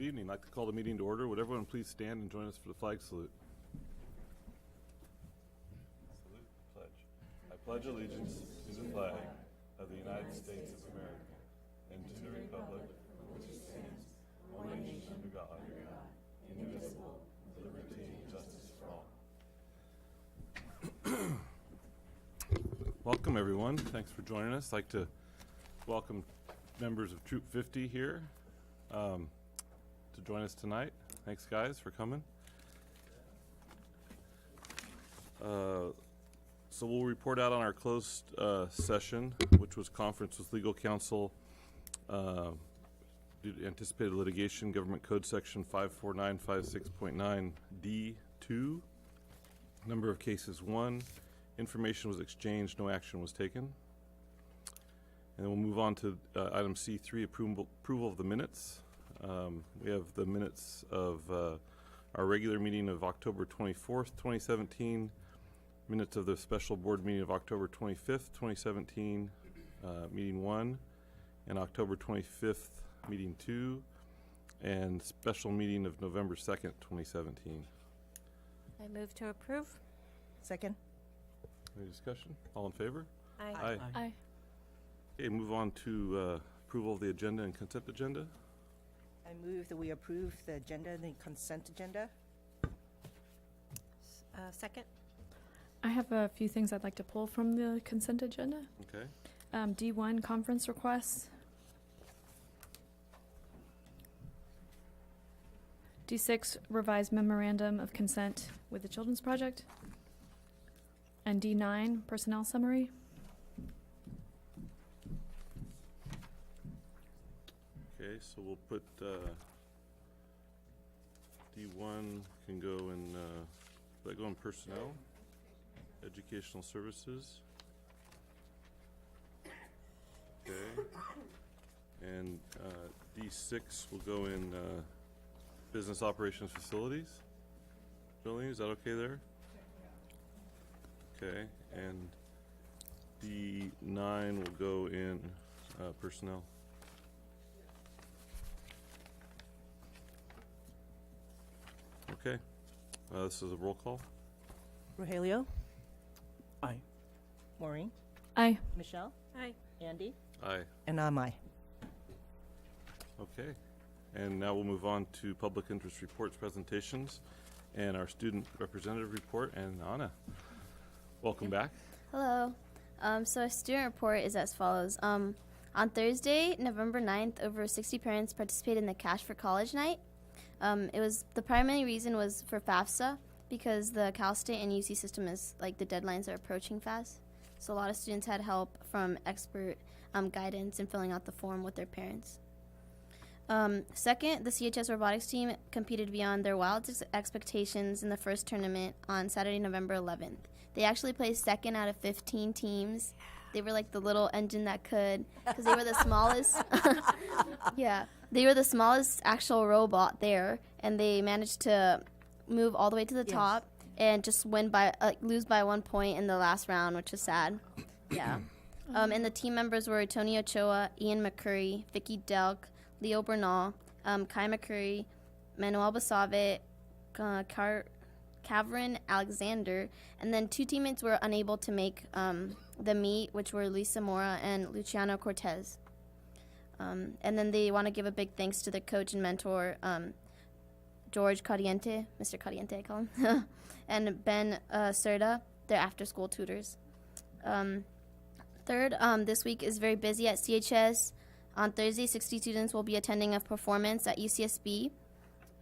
Good evening. I'd like to call the meeting to order. Would everyone please stand and join us for the flag salute? Salute, pledge. I pledge allegiance to the flag of the United States of America and to the republic for which it stands, one nation under God, indivisible, with liberty and justice for all. Welcome, everyone. Thanks for joining us. I'd like to welcome members of Troop 50 here to join us tonight. Thanks, guys, for coming. So we'll report out on our closed session, which was conference with legal counsel due to anticipated litigation, Government Code Section 54956.9 D2. Number of cases 1. Information was exchanged, no action was taken. And then we'll move on to item C3, approval of the minutes. We have the minutes of our regular meeting of October 24th, 2017, minutes of the special board meeting of October 25th, 2017, meeting 1, and October 25th, meeting 2, and special meeting of November 2nd, 2017. I move to approve. Second. Any discussion? All in favor? Aye. Aye. Okay, move on to approval of the agenda and consent agenda. I move that we approve the agenda and the consent agenda. Second. I have a few things I'd like to pull from the consent agenda. Okay. D1, conference requests. D6, revised memorandum of consent with the Children's Project. And D9, personnel summary. Okay, so we'll put D1 can go in, let go in personnel, educational services. Okay, and D6 will go in business operations facilities. Jolene, is that okay there? Okay, and D9 will go in personnel. Okay, this is a roll call. Rogelio. Aye. Maureen. Aye. Michelle. Aye. Andy. Aye. And I'm aye. Okay, and now we'll move on to public interest reports, presentations, and our student representative report. And Anna, welcome back. Hello. So our student report is as follows. On Thursday, November 9th, over 60 parents participated in the Cash for College night. The primary reason was for FAFSA, because the Cal State and UC system is, like, the deadlines are approaching fast. So a lot of students had help from expert guidance in filling out the form with their parents. Second, the CHS robotics team competed beyond their wildest expectations in the first tournament on Saturday, November 11th. They actually placed second out of 15 teams. They were like the little engine that could, because they were the smallest. Yeah, they were the smallest actual robot there, and they managed to move all the way to the top and just lose by 1 point in the last round, which is sad. Yeah. And the team members were Tony Ochoa, Ian McCurry, Vicky Delk, Leo Bernal, Kai McCurry, Manuel Basave, Kavrin Alexander, and then 2 teammates were unable to make the meet, which were Lisa Mora and Luciano Cortez. And then they want to give a big thanks to the coach and mentor, George Cariente, Mr. Cariente, I call him, and Ben Serta, their after-school tutors. Third, this week is very busy at CHS. On Thursday, 60 students will be attending a performance at UCSB,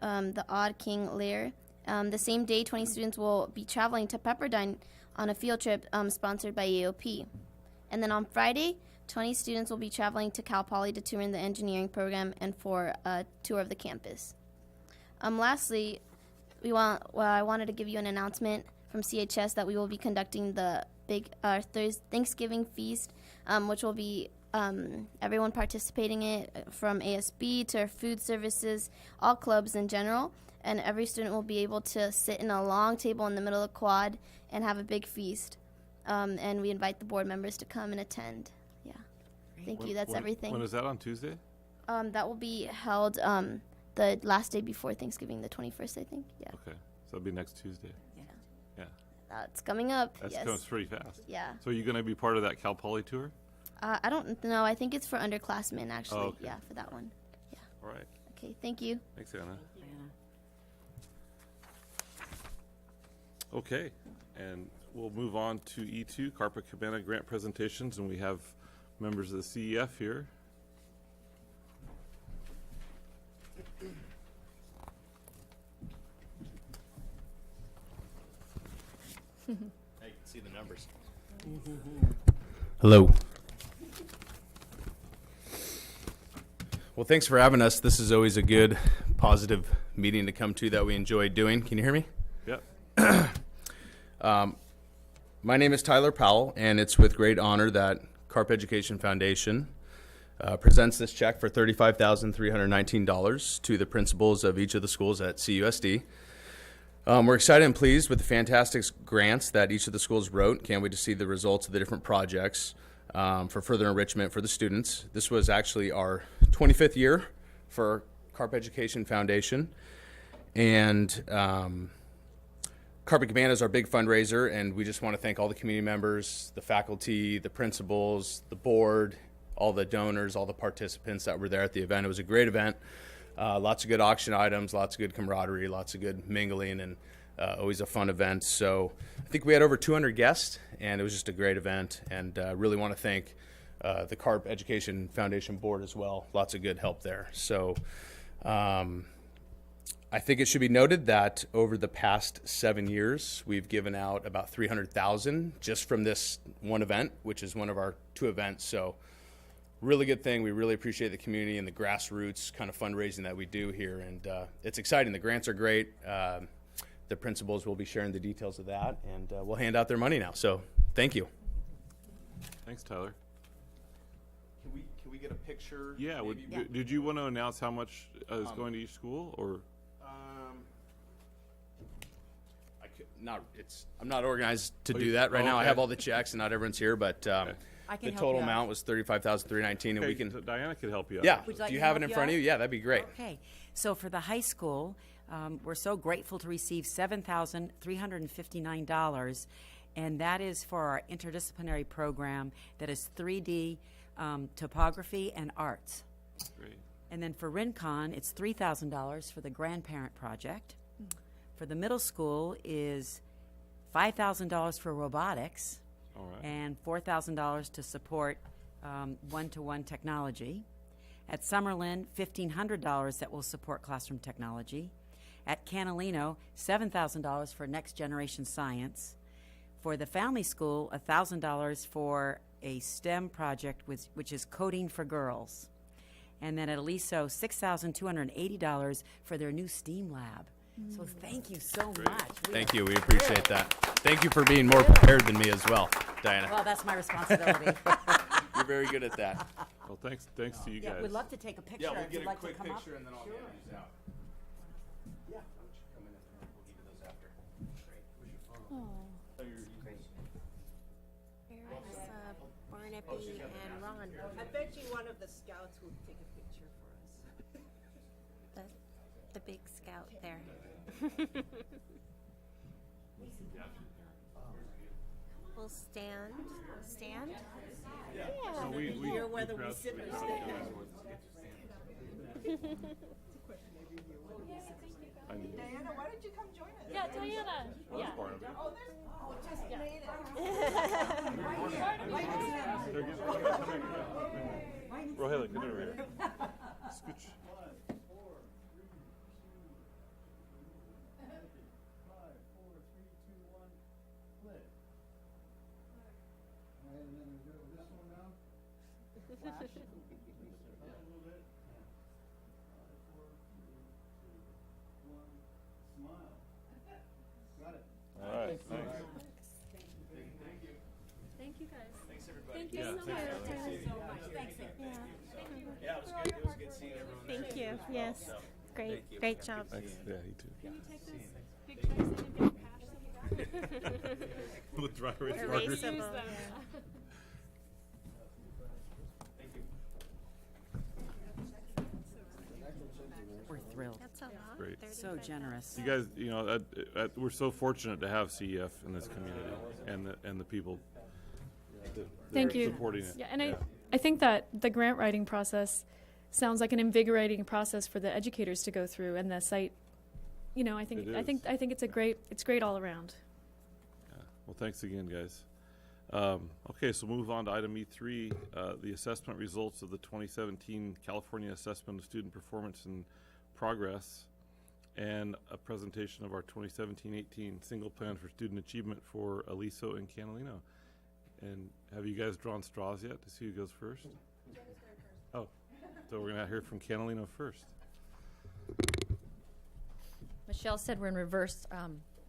the Odd King Lear. The same day, 20 students will be traveling to Pepperdine on a field trip sponsored by AOP. And then on Friday, 20 students will be traveling to Cal Poly to tour in the engineering program and for a tour of the campus. Lastly, I wanted to give you an announcement from CHS that we will be conducting the big Thanksgiving feast, which will be everyone participating in it, from ASB to food services, all clubs in general, and every student will be able to sit in a long table in the middle of the quad and have a big feast. And we invite the board members to come and attend. Yeah. Thank you. That's everything. When is that, on Tuesday? That will be held the last day before Thanksgiving, the 21st, I think. Yeah, Okay, so that'll be next Tuesday. Yeah, that's coming up. that Yes. comes pretty fast. Yeah. So are you going to be part of that Cal Poly tour? I don't know. I think it's for underclassmen, actually. okay. Yeah, for that one. All right. Okay, thank you. Thanks, Anna. Okay, and we'll move on to E2, Carpet Cabana grant presentations, and we have members of the CEF here. Now you can see the numbers. Hello. Well, thanks for having us. This is always a good, positive meeting to come to that we enjoy doing. Can you hear me? Yep. My name is Tyler Powell, and it's with great honor that CARP Education Foundation presents this check for $35,319 to the principals of each of the schools at CUSD. We're excited and pleased with the fantastic grants that each of the schools wrote. Can't wait to see the results of the different projects for further enrichment for the students. This was actually our 25th year for CARP Education Foundation, and Carpet Cabana is our big fundraiser, and we just want to thank all the community members, the faculty, the principals, the board, all the donors, all the participants that were there at the event. It was a great event. Lots of good auction items, lots of good camaraderie, lots of good mingling, and always a fun event. So I think we had over 200 guests, and it was just a great event, and really want to thank the CARP Education Foundation board as well. Lots of good help there. So I think it should be noted that over the past 7 years, we've given out about $300,000 just from this one event, which is one of our 2 events. So really good thing. We really appreciate the community and the grassroots kind of fundraising that we do here. And it's exciting. The grants are great. The principals will be sharing the details of that, and we'll hand out their money now. So thank you. Thanks, Tyler. Can we get a picture? Yeah, did you want to announce how much is going to each school, or? I'm not organized to Oh, do that right now. I okay. have all the checks, and not everyone's here, but I the can help total you out. amount was $35,319, and Okay, we can. so Diana could help you out. Yeah. Would you like Do you me to have it help in you front of out? you? Yeah, that'd be great. Okay, so for the high school, we're so grateful to receive $7,359, and that is for our interdisciplinary program that is 3D topography and arts. Great. And then for Rincon, it's $3,000 for the grandparent project. For the middle school is $5,000 for robotics All right. and $4,000 to support one-to-one technology. At Summerlin, $1,500 that will support classroom technology. At Canalino, $7,000 for next generation science. For the family school, $1,000 for a STEM project, which is coding for girls. And then at Aliso, $6,280 for their new STEAM lab. So thank you so much. Thank you. We appreciate that. Thank you for being more prepared than me as well, Diana. Well, that's my responsibility. You're very good at that. Well, thanks to you Yeah, guys. we'd love to take a picture if you'd like to come up. and then I'll hand these out. Yeah, why don't you come in and we'll give you those after. Great. Where's your phone? Oh, you're There's Barnaby and Ron, I bet you one of the scouts will take a picture for us. the big scout there. We'll stand. Stand? So we Hear whether we crouch- sit or we- stand. I need- Diana, why don't you come join us? Yeah, Diana. Yeah. Barnaby. Just made it. They're getting- come here. Rohela, come over here. Scooch. All right, thanks. Thank you guys. Thanks, everybody. Thank you Yeah, so thanks, much. Yeah, it was good. It was good seeing everyone there. Thank you. Yes. Great. Great job. Thanks. Yeah, you too. Can you take this big checks and get cash in the back? With dry erase markers. Erasable. Use them. We're thrilled. So generous. You guys, you know, we're so fortunate to have CEF in this community and the people that Thank are you. supporting it. Yeah, and I think that the grant writing process sounds like an invigorating process for the educators to go through, and the site, you know, I think it's great all around. Yeah. Well, thanks again, guys. Okay, so move on to item E3, the assessment results of the 2017 California Assessment of Student Performance and Progress, and a presentation of our 2017-18 single plan for student achievement for Aliso and Catalino. And have you guys drawn straws yet to see who goes first? Oh, so we're going to hear from Catalino first. Michelle said we're in reverse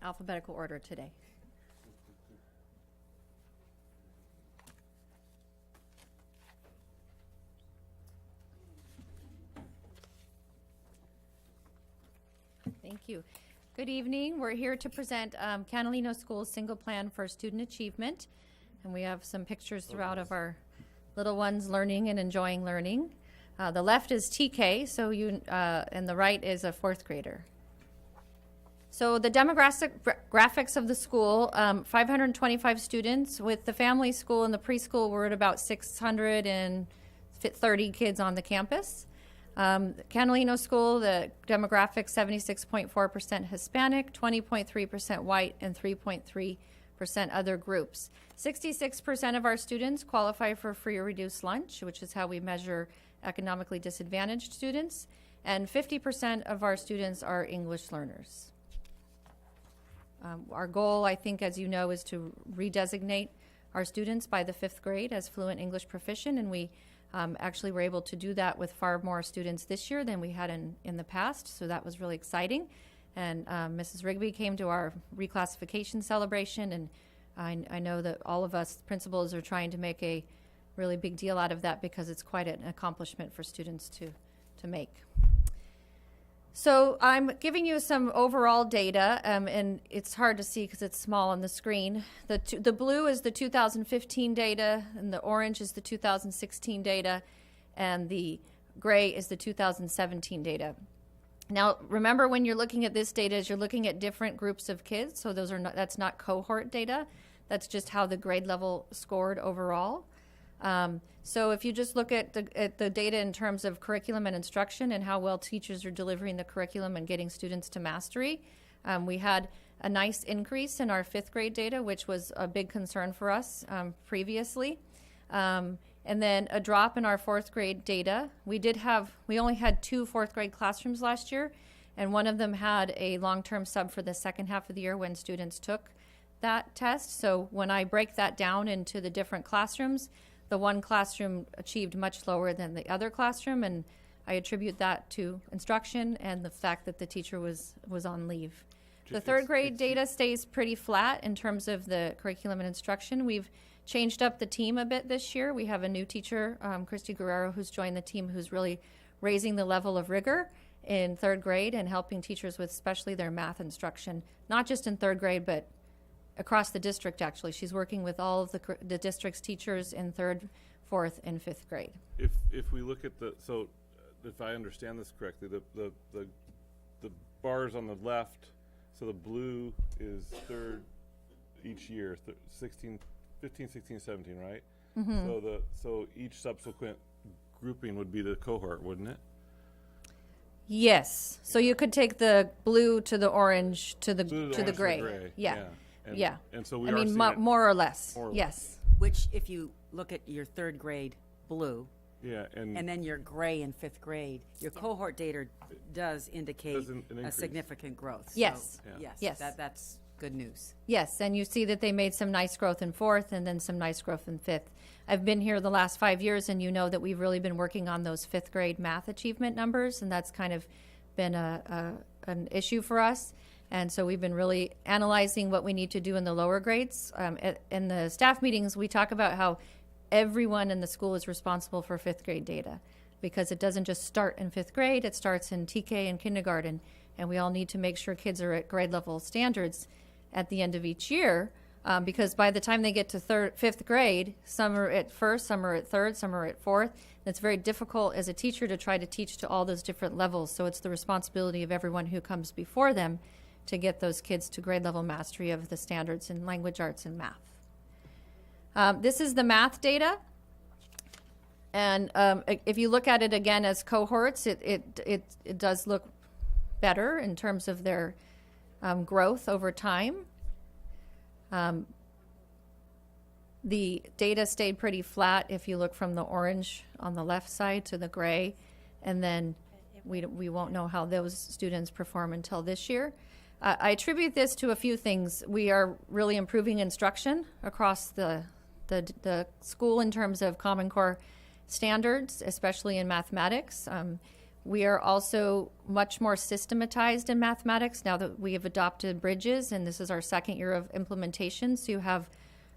alphabetical order today. Thank you. Good evening. We're here to present Catalino School's single plan for student achievement. And we have some pictures throughout of our little ones learning and enjoying learning. The left is TK, so and the right is a fourth grader. So the demographics of the school, 525 students. With the family school and the preschool, we're at about 630 kids on the campus. Catalino School, the demographic, 76.4% Hispanic, 20.3% white, and 3.3% other groups. 66% of our students qualify for free or reduced lunch, which is how we measure economically disadvantaged students, and 50% of our students are English learners. Our goal, I think, as you know, is to redesignate our students by the 5th grade as fluent English proficient, and we actually were able to do that with far more students this year than we had in the past, so that was really exciting. And Mrs. Rigby came to our reclassification celebration, and I know that all of us principals are trying to make a really big deal out of that because it's quite an accomplishment for students to make. So I'm giving you some overall data, and it's hard to see because it's small on the screen. The blue is the 2015 data, and the orange is the 2016 data, and the gray is the 2017 data. Now, remember when you're looking at this data, is you're looking at different groups of kids, so that's not cohort data. That's just how the grade level scored overall. So if you just look at the data in terms of curriculum and instruction and how well teachers are delivering the curriculum and getting students to mastery, we had a nice increase in our 5th grade data, which was a big concern for us previously. And then a drop in our 4th grade data. We only had 2 4th grade classrooms last year, and one of them had a long-term sub for the second half of the year when students took that test. So when I break that down into the different classrooms, the one classroom achieved much lower than the other classroom, and I attribute that to instruction and the fact that the teacher was on leave. The 3rd grade data stays pretty flat in terms of the curriculum and instruction. We've changed up the team a bit this year. We have a new teacher, Christy Guerrero, who's joined the team, who's really raising the level of rigor in 3rd grade and helping teachers with especially their math instruction, not just in 3rd grade, but across the district, actually. She's working with all of the district's teachers in 3rd, 4th, and 5th grade. If we look at so if I understand this correctly, the bars on the left, so the blue is 3rd each year, 15, 16, 17, right? Mm-hmm. So each subsequent grouping would be the cohort, wouldn't it? Yes. So you could take the blue to the orange to the gray. Yeah. And so more or less. Yes. Which, if you look at your 3rd grade blue, and then your gray in 5th grade, your cohort data does indicate a significant growth. Yes. So, yes. That's good news. Yes, and you see that they made some nice growth in 4th and then some nice growth in 5th. I've been here the last 5 years, and you know that we've really been working on those 5th grade math achievement numbers, and that's kind of been an issue for us. And so we've been really analyzing what we need to do in the lower grades. In the staff meetings, we talk about how everyone in the school is responsible for 5th grade data, because it doesn't just start in 5th grade, it starts in TK and kindergarten, and we all need to make sure kids are at grade level standards at the end of each year. because by the time they get to fifth grade, some are at first, some are at third, some are at fourth. And it's very difficult as a teacher to try to teach to all those different levels. So it's the responsibility of everyone who comes before them to get those kids to grade level mastery of the standards in language arts and math. This is the math data. And if you look at it again as cohorts, it does look better in terms of their growth over time. The data stayed pretty flat if you look from the orange on the left side to the gray, and then we won't know how those students perform until this year. I attribute this to a few things. We are really improving instruction across the school in terms of Common Core standards, especially in mathematics. We are also much more systematized in mathematics now that we have adopted Bridges, and this is our second year of implementation. So you have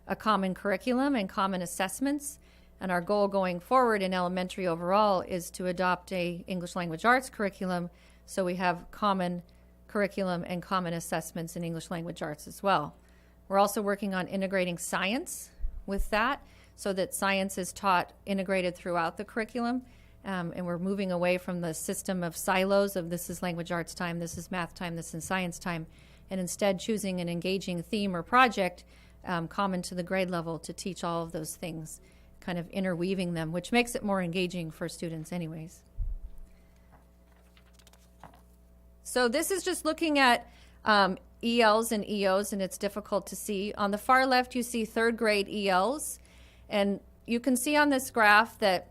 a common curriculum and common assessments. And our goal going forward in elementary overall is to adopt a English language arts curriculum, so we have common curriculum and common assessments in English language arts as well. We're also working on integrating science with that, so that science is taught integrated throughout the curriculum. And we're moving away from the system of silos of this is language arts time, this is math time, this is science time, and instead choosing an engaging theme or project common to the grade level to teach all of those things, kind of interweaving them, which makes it more engaging for students anyways. So this is just looking at ELs and EOs, and it's difficult to see. On the far left, you see third grade ELs, and you can see on this graph that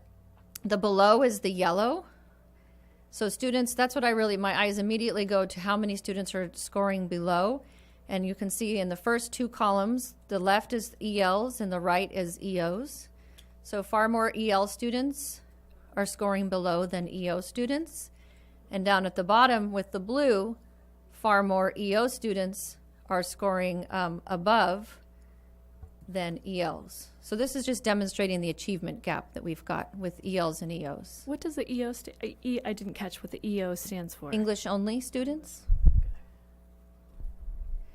the below is the yellow. So students, that's what my eyes immediately go to, how many students are scoring below. And you can see in the first two columns, the left is ELs and the right is EOs. So far more EL students are scoring below than EO students. And down at the bottom with the blue, far more EO students are scoring above than ELs. So this is just demonstrating the achievement gap that we've got with ELs and EOs. What does the EO I didn't catch what the EO stands for. English only students.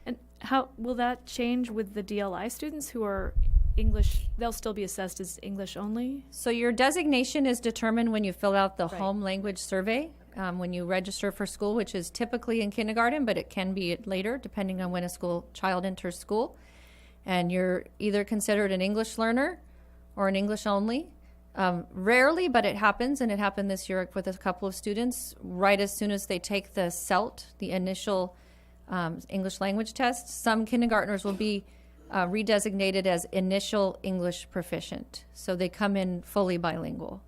And how will that change with the DLI students who are English? They'll still be assessed as English only? So your designation is determined when you fill out the Right. home language survey, when you register for school, which is typically in kindergarten, but it can be later depending on when a child enters school. And you're either considered an English learner or an English only. Rarely, but it happens, and it happened this year with a couple of students, right as soon as they take the CELT, the initial English language test. Some kindergartners will be redesignated as initial English proficient. So they come in fully bilingual.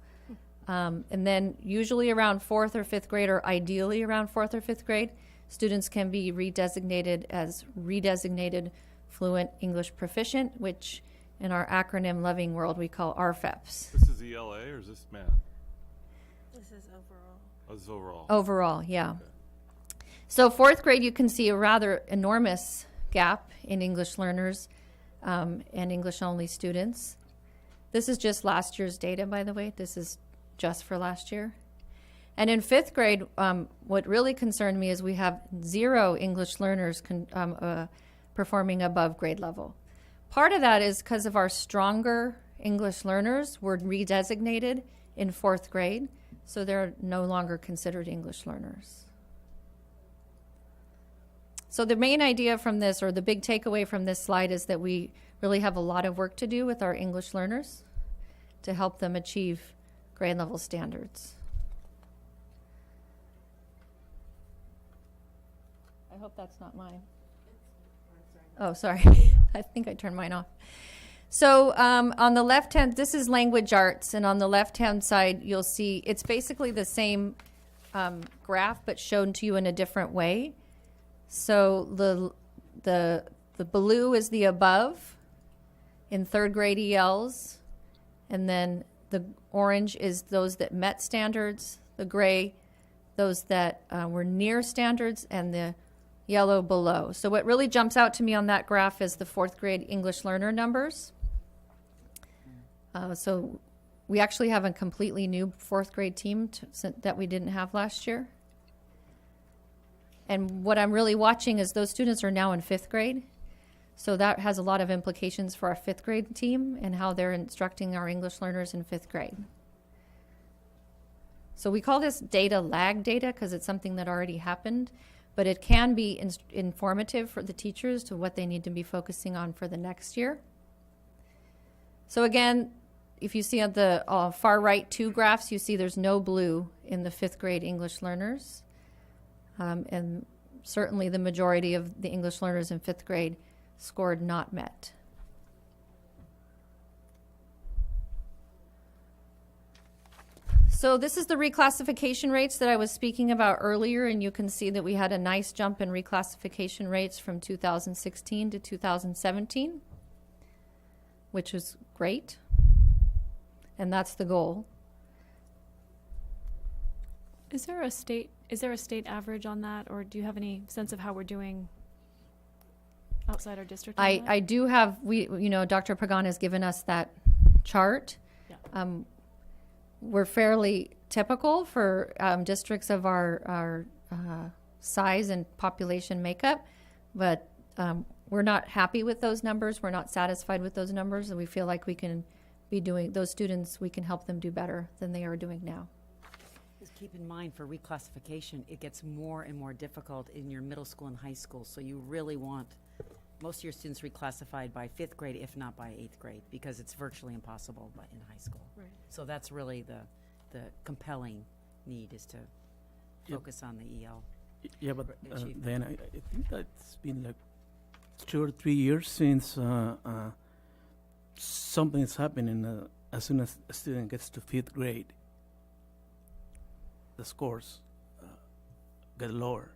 And then usually around fourth or fifth grade, or ideally around fourth or fifth grade, students can be redesignated as redesignated fluent English proficient, which in our acronym loving world we call RFEPs. This is ELA or is this math? This is overall. Oh, this is overall. Overall, yeah. So fourth grade, you can see a rather enormous gap in English learners and English only students. This is just last year's data, by the way. This is just for last year. And in fifth grade, what really concerned me is we have 0 English learners performing above grade level. Part of that is because of our stronger English learners were redesignated in fourth grade, so they're no longer considered English learners. So the main idea from this, or the big takeaway from this slide, is that we really have a lot of work to do with our English learners to help them achieve grade level standards. I hope that's not mine. Oh, sorry. I think I turned mine off. So on the left hand, this is language arts, and on the left hand side, you'll see it's basically the same graph, but shown to you in a different way. So the blue is the above in third grade ELs, and then the orange is those that met standards, the gray, those that were near standards, and the yellow below. So what really jumps out to me on that graph is the fourth grade English learner numbers. So we actually have a completely new fourth grade team that we didn't have last year. And what I'm really watching is those students are now in fifth grade. So that has a lot of implications for our fifth grade team and how they're instructing our English learners in fifth grade. So we call this data lag data because it's something that already happened, but it can be informative for the teachers to what they need to be focusing on for the next year. So again, if you see on the far right two graphs, you see there's no blue in the fifth grade English learners. And certainly the majority of the English learners in fifth grade scored not met. So this is the reclassification rates that I was speaking about earlier, and you can see that we had a nice jump in reclassification rates from 2016 to 2017, which was great, and that's the goal. Is there a state average on that, or do you have any sense of how we're doing outside our district on that? I do have, Dr. Pagan has given us that chart. Yeah. We're fairly typical for districts of our size and population makeup, but we're not happy with those numbers. We're not satisfied with those numbers, and we feel like we can be doing, those students, we can help them do better than they are doing now. Just keep in mind, for reclassification, it gets more and more difficult in your middle school and high school, so you really want most of your students reclassified by fifth grade, if not by eighth grade, because it's virtually impossible in high school. Right. So that's really the compelling need, is to focus on the EL. Yeah, but achievement. then I think that it's been like 2 or 3 years since something is happening as soon as a student gets to fifth grade. The scores get lower,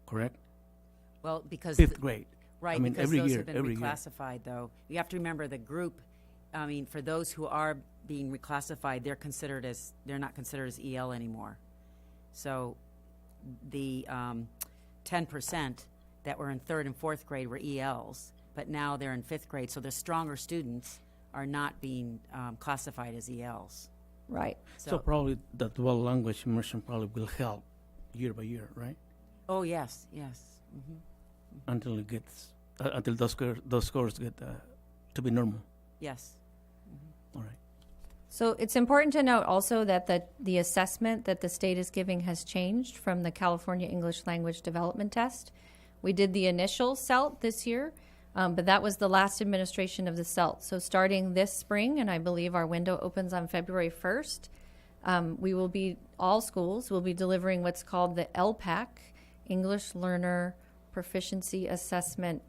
correct? Well, because Fifth grade. right, I mean, because every those year, have been every year. reclassified, though. You have to remember the group. I mean, for those who are being reclassified, they're not considered as EL anymore. So the 10% that were in third and fourth grade were ELs, but now they're in fifth grade. So the stronger students are not being classified as ELs. Right. So probably the dual language immersion probably will help year by year, right? Oh yes, yes. Mm-hmm. Until it gets until those scores get to be normal. Yes. All right. So it's important to note also that the assessment that the state is giving has changed from the California English Language Development Test. We did the initial CELT this year, but that was the last administration of the CELT. So starting this spring, and I believe our window opens on February 1st, all schools will be delivering what's called the LPAC, English Learner Proficiency Assessment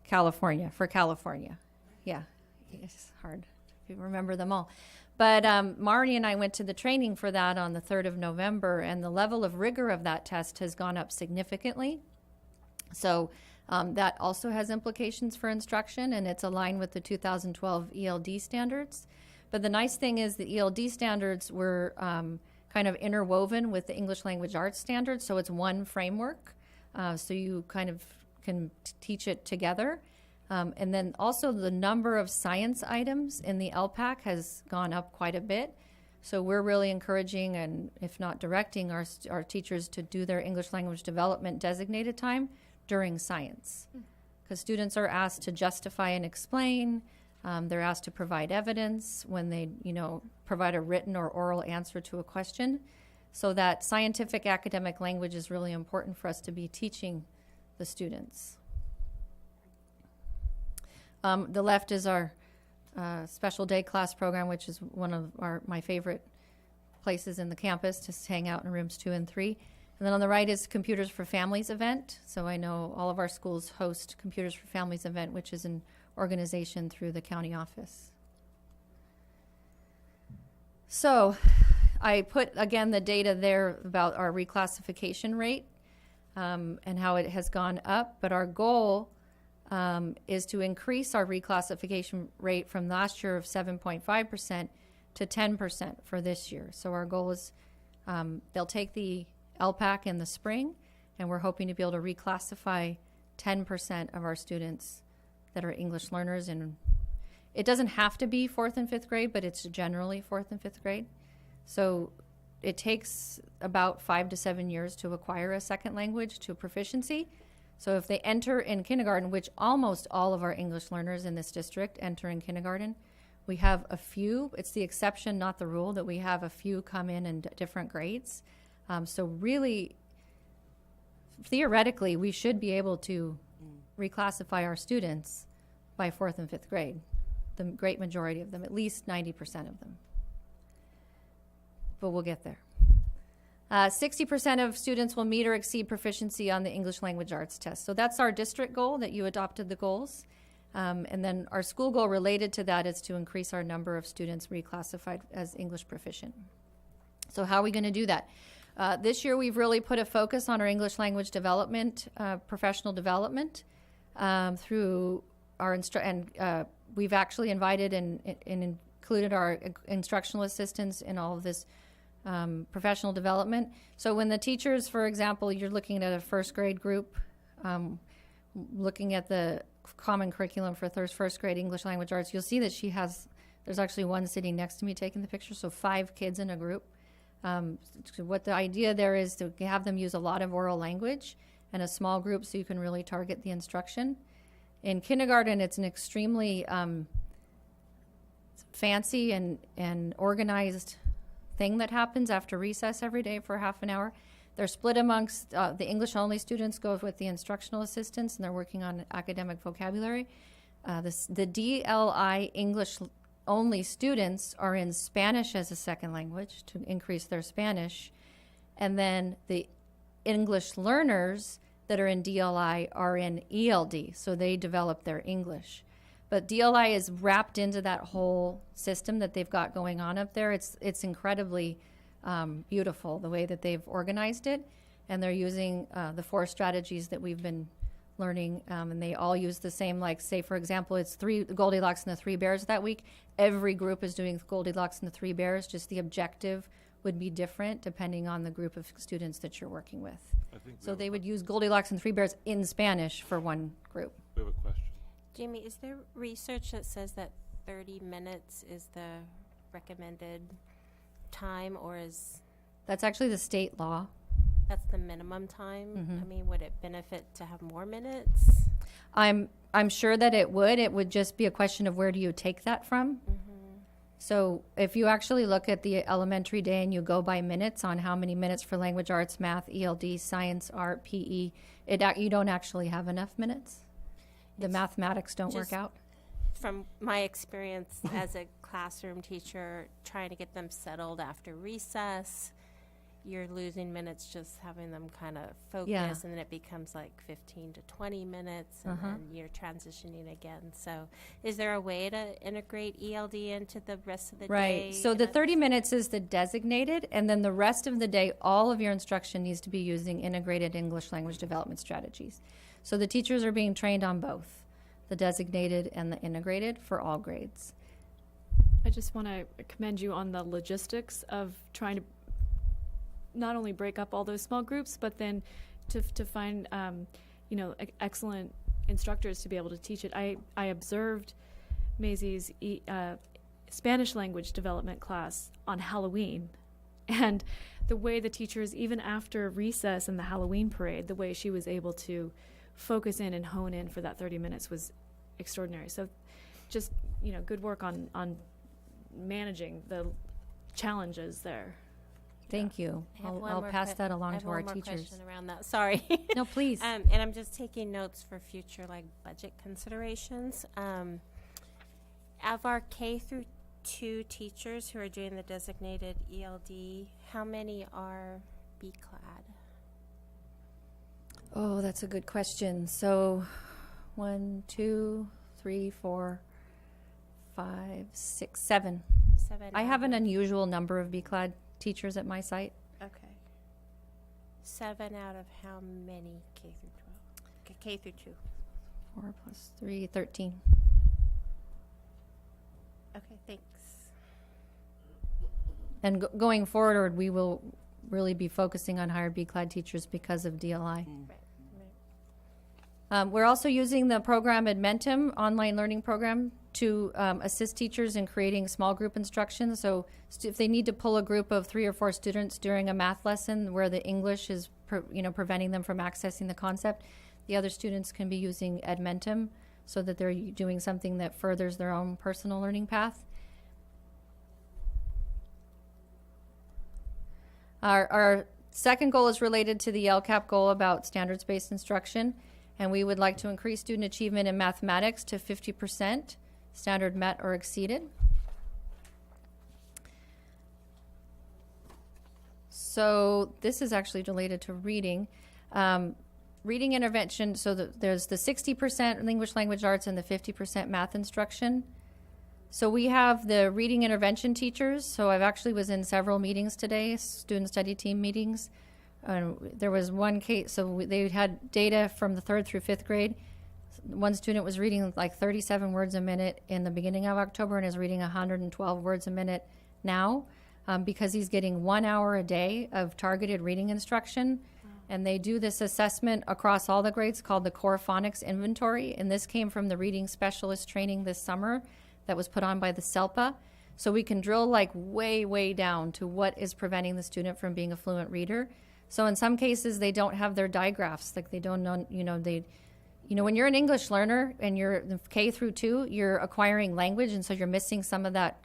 for California. Yeah, it's hard to remember them all. But Marnie and I went to the training for that on the 3rd of November, and the level of rigor of that test has gone up significantly. So that also has implications for instruction, and it's aligned with the 2012 ELD standards. But the nice thing is the ELD standards were kind of interwoven with the English Language Arts standards, so it's one framework. So you kind of can teach it together. And then also the number of science items in the LPAC has gone up quite a bit. So we're really encouraging, and if not directing, our teachers to do their English language development designated time during science. Because students are asked to justify and explain. They're asked to provide evidence when they, provide a written or oral answer to a question. So that scientific academic language is really important for us to be teaching the students. The left is our special day class program, which is one of my favorite places in the campus to hang out in rooms 2 and 3. And then on the right is Computers for Families event. So I know all of our schools host Computers for Families event, which is an organization through the county office. So I put, again, the data there about our reclassification rate and how it has gone up. But our goal is to increase our reclassification rate from last year of 7.5% to 10% for this year. So our goal is they'll take the LPAC in the spring, and we're hoping to be able to reclassify 10% of our students that are English learners. And it doesn't have to be 4th and 5th grade, but it's generally 4th and 5th grade. So it takes about 5 to 7 years to acquire a second language to proficiency. So if they enter in kindergarten, which almost all of our English learners in this district enter in kindergarten, we have a few, it's the exception, not the rule, that we have a few come in different grades. So really, theoretically, we should be able to reclassify our students by 4th and 5th grade, the great majority of them, at least 90% of them. But we'll get there. 60% of students will meet or exceed proficiency on the English language arts test. So that's our district goal, that you adopted the goals. And then our school goal related to that is to increase our number of students reclassified as English proficient. So how are we going to do that? This year we've really put a focus on our English language development, professional development, through our we've actually invited and included our instructional assistants in all of this professional development. So when the teachers, for example, you're looking at a first grade group, looking at the common curriculum for first grade English language arts, you'll see that there's actually one sitting next to me taking the picture, so 5 kids in a group. What the idea there is to have them use a lot of oral language and a small group so you can really target the instruction. In kindergarten, it's an extremely fancy and organized thing that happens after recess every day for half an hour. They're split amongst the English-only students go with the instructional assistants, and they're working on academic vocabulary. The DLI English-only students are in Spanish as a second language to increase their Spanish. And then the English learners that are in DLI are in ELD, so they develop their English. But DLI is wrapped into that whole system that they've got going on up there. It's incredibly beautiful the way that they've organized it, and they're using the 4 strategies that we've been learning, and they all use the same, like, say, for example, it's Goldilocks and the 3 Bears that week. Every group is doing Goldilocks and the 3 Bears, just the objective would be different depending on the group of students that you're working with. So they would use Goldilocks and 3 Bears in Spanish for one group. We have a question. Jamie, is there research that says that 30 minutes is the recommended time, or is That's actually the state law. that's the minimum time? Mhm. I mean, would it benefit to have more minutes? I'm sure that it would. It would just be a question of where do you take that from. So if you actually look at the elementary day and you go by minutes on how many minutes for language arts, math, ELD, science, art, PE, you don't actually have enough minutes. The It's mathematics don't work just- out. From my experience as a classroom teacher, trying to get them settled after recess, you're losing minutes just having them kind of focus, Yeah. and then it becomes like 15 to 20 minutes, and then you're transitioning again. So is there a way to integrate ELD into the rest of the day? Right. So the 30 minutes is the designated, and then the rest of the day, all of your instruction needs to be using integrated English language development strategies. So the teachers are being trained on both, the designated and the integrated for all grades. I just want to commend you on the logistics of trying to not only break up all those small groups, but then to find excellent instructors to be able to teach it. I observed Maisie's Spanish language development class on Halloween, and the way the teachers, even after recess and the Halloween parade, the way she was able to focus in and hone in for that 30 minutes was extraordinary. So just, good work on managing the challenges there. Thank you. I have one I'll more pass that I along have to one our more teachers. question around that. Sorry. No, please. And I'm just taking notes for future budget considerations. Of our K through 2 teachers who are doing the designated ELD, how many are B-clad? Oh, that's a good question. So 1, 2, 3, 4, 5, 6, 7. 7. I have an out of- unusual number of B-clad teachers at my site. Okay. 7 out of how many K through 12? K through 2. 4 plus 3, 13. Okay, thanks. And going forward, we will really be focusing on higher B-clad teachers because of DLI. We're also using the program Admentum online learning program to assist teachers in creating small group instruction. So if they need to pull a group of 3 or 4 students during a math lesson where the English is preventing them from accessing the concept, The other students can be using Edmentum so that they're doing something that furthers their own personal learning path. Our second goal is related to the LCAP goal about standards-based instruction, and we would like to increase student achievement in mathematics to 50%, standard met or exceeded. So this is actually related to reading. Reading intervention, so there's the 60% English language arts and the 50% math instruction. So we have the reading intervention teachers. So I've actually was in several meetings today, student study team meetings. There was one case, so they had data from the 3rd through 5th grade. One student was reading like 37 words a minute in the beginning of October and is reading 112 words a minute now, because he's getting 1 hour a day of targeted reading instruction. And they do this assessment across all the grades called the Core Phonics Inventory. And this came from the reading specialist training this summer that was put on by the SELPA. So we can drill like way, way down to what is preventing the student from being a fluent reader. So in some cases, they don't have their digraphs. Like they don't know, when you're an English learner and you're K through 2, you're acquiring language. And so you're missing some of that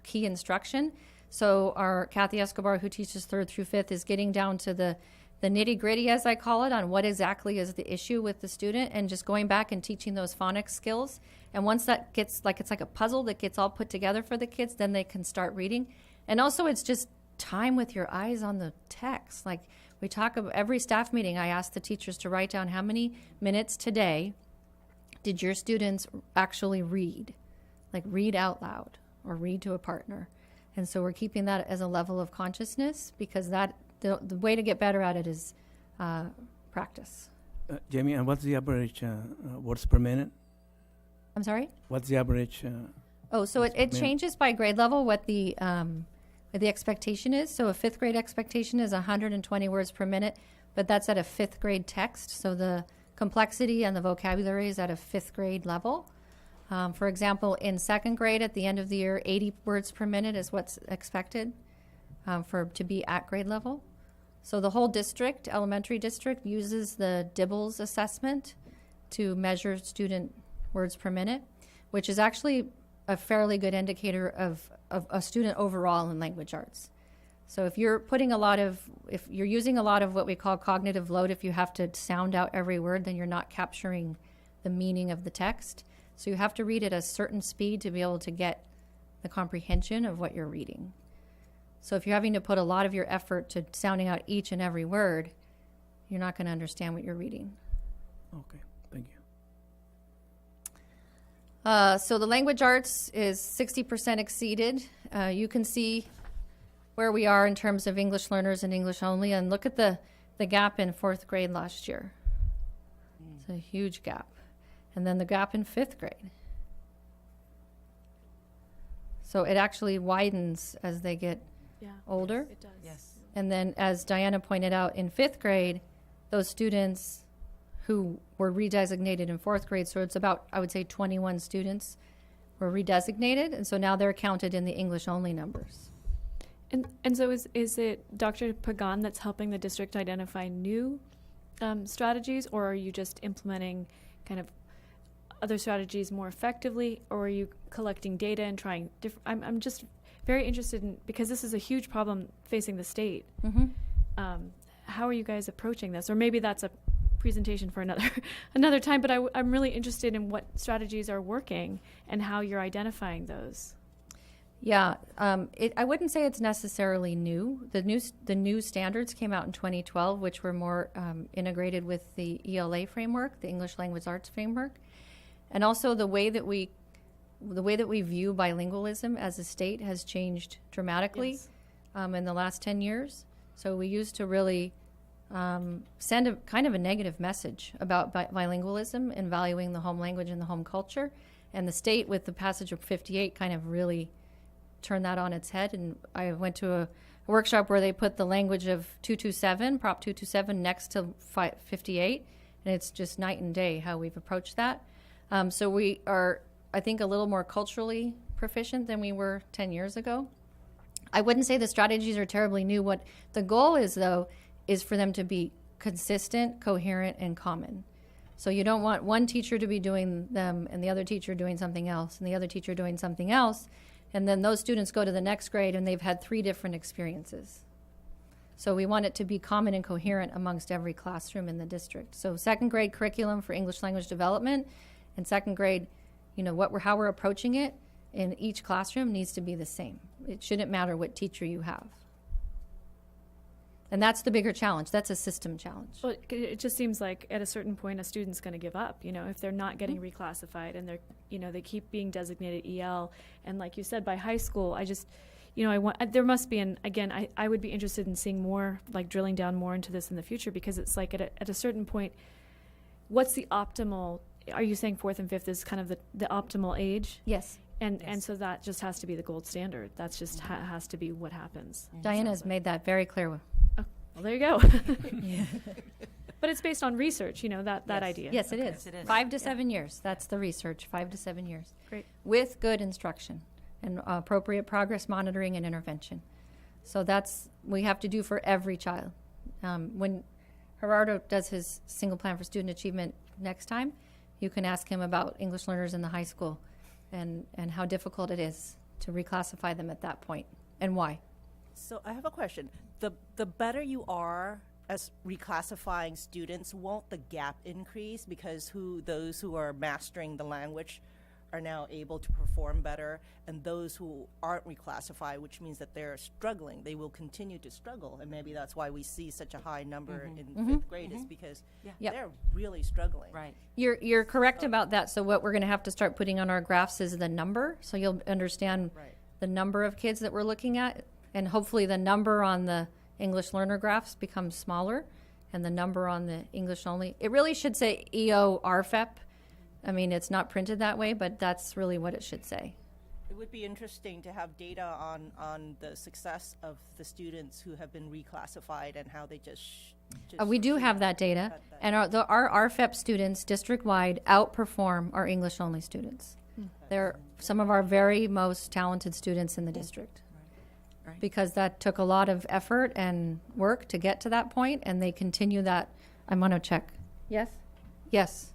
key instruction. So our Kathy Escobar, who teaches 3rd through 5th, is getting down to the nitty gritty, as I call it, on what exactly is the issue with the student and just going back and teaching those phonics skills. And once that gets it's like a puzzle that gets all put together for the kids, then they can start reading. And also it's just time with your eyes on the text. Like we talk about every staff meeting, I ask the teachers to write down how many minutes today did your students actually read, like read out loud or read to a partner. And so we're keeping that as a level of consciousness because the way to get better at it is practice. Jamie, and what's the average words per minute? I'm sorry? What's the average? So it changes by grade level what the expectation is. So a 5th grade expectation is 120 words per minute, but that's at a 5th grade text. So the complexity and the vocabulary is at a 5th grade level. For example, in 2nd grade at the end of the year, 80 words per minute is what's expected to be at grade level. So the whole district, elementary district, uses the Dibbles assessment to measure student words per minute, which is actually a fairly good indicator of a student overall in language arts. So if you're using a lot of what we call cognitive load, if you have to sound out every word, then you're not capturing the meaning of the text. So you have to read at a certain speed to be able to get the comprehension of what you're reading. So if you're having to put a lot of your effort to sounding out each and every word, you're not going to understand what you're reading. Okay, thank you. So the language arts is 60% exceeded. You can see where we are in terms of English learners and English only, and look at the gap in 4th grade last year. It's a huge gap. And then the gap in 5th grade. So it actually widens as they get older. It does. Yes. And then, as Diana pointed out, in 5th grade, those students who were redesignated in 4th grade, so it's about, I would say, 21 students were redesignated, and so now they're counted in the English-only numbers. And so is it Dr. Pagan that's helping the district identify new strategies, or are you just implementing kind of other strategies more effectively, or are you collecting data and trying different? I'm just very interested in, because this is a huge problem facing the state. Mm-hmm. How are you guys approaching this? Or maybe that's a presentation for another time, but I'm really interested in what strategies are working and how you're identifying those. Yeah, I wouldn't say it's necessarily new. The new standards came out in 2012, which were more integrated with the ELA framework, the English Language Arts framework, and also the way that we view bilingualism as a state has changed dramatically in the last 10 years. So we used to really send a kind of a negative message about bilingualism and valuing the home language and the home culture, and the state, with the passage of 58, kind of really turn that on its head. And I went to a workshop where they put the language of 227, Prop 227, next to 58, and it's just night and day how we've approached that. So we are, I think, a little more culturally proficient than we were 10 years ago. I wouldn't say the strategies are terribly new. What the goal is, though, is for them to be consistent, coherent, and common. So you don't want one teacher to be doing them and the other teacher doing something else and the other teacher doing something else. And then those students go to the next grade and they've had 3 different experiences. So we want it to be common and coherent amongst every classroom in the district. So second grade curriculum for English language development and second grade, how we're approaching it in each classroom needs to be the same. It shouldn't matter what teacher you have. And that's the bigger challenge. That's a system challenge. Well, it just seems like at a certain point a student's going to give up, if they're not getting reclassified and they keep being designated EL. And like you said, by high school, there must be I would be interested in seeing more, like drilling down more into this in the future, because it's like at a certain point, what's the optimal, are you saying 4th and 5th is kind of the optimal age? Yes. And so that just has to be the gold standard. That's just has to be what happens. Diana has made that very clear. Well, there you go. But it's based on research, that idea. Yes, it Okay. is. Yes, it is. 5 to 7 years. That's the research, 5 to 7 years. Great. With good instruction and appropriate progress monitoring and intervention. So that's we have to do for every child. When Gerardo does his single plan for student achievement next time, you can ask him about English learners in the high school and how difficult it is to reclassify them at that point and why. So I have a question. The better you are as reclassifying students, won't the gap increase because those who are mastering the language are now able to perform better, and those who aren't reclassified, which means that they're struggling, they will continue to struggle, and maybe that's why we see such a high number in 5th grade is because Yep. they're really struggling. Right. You're correct about that. So what we're going to have to start putting on our graphs is the number, so you'll understand Right. the number of kids that we're looking at, and hopefully the number on the English learner graphs becomes smaller, and the number on the English only. It really should say EO RFEP. I mean, it's not printed that way, but that's really what it should say. It would be interesting to have data on the success of the students who have been reclassified and how they just We do have that data, and our RFEP students district-wide outperform our English-only students. They're some of our very most talented students in the district. Right. Because that took a lot of effort and work to get to that point, and they continue that. I'm going to check. Yes? Yes.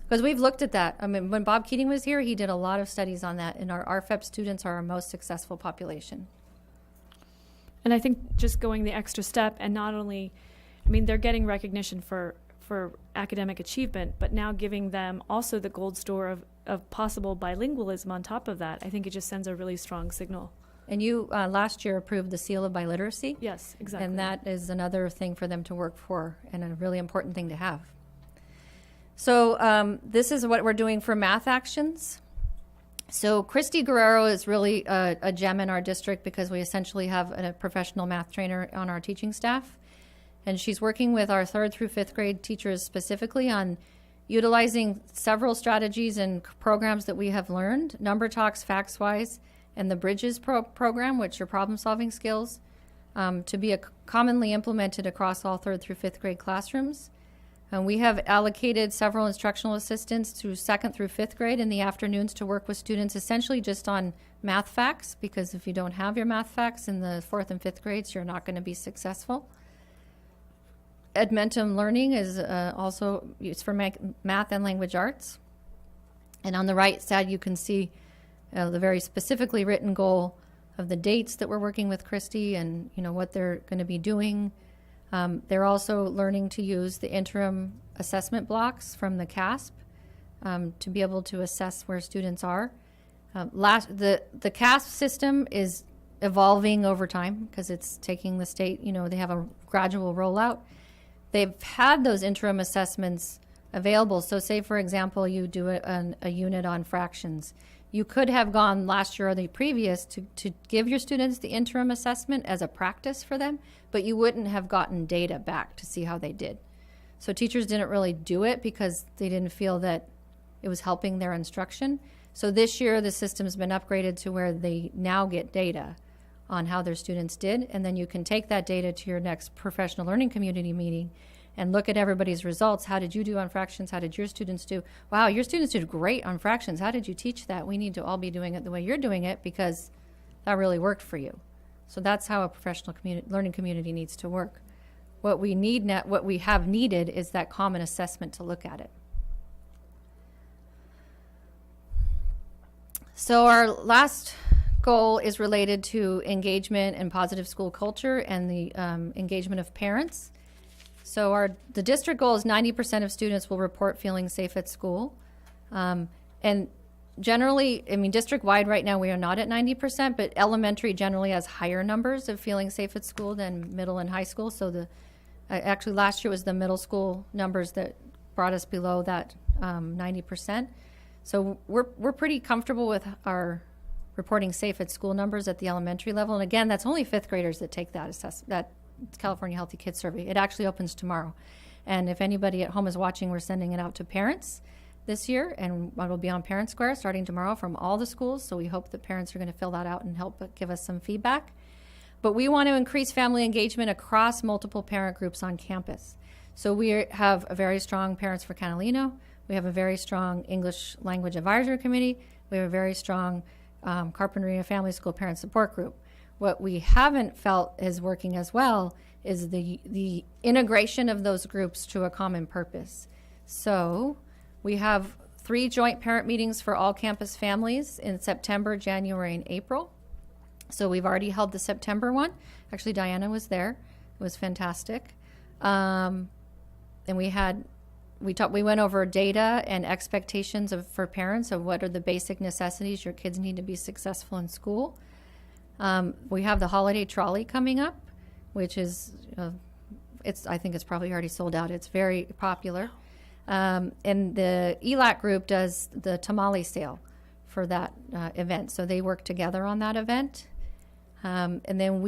Because we've looked at that. I mean, when Bob Keating was here, he did a lot of studies on that, and our RFEP students are our most successful population. And I think just going the extra step, and not only, they're getting recognition for academic achievement, but now giving them also the gold store of possible bilingualism on top of that, I think it just sends a really strong signal. And you last year approved the seal of biliteracy. Yes, exactly. And that is another thing for them to work for, and a really important thing to have. So this is what we're doing for math actions. So Christy Guerrero is really a gem in our district because we essentially have a professional math trainer on our teaching staff. And she's working with our 3rd through 5th grade teachers specifically on utilizing several strategies and programs that we have learned, Number Talks, FactsWise, and the Bridges program, which are problem-solving skills, to be commonly implemented across all 3rd through 5th grade classrooms. And we have allocated several instructional assistants to 2nd through 5th grade in the afternoons to work with students essentially just on math facts, because if you don't have your math facts in the 4th and 5th grades, you're not going to be successful. Edmentum Learning is also used for math and language arts. And on the right side, you can see the very specifically written goal of the dates that we're working with Christy and what they're going to be doing. They're also learning to use the interim assessment blocks from the CASP to be able to assess where students are. The CASP system is evolving over time because it's taking the state, they have a gradual rollout. They've had those interim assessments available. So say, for example, you do a unit on fractions. You could have gone last year or the previous to give your students the interim assessment as a practice for them, but you wouldn't have gotten data back to see how they did. So teachers didn't really do it because they didn't feel that it was helping their instruction. So this year the system's been upgraded to where they now get data on how their students did, and then you can take that data to your next professional learning community meeting and look at everybody's results. How did you do on fractions? How did your students do? Wow, your students did great on fractions. How did you teach that? We need to all be doing it the way you're doing it because that really worked for you. So that's how a professional learning community needs to work. What we have needed is that common assessment to look at it. So our last goal is related to engagement and positive school culture and the engagement of parents. So the district goal is 90% of students will report feeling safe at school. And generally, I mean, district-wide right now we are not at 90%, but elementary generally has higher numbers of feeling safe at school than middle and high school. So actually last year was the middle school numbers that brought us below that 90%. So we're pretty comfortable with our reporting safe at school numbers at the elementary level. And again, that's only fifth graders that take that California Healthy Kids Survey. It actually opens tomorrow. And if anybody at home is watching, we're sending it out to parents this year, and it will be on Parent Square starting tomorrow from all the schools. So we hope that parents are going to fill that out and help give us some feedback. But we want to increase family engagement across multiple parent groups on campus. So we have a very strong Parents for Catalino. We have a very strong English Language Advisory Committee. We have a very strong Carpinteria Family School Parent Support Group. What we haven't felt is working as well is the integration of those groups to a common purpose. So we have 3 joint parent meetings for all campus families in September, January, and April. So we've already held the September one. Actually, Diana was there. It was fantastic. And we went over data and expectations for parents of what are the basic necessities your kids need to be successful in school. We have the holiday trolley coming up, which is, I think it's probably already sold out. It's very popular. And the ELAC group does the tamale sale for that event. So they work together on that event. And then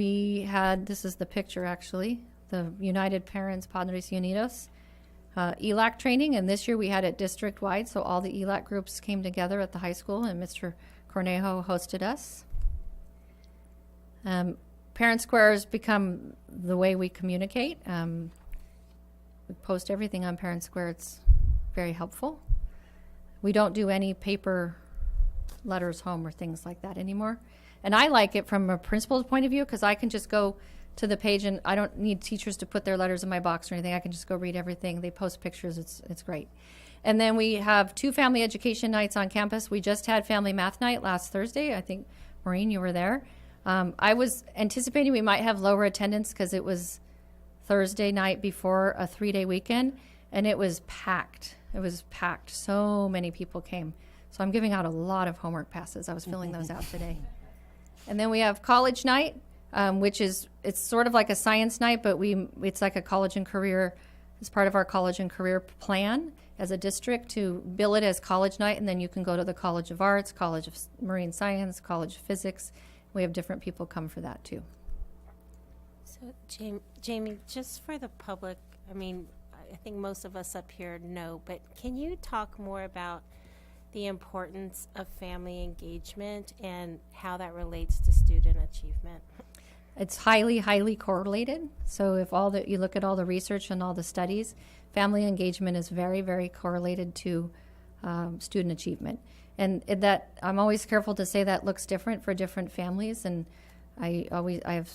this is the picture actually, the United Parents Padres Unidos ELAC training. And this year we had it district-wide, so all the ELAC groups came together at the high school, and Mr. Cornejo hosted us. Parent Square has become the way we communicate. We post everything on Parent Square. It's very helpful. We don't do any paper letters home or things like that anymore. And I like it from a principal's point of view because I can just go to the page and I don't need teachers to put their letters in my box or anything. I can just go read everything. They post pictures. It's great. And then we have 2 family education nights on campus. We just had family math night last Thursday. I think, Maureen, you were there. I was anticipating we might have lower attendance because it was Thursday night before a 3-day weekend, and it was packed. It was packed. So many people came. So I'm giving out a lot of homework passes. I was filling those out today. And then we have college night, which it's sort of like a science night, but it's like a college and career, it's part of our college and career plan as a district to bill it as college night, and then you can go to the College of Arts, College of Marine Science, College of Physics. We have different people come for that too. So, Jamie, just for the public, I mean, I think most of us up here know, but can you talk more about the importance of family engagement and how that relates to student achievement? It's highly, highly correlated. So if you look at all the research and all the studies, family engagement is very, very correlated to student achievement. And that I'm always careful to say that looks different for different families. And I have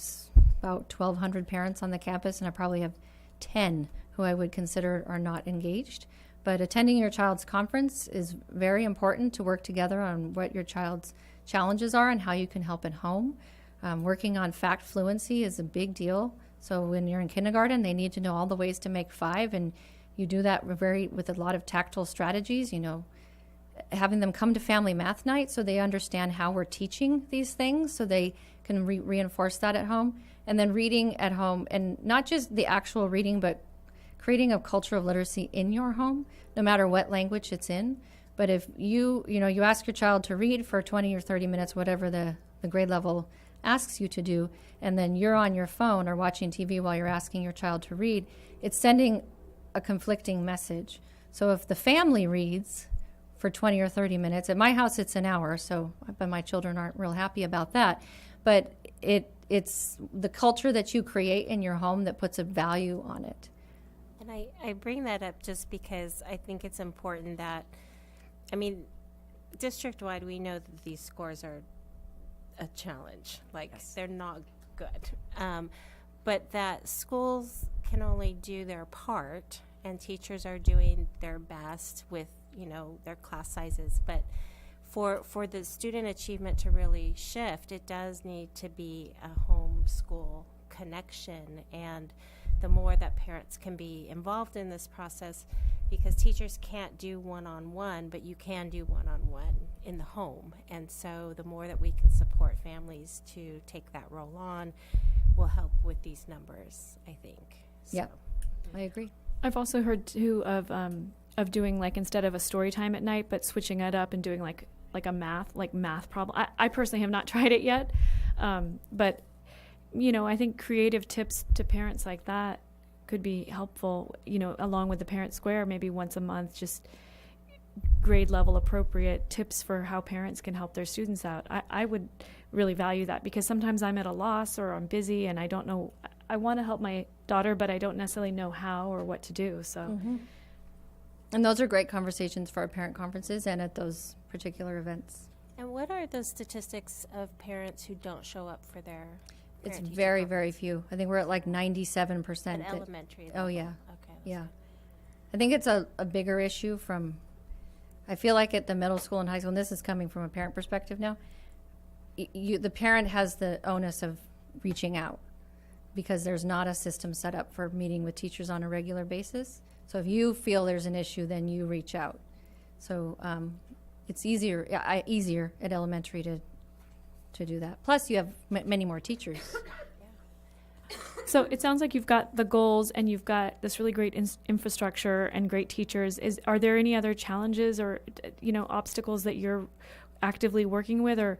about 1,200 parents on the campus, and I probably have 10 who I would consider are not engaged. But attending your child's conference is very important to work together on what your child's challenges are and how you can help at home. Working on fact fluency is a big deal. So when you're in kindergarten, they need to know all the ways to make 5, and you do that with a lot of tactile strategies, having them come to family math night so they understand how we're teaching these things so they can reinforce that at home. And then reading at home, and not just the actual reading, but creating a culture of literacy in your home, no matter what language it's in. But if you ask your child to read for 20 or 30 minutes, whatever the grade level asks you to do, and then you're on your phone or watching TV while you're asking your child to read, it's sending a conflicting message. So if the family reads for 20 or 30 minutes, at my house it's an hour, but my children aren't real happy about that. But it's the culture that you create in your home that puts a value on it. And I bring that up just because I think it's important that, district-wide, we know that these scores are a challenge. They're not good. But that schools can only do their part, and teachers are doing their best with, you know, their class sizes. But for the student achievement to really shift, it does need to be a homeschool connection, and the more that parents can be involved in this process, because teachers can't do one-on-one, but you can do one-on-one in the home. And so the more that we can support families to take that role on will help with these numbers, I think. So. Yeah, I agree. I've also heard too of doing, like, instead of a story time at night, but switching it up and doing like a math problem. I personally have not tried it yet, but you know, I think creative tips to parents like that could be helpful, you know, along with the parent square, maybe once a month, just grade level appropriate tips for how parents can help their students out. I would really value that, because sometimes I'm at a loss or I'm busy and I don't know, I want to help my daughter, but I don't necessarily know how or what to do. So, And those are great conversations for our parent conferences and at those particular events. And what are the statistics of parents who don't show up for their It's parent-teacher very, very conference? few. I think we're at like 97%. At that- elementary Oh, level. yeah. Okay. Yeah. I think it's a bigger issue from, I feel like at the middle school and high school, and this is coming from a parent perspective now, the parent has the onus of reaching out, because there's not a system set up for meeting with teachers on a regular basis. So if you feel there's an issue, then you reach out. So it's easier at elementary to do that. Plus, you have many more teachers. So it sounds like you've got the goals and you've got this really great infrastructure and great teachers. Are there any other challenges or, you know, obstacles that you're actively working with, or,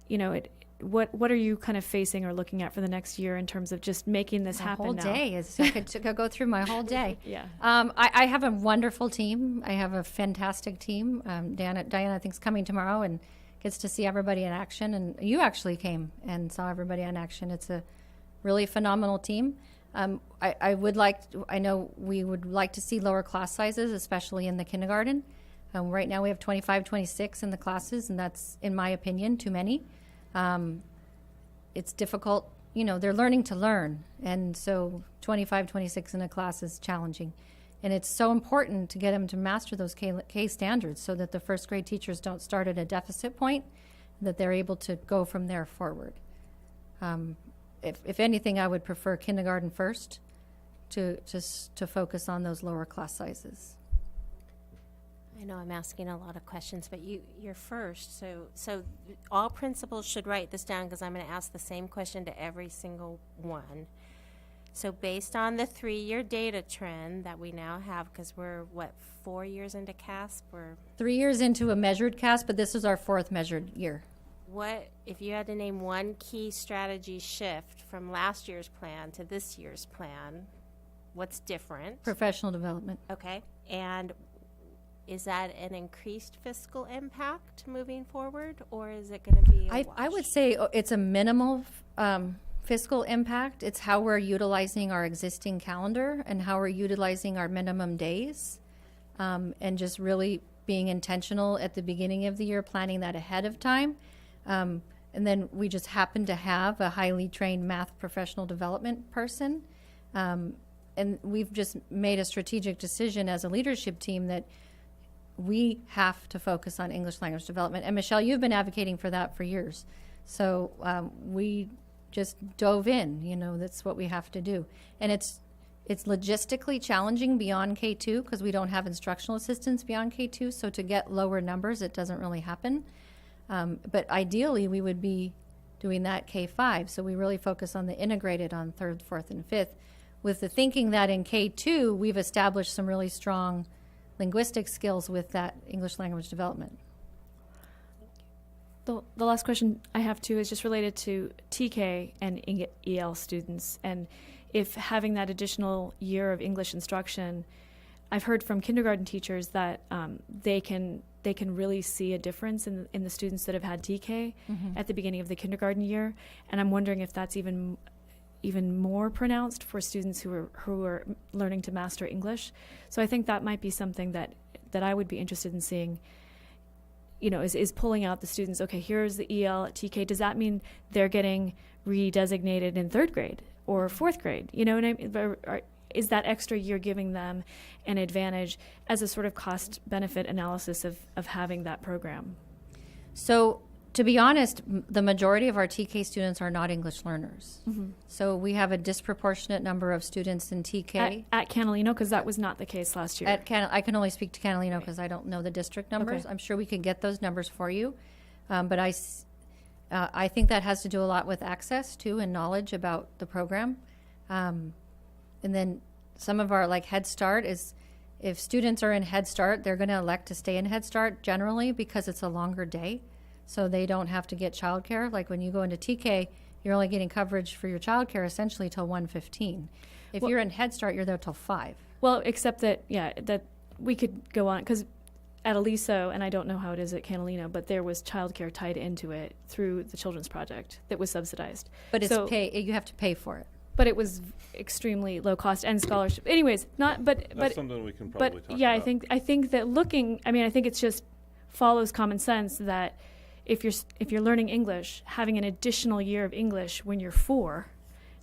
you know, what are you kind of facing or looking at for the next year in terms of just making this happen whole now? day is I could go through my whole day. Yeah. I have a wonderful team. I have a fantastic team. Diana, I think, is coming tomorrow and gets to see everybody in action. And you actually came and saw everybody in action. It's a really phenomenal team. I know we would like to see lower class sizes, especially in the kindergarten. Right now we have 25, 26 in the classes, and that's, in my opinion, too many. It's difficult, you know, they're learning to learn. And so 25, 26 in a class is challenging. And it's so important to get them to master those K standards so that the first grade teachers don't start at a deficit point, that they're able to go from there forward. If anything, I would prefer kindergarten first to focus on those lower class sizes. I know I'm asking a lot of questions, but you're first. So all principals should write this down, because I'm going to ask the same question to every single one. So based on the 3-year data trend that we now have, because we're, 4 years into CASP? We're 3 years into a measured CASP, but this is our 4th measured year. What, if you had to name one key strategy shift from last year's plan to this year's plan, what's different? Professional development. Okay. And is that an increased fiscal impact moving forward, or is it going to be a I would wash? say it's a minimal fiscal impact. It's how we're utilizing our existing calendar and how we're utilizing our minimum days, and just really being intentional at the beginning of the year, planning that ahead of time. And then we just happen to have a highly trained math professional development person. And we've just made a strategic decision as a leadership team that we have to focus on English language development. And Michelle, you've been advocating for that for years. So we just dove in, you know, that's what we have to do. And it's logistically challenging beyond K2 because we don't have instructional assistants beyond K2. So to get lower numbers, it doesn't really happen. But ideally, we would be doing that K5. So we really focus on the integrated on 3rd, 4th, and 5th, with the thinking that in K2, we've established some really strong linguistic skills with that English language development. The last question I have too is just related to TK and EL students, and if having that additional year of English instruction, I've heard from kindergarten teachers that they can really see a difference in the students that have had TK at the beginning of the kindergarten year, and I'm wondering if that's even more pronounced for students who are learning to master English. So I think that might be something that I would be interested in seeing. You know, is pulling out the students. Okay, here's the EL at TK. Does that mean they're getting redesignated in 3rd grade or 4th grade? You know what I mean? is that extra year giving them an advantage as a sort of cost benefit analysis of having that program? So, to be honest, the majority of our TK students are not English learners. So we have a disproportionate number of students in TK. At Canalino, because that was not the case last year. I can only speak to Catalino because I don't know the district numbers. Okay. I'm sure we can get those numbers for you. But I think that has to do a lot with access to and knowledge about the program. And then some of our, like Head Start, is if students are in Head Start, they're going to elect to stay in Head Start generally because it's a longer day. So they don't have to get childcare. Like when you go into TK, you're only getting coverage for your childcare essentially till 1:15. If you're in Head Start, you're there till 5. Well, except that, that we could go on, because at Aliso, and I don't know how it is at Canalino, but there was childcare tied into it through the Children's Project that was subsidized. But it's you have to pay for it. But it was extremely low cost and scholarship. Anyways, That's something we can probably talk about. I think that I think it's just follows common sense that if you're learning English, having an additional year of English when you're 4,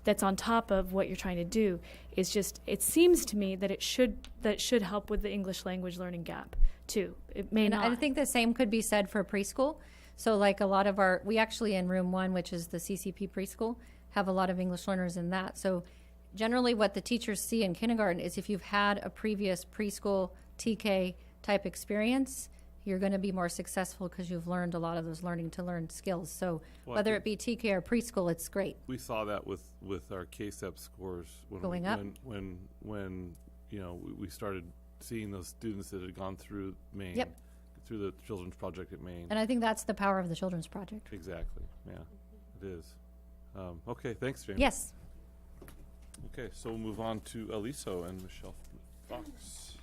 that's on top of what you're trying to do, is just, it seems to me that it should help with the English language learning gap too. It may not. I think the same could be said for preschool. So like a lot of we actually in room 1, which is the CCP preschool, have a lot of English learners in that. So generally what the teachers see in kindergarten is if you've had a previous preschool TK type experience, you're going to be more successful because you've learned a lot of those learning to learn skills. So whether it be TK or preschool, it's great. We saw that with our KSEP scores Going up. when we started seeing those students that had gone through Maine, Yep. through the Children's Project at Maine. And I think that's the power of the Children's Project. Exactly. Yeah, it is. Okay, thanks, Jamie. Yes. Okay, so we'll move on to Aliso and Michelle Fox.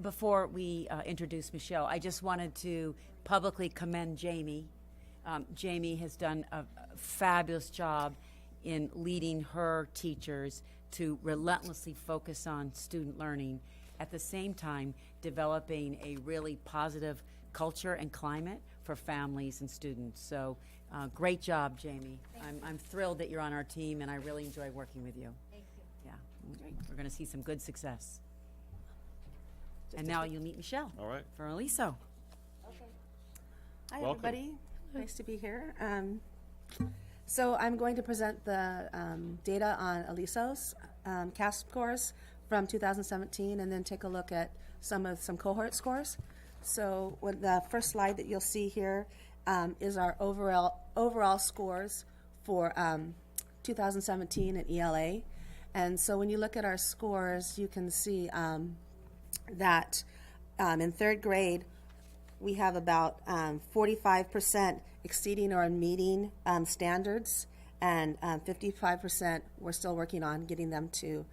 Before we introduce Michelle, I just wanted to publicly commend Jamie. Jamie has done a fabulous job in leading her teachers to relentlessly focus on student learning, at the same time developing a really positive culture and climate for families and students. So great job, Jamie. I'm thrilled that you're on our team, and I really enjoy working with you. Thank you. Yeah, we're going to see some good success. And now you'll meet Michelle All right. for Aliso. Hi, Welcome. everybody. Nice to be here. So I'm going to present the data on Aliso's CAS scores from 2017, and then take a look at some cohort scores. So the first slide that you'll see here is our overall scores for 2017 at ELA. And so when you look at our scores, you can see that in 3rd grade, we have about 45% exceeding or meeting standards, and 55% we're still working on getting them to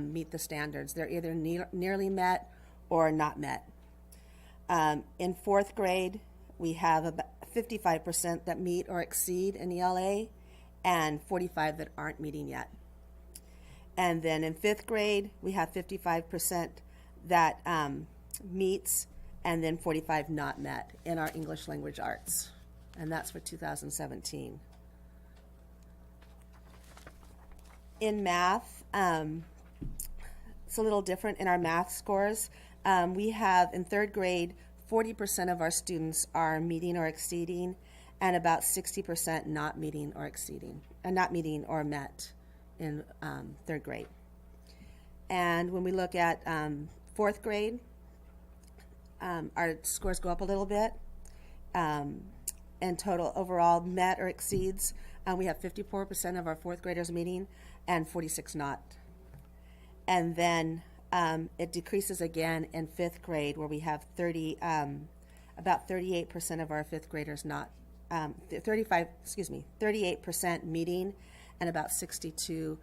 meet the standards. They're either nearly met or not met. In 4th grade, we have about 55% that meet or exceed in ELA, and 45 that aren't meeting yet. And then in 5th grade, we have 55% that meets, and then 45 not met in our English language arts. And that's for 2017. In math, it's a little different in our math scores. We have, in 3rd grade, 40% of our students are meeting or exceeding, and about 60% not meeting or exceeding, and not meeting or met in 3rd grade. And when we look at 4th grade, our scores go up a little bit. And total overall met or exceeds, we have 54% of our 4th graders meeting and 46 not. And then it decreases again in 5th grade, where we have about 38% of our 5th graders not, 38% meeting, and about 62%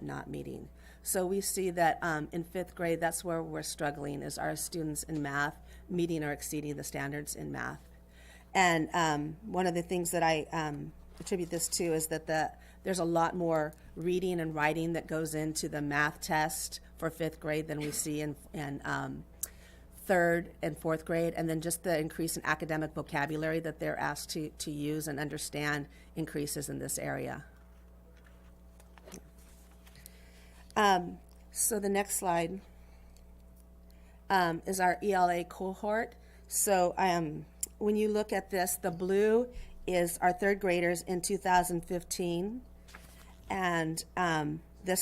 not meeting. So we see that in 5th grade, that's where we're struggling, is our students in math meeting or exceeding the standards in math. And one of the things that I attribute this to is that there's a lot more reading and writing that goes into the math test for 5th grade than we see in 3rd and 4th grade, and then just the increase in academic vocabulary that they're asked to use and understand increases in this area. So the next slide is our ELA cohort. So when you look at this, the blue is our third graders in 2015, and the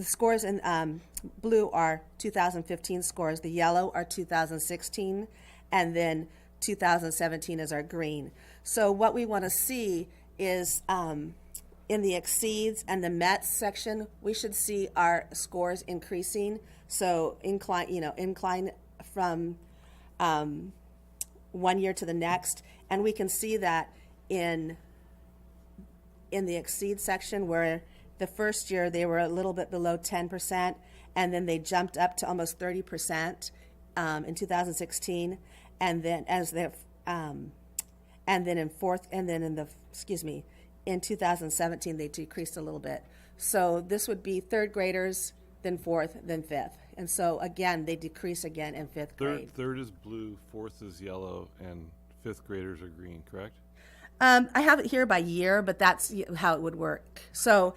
scores in blue are 2015 scores. The yellow are 2016, and then 2017 is our green. So what we want to see is in the exceeds and the met section, we should see our scores increasing. So incline from 1 year to the next, and we can see that in the exceed section, where the first year they were a little bit below 10%, and then they jumped up to almost 30% in 2016, and then in 2017 they decreased a little bit. So this would be third graders, then fourth, then fifth, and so again they decrease again in fifth grade. Third is blue, fourth is yellow, and fifth graders are green, correct? I have it here by year, but that's how it would work. So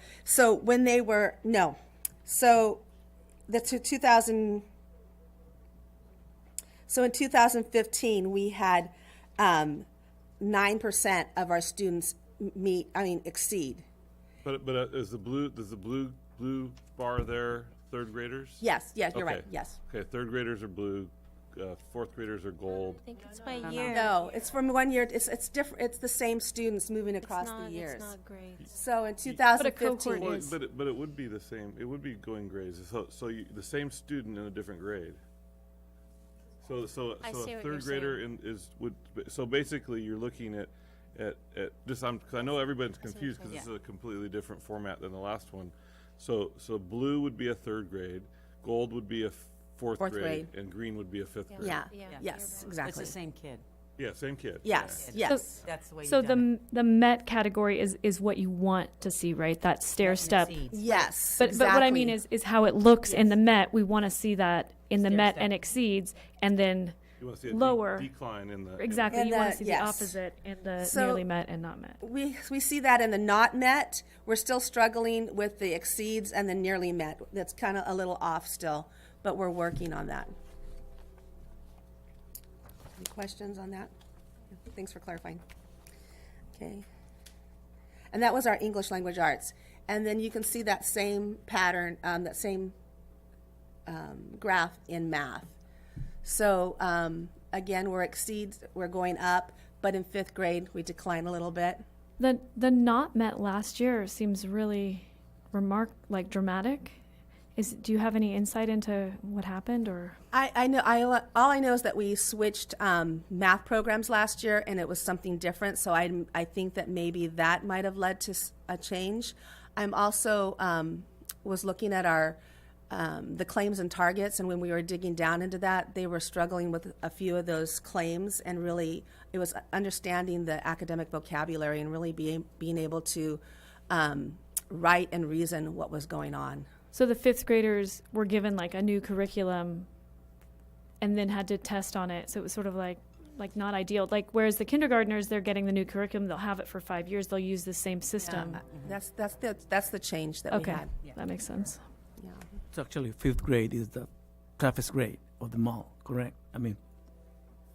when they were so the 2000. So in 2015, we had 9% of our students exceed. But does the blue bar there third graders? Yes, you're Okay. right. Yes. Okay, third graders are blue, fourth graders are gold. I think it's by year. No, it's from 1 year. It's different. It's the same students moving across the years. It's not grades. So in But a cohort 2015, is- But it would be the same. It would be going grades. So the same student in a different grade. So I see a what you're third grader so basically you're looking at just because I know everybody's confused because this is a completely different format than the last one. So blue would be a third grade, gold would be a fourth grade, and green would be a fifth grade. yeah, Yeah. yes, It's exactly. the same kid. Yeah, same kid. Yes, Yeah. yes. That's the way So you've done the Met category is what you want to see, right? That stair step. Exceeds. Yes. But what I mean exactly. is how it looks in the Met. We want to see that in the Stair Met step. and exceeds, and then You want to see a lower. decline in the exactly And you want the- to see yes. the opposite in the So- nearly Met and not Met. We see that in the not met. We're still struggling with the exceeds and the nearly met. That's kind of a little off still, but we're working on that. Any questions on that? Thanks for clarifying. Okay. And that was our English language arts. And then you can see that same pattern, that same graph in math. So again, we're going up, but in fifth grade we decline a little bit. The not Met last year seems really dramatic. Do you have any insight into what happened, or? I know. All I know is that we switched math programs last year, and it was something different. So I think that maybe that might have led to a change. I'm also was looking at our the claims and targets, and when we were digging down into that, they were struggling with a few of those claims, and really it was understanding the academic vocabulary and really being able to write and reason what was going on. So the fifth graders were given like a new curriculum and then had to test on it. So it was sort of like not ideal. Like whereas the kindergartners, they're getting the new curriculum, they'll have it for 5 years, they'll use the same system. That's the change that Okay, we had. that makes sense. Yeah. It's actually fifth grade is the toughest grade of them all, correct? I mean,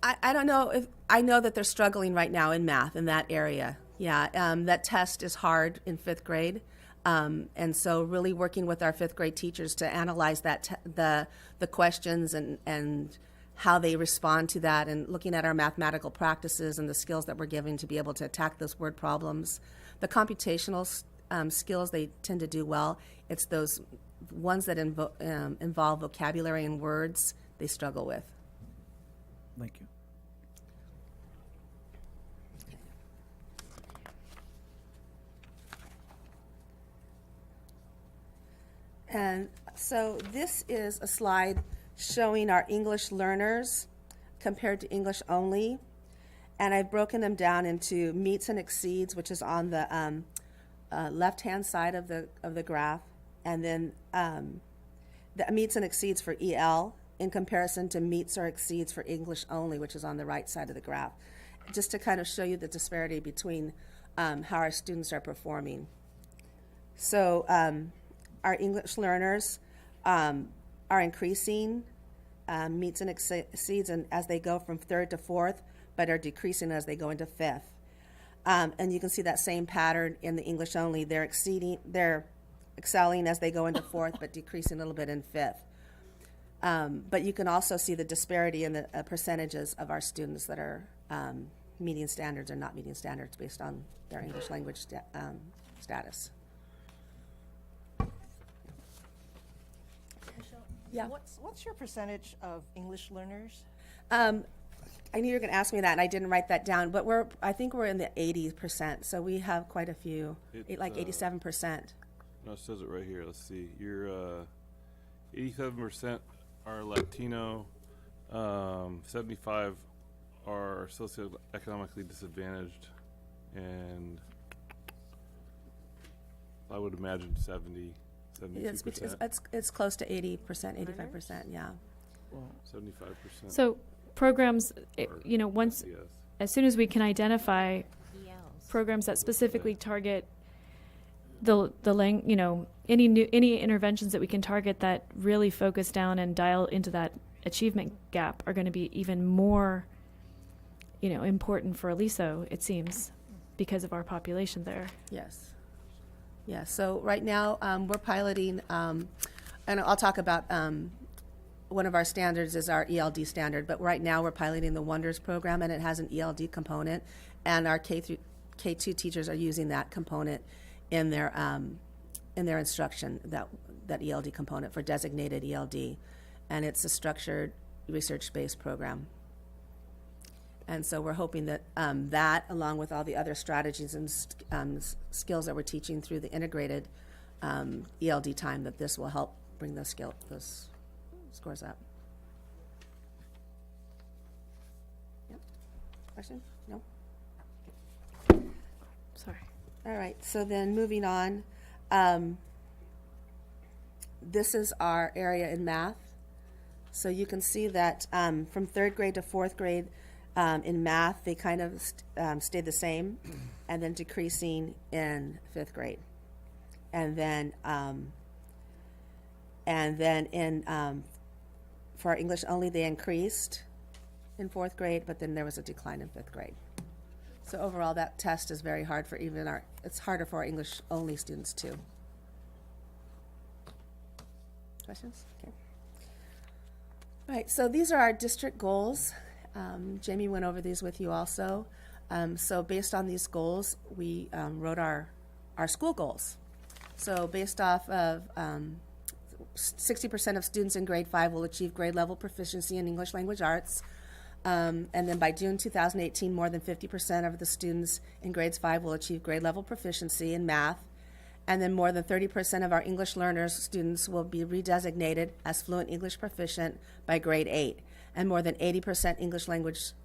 I don't know if I know that they're struggling right now in math in that area. Yeah, that test is hard in fifth grade, and so really working with our fifth grade teachers to analyze that the questions and how they respond to that, and looking at our mathematical practices and the skills that we're giving to be able to attack those word problems. The computational skills they tend to do well. It's those ones that involve vocabulary and words they struggle with. thank you. And so this is a slide showing our English learners compared to English only. And I've broken them down into meets and exceeds, which is on the left-hand side of the graph, and then the meets and exceeds for EL in comparison to meets or exceeds for English only, which is on the right side of the graph, just to kind of show you the disparity between how our students are performing. So our English learners are increasing, meets and exceeds, and as they go from third to fourth, but are decreasing as they go into fifth. And you can see that same pattern in the English only. They're excelling as they go into fourth, but decreasing a little bit in fifth. But you can also see the disparity in the percentages of our students that are meeting standards or not meeting standards based on their English language status. Yeah. What's your percentage of English learners? I knew you were going to ask me that, and I didn't write that down. But I think we're in the 80%, so we have quite a few, like 87%. No, it says it right here. Let's see. You're 87% are Latino, 75 are socioeconomically disadvantaged, and I would imagine 72%. It's close to 80%, 85%, yeah. 75%. So programs, once, Yes. as soon as we can identify programs that specifically target any interventions that we can target that really focus down and dial into that achievement gap are going to be even more, important for Aliso, it seems, because of our population there. Yes. Yeah, so right now we're piloting, and I'll talk about one of our standards is our ELD standard, but right now we're piloting the Wonders program, and it has an ELD component, and our K2 teachers are using that component in their instruction, that ELD component for designated ELD, and it's a structured research-based program. And so we're hoping that that, along with all the other strategies and skills that we're teaching through the integrated ELD time, that this will help bring those scores up. Yep. Question? No? Sorry. All right, so then moving on, this is our area in math. So you can see that from third grade to fourth grade in math, they kind of stayed the same, and then decreasing in fifth grade. And then for our English only, they increased in fourth grade, but then there was a decline in fifth grade. So overall, that test is very hard for it's harder for our English only students too. Questions? Okay. All right, so these are our district goals. Jamie went over these with you also. So based on these goals, we wrote our school goals. So based off of 60% of students in grade 5 will achieve grade level proficiency in English language arts. And then by June 2018, more than 50% of the students in grades 5 will achieve grade level proficiency in math. And then more than 30% of our English learners students will be redesignated as fluent English proficient by grade 8. And more than 80%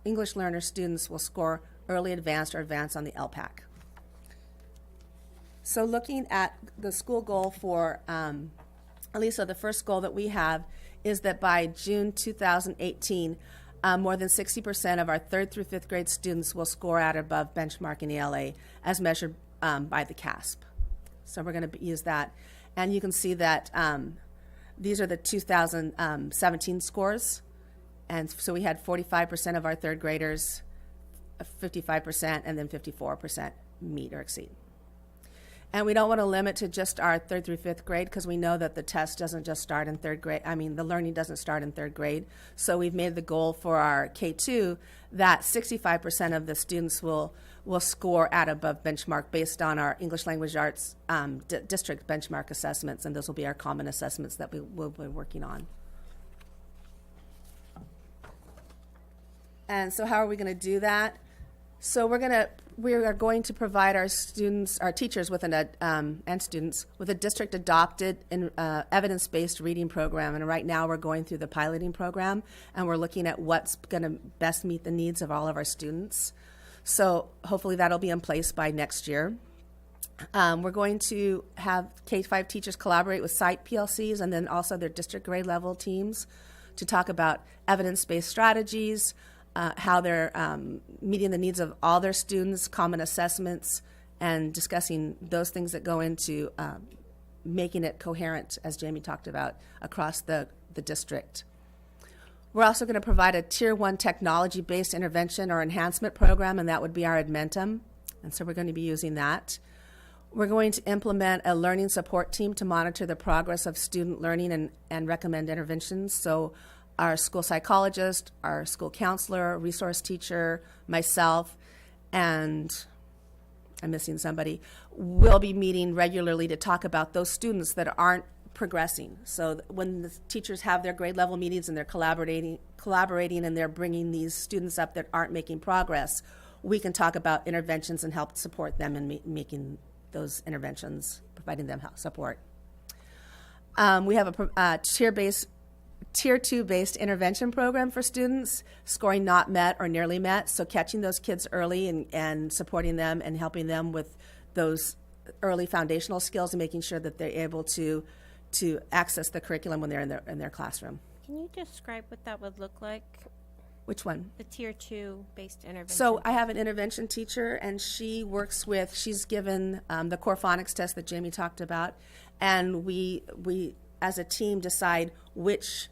English learner students will score early advanced or advanced on the LPAC. So looking at the school goal for Aliso, the first goal that we have is that by June 2018, more than 60% of our 3rd through 5th grade students will score at above benchmark in ELA as measured by the CASP. So we're going to use that. And you can see that these are the 2017 scores. And so we had 45% of our 3rd graders, 55%, and then 54% meet or exceed. And we don't want to limit to just our 3rd through 5th grade because we know that the test doesn't just start in 3rd grade. I mean, the learning doesn't start in 3rd grade. So we've made the goal for our K2 that 65% of the students will score at above benchmark based on our English language arts district benchmark assessments, and those will be our common assessments that we will be working on. And so how are we going to do that? So we are going to provide our students, our teachers and students with a district adopted and evidence-based reading program. And right now we're going through the piloting program, and we're looking at what's going to best meet the needs of all of our students. So hopefully that'll be in place by next year. We're going to have K-5 teachers collaborate with site PLCs and then also their district grade level teams to talk about evidence-based strategies, how they're meeting the needs of all their students, common assessments, and discussing those things that go into making it coherent, as Jamie talked about, across the district. We're also going to provide a Tier 1 technology-based intervention or enhancement program, and that would be our Admentum. And so we're going to be using that. We're going to implement a learning support team to monitor the progress of student learning and recommend interventions. So our school psychologist, our school counselor, resource teacher, myself, and I'm missing somebody, will be meeting regularly to talk about those students that aren't progressing. So when the teachers have their grade level meetings and they're collaborating and they're bringing these students up that aren't making progress, we can talk about interventions and help support them in making those interventions, providing them support. We have a Tier 2 based intervention program for students scoring not met or nearly met. So catching those kids early and supporting them and helping them with those early foundational skills and making sure that they're able to access the curriculum when they're in their classroom. Can you describe what that would look like? Which one? The Tier 2 based intervention. So I have an intervention teacher, and she's given the core phonics test that Jamie talked about, and we as a team decide which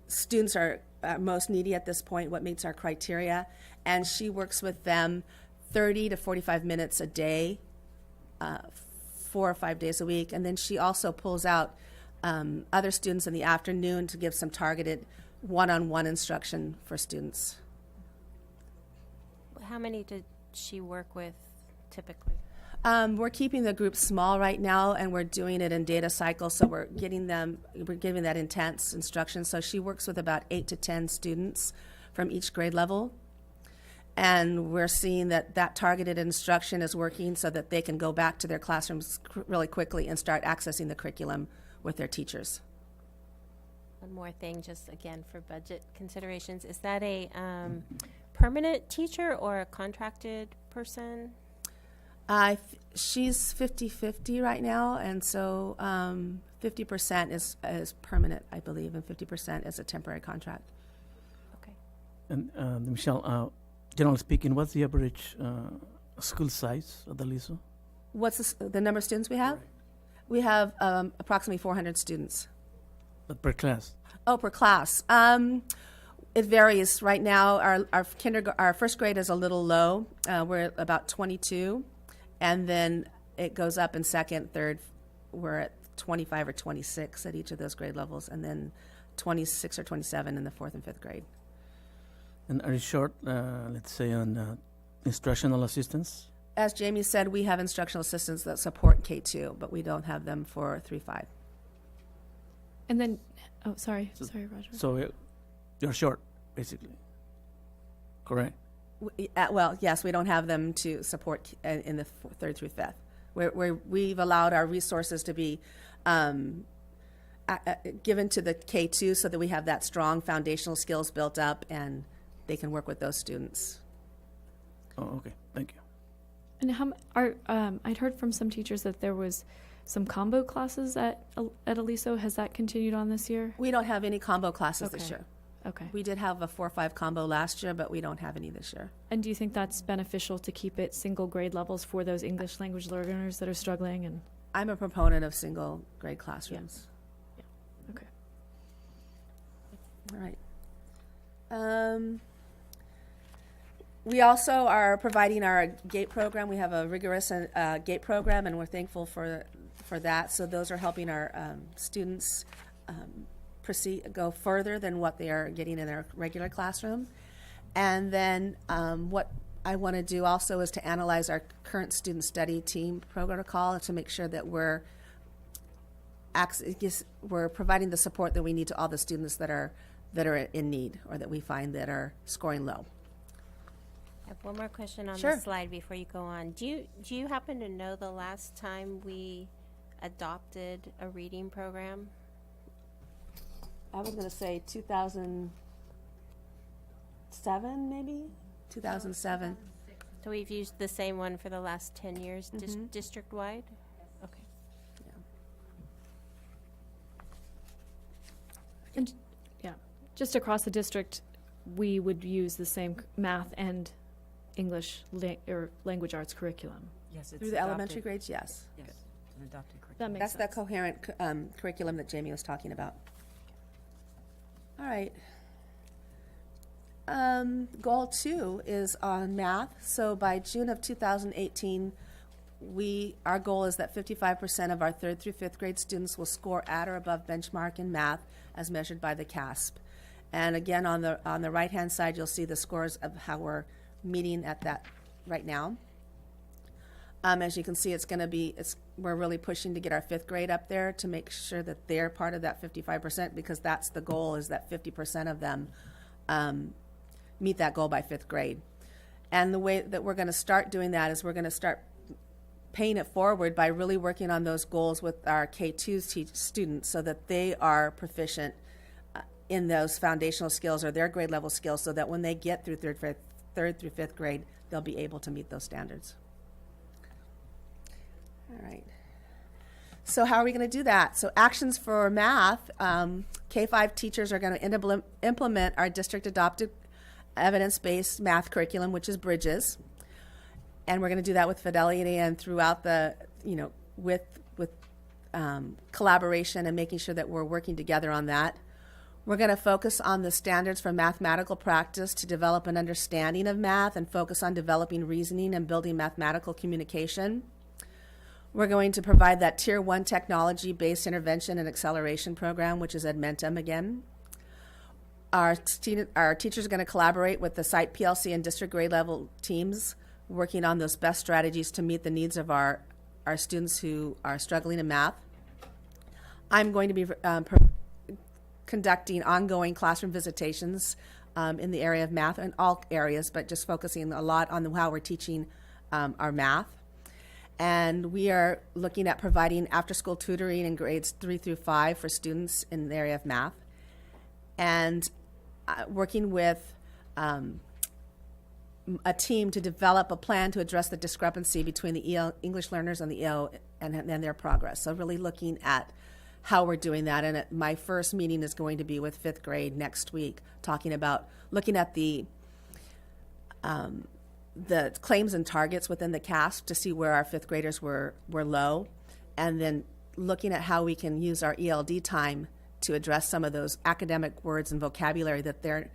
students are most needy at this point, what meets our criteria, and she works with them 30 to 45 minutes a day, 4 or 5 days a week, and then she also pulls out other students in the afternoon to give some targeted one-on-one instruction for students. How many did she work with typically? We're keeping the group small right now, and we're doing it in data cycles, so we're giving that intense instruction. So she works with about 8 to 10 students from each grade level, and we're seeing that targeted instruction is working so that they can go back to their classrooms really quickly and start accessing the curriculum with their teachers. One more thing, just again for budget considerations. Is that a permanent teacher or a contracted person? She's 50-50 right now, and so 50% is permanent, I believe, and 50% is a temporary contract. Okay. And Michelle, generally speaking, what's the average school size of the LISO? What's the number of students we have? We have approximately 400 students. But per class? Oh, per class. It varies. Right now, our first grade is a little low. We're at about 22, and then it goes up in second, third. We're at 25 or 26 at each of those grade levels, and then 26 or 27 in the fourth and fifth grade. And are you short, let's say, on instructional assistants? As Jamie said, we have instructional assistants that support K2, but we don't have them for 3-5. And then, sorry, Roger. So you're short, basically. Correct? Well, yes, we don't have them to support in the third through fifth. We've allowed our resources to be given to the K2 so that we have that strong foundational skills built up and they can work with those students. Oh, okay. Thank you. And I'd heard from some teachers that there was some combo classes at Aliso. Has that continued on this year? We don't have any combo classes this Okay. year. Okay. We did have a 4-5 combo last year, but we don't have any this year. And do you think that's beneficial to keep it single grade levels for those English language learners that are struggling? And I'm a proponent of single grade classrooms. okay. All right. We also are providing our GATE program. We have a rigorous GATE program, and we're thankful for that. So those are helping our students go further than what they are getting in their regular classroom. And then what I want to do also is to analyze our current student study team protocol to make sure that we're providing the support that we need to all the students that are in need or that we find that are scoring low. I have one more question on Sure. the slide before you go on. Do you happen to know the last time we adopted a reading program? I was going to say 2007, maybe? 2007. So we've used the same one for the last 10 years, district-wide? Okay. And yeah, just across the district, we would use the same math and English or language arts curriculum. Yes, it's Through the elementary adopted. grades, yes. Yes, it's an adopted curriculum. That makes That's that sense. coherent curriculum that Jamie was talking about. All right. Goal 2 is on math. So by June of 2018, our goal is that 55% of our 3rd through 5th grade students will score at or above benchmark in math as measured by the CASP. And again, on the right-hand side, you'll see the scores of how we're meeting at that right now. As you can see, we're really pushing to get our 5th grade up there to make sure that they're part of that 55%, because that's the goal, is that 50% of them meet that goal by 5th grade. And the way that we're going to start doing that is we're going to start paying it forward by really working on those goals with our K2 students so that they are proficient in those foundational skills or their grade level skills, so that when they get through 3rd through 5th grade, they'll be able to meet those standards. All right. So how are we going to do that? So actions for math, K-5 teachers are going to implement our district adopted evidence-based math curriculum, which is Bridges. And we're going to do that with fidelity and throughout with collaboration and making sure that we're working together on that. We're going to focus on the standards for mathematical practice to develop an understanding of math and focus on developing reasoning and building mathematical communication. We're going to provide that Tier 1 technology-based intervention and acceleration program, which is Edmentum again. Our teachers are going to collaborate with the site PLC and district grade level teams, working on those best strategies to meet the needs of our students who are struggling in math. I'm going to be conducting ongoing classroom visitations in the area of math, in all areas, but just focusing a lot on how we're teaching our math. And we are looking at providing after-school tutoring in grades 3 through 5 for students in the area of math. And working with a team to develop a plan to address the discrepancy between the EL English learners and the EL and their progress. So really looking at how we're doing that. And my first meeting is going to be with 5th grade next week, looking at the claims and targets within the CASP to see where our 5th graders were low, and then looking at how we can use our ELD time to address some of those academic words and vocabulary that they're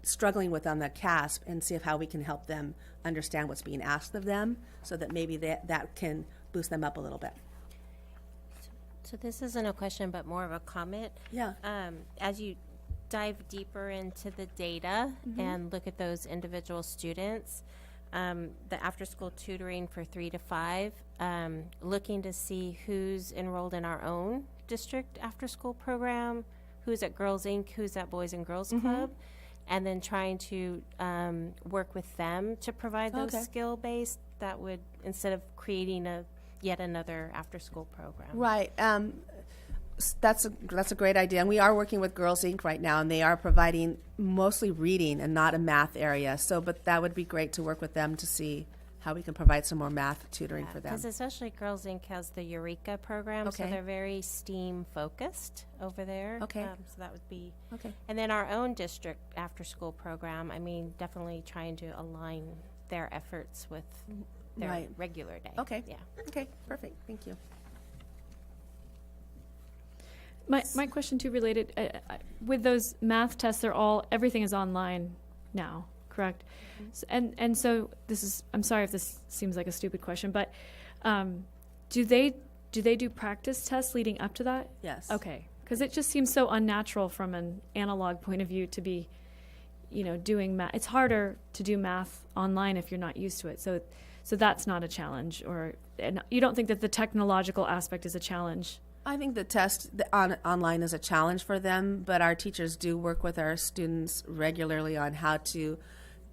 struggling with on the CASP, and see how we can help them understand what's being asked of them, so that maybe that can boost them up a little bit. So this isn't a question, but more of a comment. Yeah. As you dive deeper into the data and look at those individual students, the after-school tutoring for 3 to 5, looking to see who's enrolled in our own district after-school program, who's at Girls Inc., who's at Boys and Girls Club, and then trying to work with them to provide those skill-based that would, instead of creating yet another after-school program. Right. That's a great idea. And we are working with Girls Inc. right now, and they are providing mostly reading and not a math area. But that would be great to work with them to see how we can provide some more math tutoring for them. Because especially Girls Inc. has the Eureka program, so Okay. they're very STEAM-focused over there. Okay. So that would be... Okay. And then our own district after-school program, I mean, definitely trying to align their efforts with their Right. regular day. Okay. Yeah. Okay, perfect. Thank you. My question too related, with those math tests, everything is online now, correct? And so I'm sorry if this seems like a stupid question, but do they do practice tests leading up to that? Yes. Okay, because it just seems so unnatural from an analog point of view to be, doing math. It's harder to do math online if you're not used to it. So that's not a challenge, and you don't think that the technological aspect is a challenge? I think the test online is a challenge for them, but our teachers do work with our students regularly on how to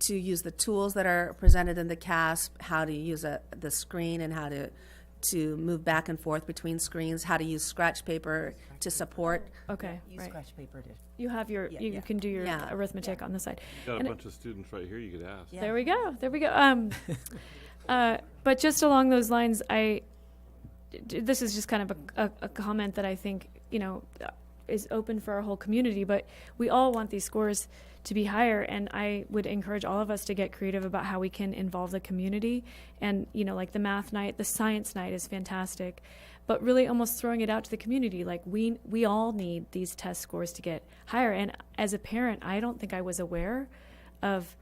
use the tools that are presented in the CASP, how to use the screen, and how to move back and forth between screens, how to use scratch paper to support. Okay, Use right. scratch paper to. You have you yeah. can do your Yeah. arithmetic on the side. You got And a bunch of students right here you could ask. Yeah. There we go. But just along those lines, this is just kind of a comment that I think, is open for our whole community, but we all want these scores to be higher, and I would encourage all of us to get creative about how we can involve the community. And like the math night, the science night is fantastic, but really almost throwing it out to the community, like we all need these test scores to get higher. And as a parent, I don't think I was aware of,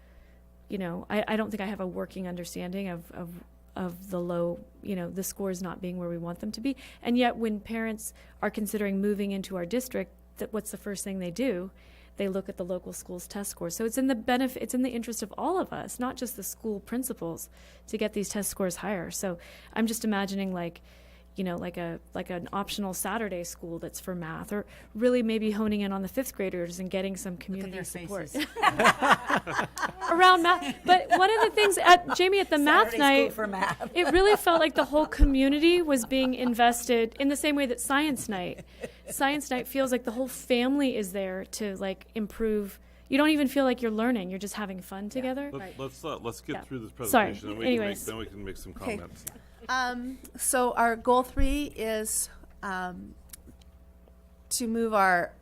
I don't think I have a working understanding of the low, the scores not being where we want them to be. And yet when parents are considering moving into our district, what's the first thing they do? They look at the local school's test scores. So it's in the interest of all of us, not just the school principals, to get these test scores higher. So I'm just imagining like an optional Saturday school that's for math, or really maybe honing in on the 5th graders and getting some community support around math. But one of the things Jamie, at the math night, for math. it really felt like the whole community was being invested in the same way that science night feels like the whole family is there to like improve. You don't even feel like you're learning; you're just having fun together. Let's get through this Sorry. presentation, and Anyways. then we can make some comments. So our goal 3 is to move our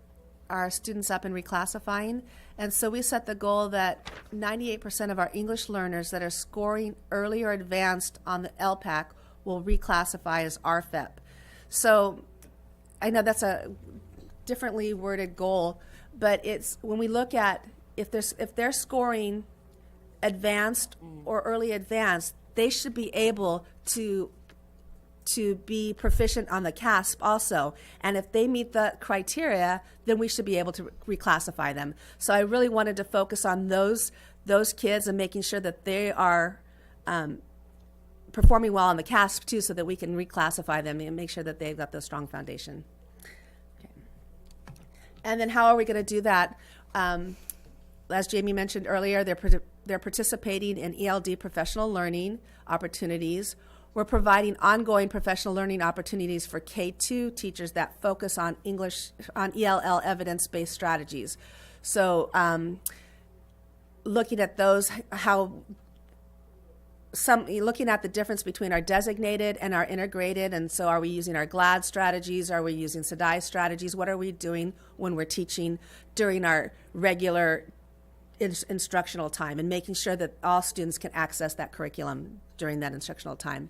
students up in reclassifying. And so we set the goal that 98% of our English learners that are scoring early or advanced on the LPAC will reclassify as RFEP. So I know that's a differently worded goal, but it's when we look at if they're scoring advanced or early advanced, they should be able to be proficient on the CASP also. And if they meet the criteria, then we should be able to reclassify them. So I really wanted to focus on those kids and making sure that they are performing well on the CASP too, so that we can reclassify them and make sure that they've got the strong foundation. Okay. And then how are we going to do that? As Jamie mentioned earlier, they're participating in ELD professional learning opportunities. We're providing ongoing professional learning opportunities for K-2 teachers that focus on ELL evidence-based strategies. So looking at those, looking at the difference between our designated and our integrated, and so are we using our GLAD strategies? Are we using SEDAI strategies? What are we doing when we're teaching during our regular instructional time, and making sure that all students can access that curriculum during that instructional time.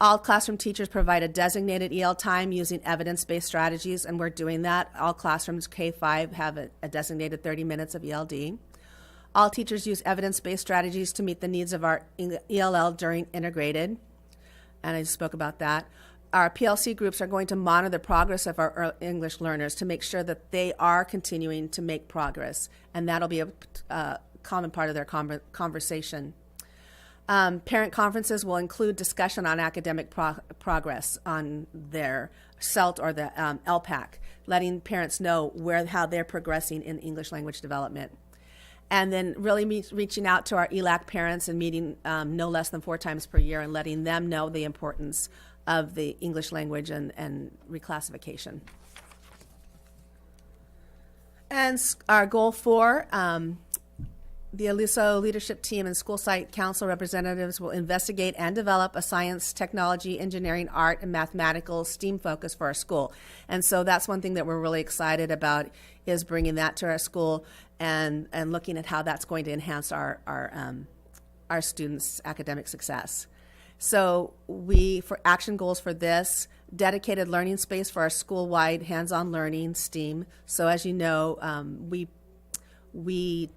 All classroom teachers provide a designated EL time using evidence-based strategies, and we're doing that. All classrooms K-5 have a designated 30 minutes of ELD. All teachers use evidence-based strategies to meet the needs of our ELL during integrated, and I just spoke about that. Our PLC groups are going to monitor the progress of our English learners to make sure that they are continuing to make progress, and that'll be a common part of their conversation. Parent conferences will include discussion on academic progress on their CELT or the LPAC, letting parents know how they're progressing in English language development. And then really reaching out to our ELAC parents and meeting no less than 4 times per year and letting them know the importance of the English language and reclassification. And our goal 4, the ALISO leadership team and school site council representatives will investigate and develop a science, technology, engineering, art, and mathematical STEAM focus for our school. And so that's one thing that we're really excited about, is bringing that to our school and looking at how that's going to enhance our students' academic success. So for action goals for this, dedicated learning space for our school-wide hands-on learning, STEAM. So as you know, we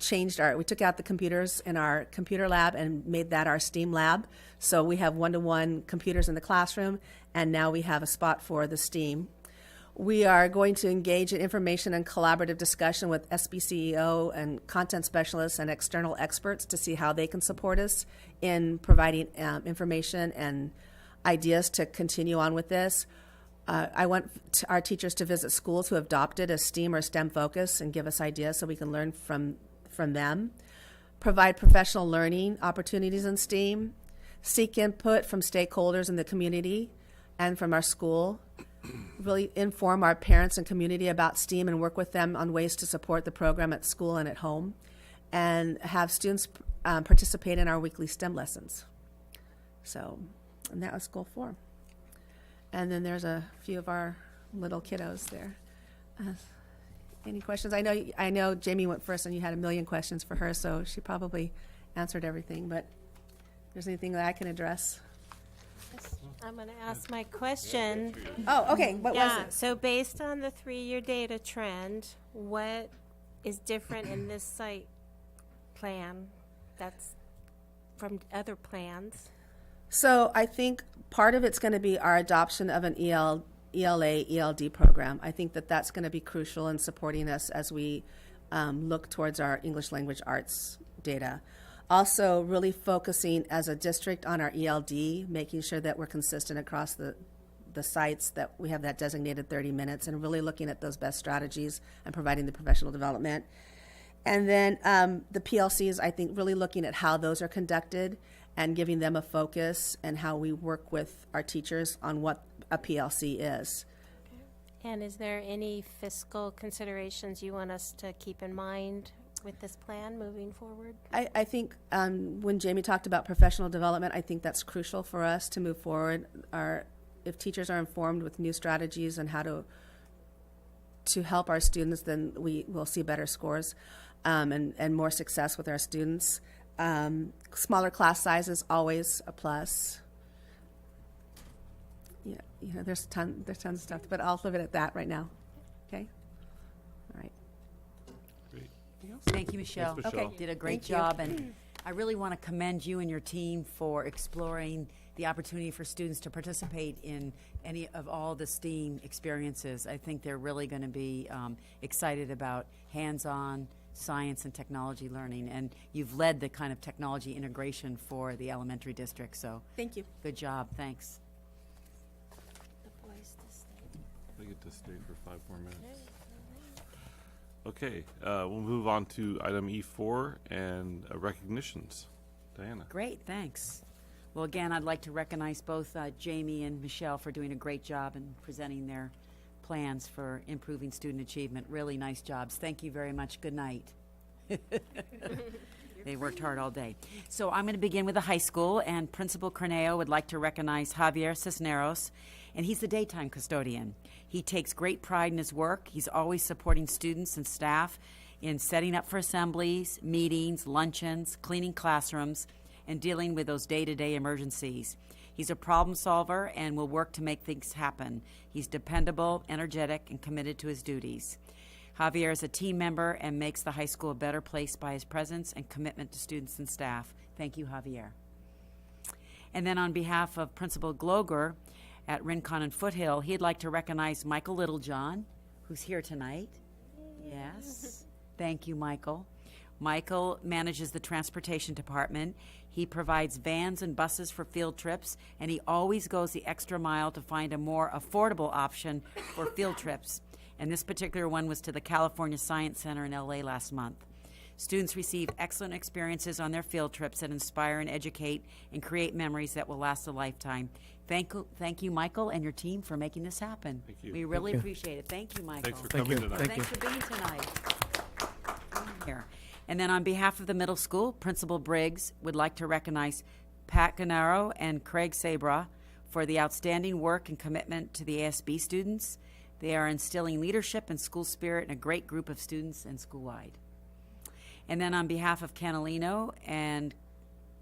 took out the computers in our computer lab and made that our STEAM lab. So we have one-to-one computers in the classroom, and now we have a spot for the STEAM. We are going to engage in information and collaborative discussion with SBCEO and content specialists and external experts to see how they can support us in providing information and ideas to continue on with this. I want our teachers to visit schools who have adopted a STEAM or STEM focus and give us ideas so we can learn from them. Provide professional learning opportunities in STEAM. Seek input from stakeholders in the community and from our school. Really inform our parents and community about STEAM and work with them on ways to support the program at school and at home. And have students participate in our weekly STEM lessons. So, and that was goal 4. And then there's a few of our little kiddos there. Any questions? I know Jamie went first and you had a million questions for her, so she probably answered everything, but if there's anything that I can address. I'm going to ask my question. Oh, okay, what was Yeah, it? so based on the 3-year data trend, what is different in this site plan that's from other plans? So I think part of it's going to be our adoption of an ELA, ELD program. I think that that's going to be crucial in supporting us as we look towards our English language arts data. Also, really focusing as a district on our ELD, making sure that we're consistent across the sites, that we have that designated 30 minutes, and really looking at those best strategies and providing the professional development. And then the PLCs, I think, really looking at how those are conducted and giving them a focus and how we work with our teachers on what a PLC is. And is there any fiscal considerations you want us to keep in mind with this plan moving forward? I think when Jamie talked about professional development, I think that's crucial for us to move forward. If teachers are informed with new strategies and how to help our students, then we will see better scores and more success with our students. Smaller class sizes always a plus. Yeah, there's tons of stuff, but I'll leave it at that right now. Okay. All right. Great. Thank you, Michelle. Thanks, Michelle. Okay. Did a great Thank you. job, and I really want to commend you and your team for exploring the opportunity for students to participate in any of all the STEAM experiences. I think they're really going to be excited about hands-on science and technology learning, and you've led the kind of technology integration for the elementary district, so Thank you. good job. Thanks. They get to stay for 5 more minutes. Okay, we'll move on to item E4 and recognitions. Diana. Great, thanks. Well, again, I'd like to recognize both Jamie and Michelle for doing a great job in presenting their plans for improving student achievement. Really nice jobs. Thank you very much. Good night. They worked hard all day. So I'm going to begin with the high school, and Principal Corneo would like to recognize Javier Cisneros, and he's the daytime custodian. He takes great pride in his work. He's always supporting students and staff in setting up for assemblies, meetings, luncheons, cleaning classrooms, and dealing with those day-to-day emergencies. He's a problem solver and will work to make things happen. He's dependable, energetic, and committed to his duties. Javier is a team member and makes the high school a better place by his presence and commitment to students and staff. Thank you, Javier. And then on behalf of Principal Gloger at Rincon and Foothill, he'd like to recognize Michael Littlejohn, who's here tonight. Yes. Thank you, Michael. Michael manages the transportation department. He provides vans and buses for field trips, and he always goes the extra mile to find a more affordable option for field trips. And this particular one was to the California Science Center in LA last month. Students receive excellent experiences on their field trips that inspire and educate and create memories that will last a lifetime. Thank you, Michael, and your team for making this happen. Thank you. We really you. appreciate it. Thank you, Michael. Thanks for Thank coming you. tonight. Thank Thanks for being tonight. Here. And then on behalf of the middle school, Principal Briggs would like to recognize Pat Gennaro and Craig Sabra for the outstanding work and commitment to the ASB students. They are instilling leadership and school spirit in a great group of students and school-wide. And then on behalf of Canalino and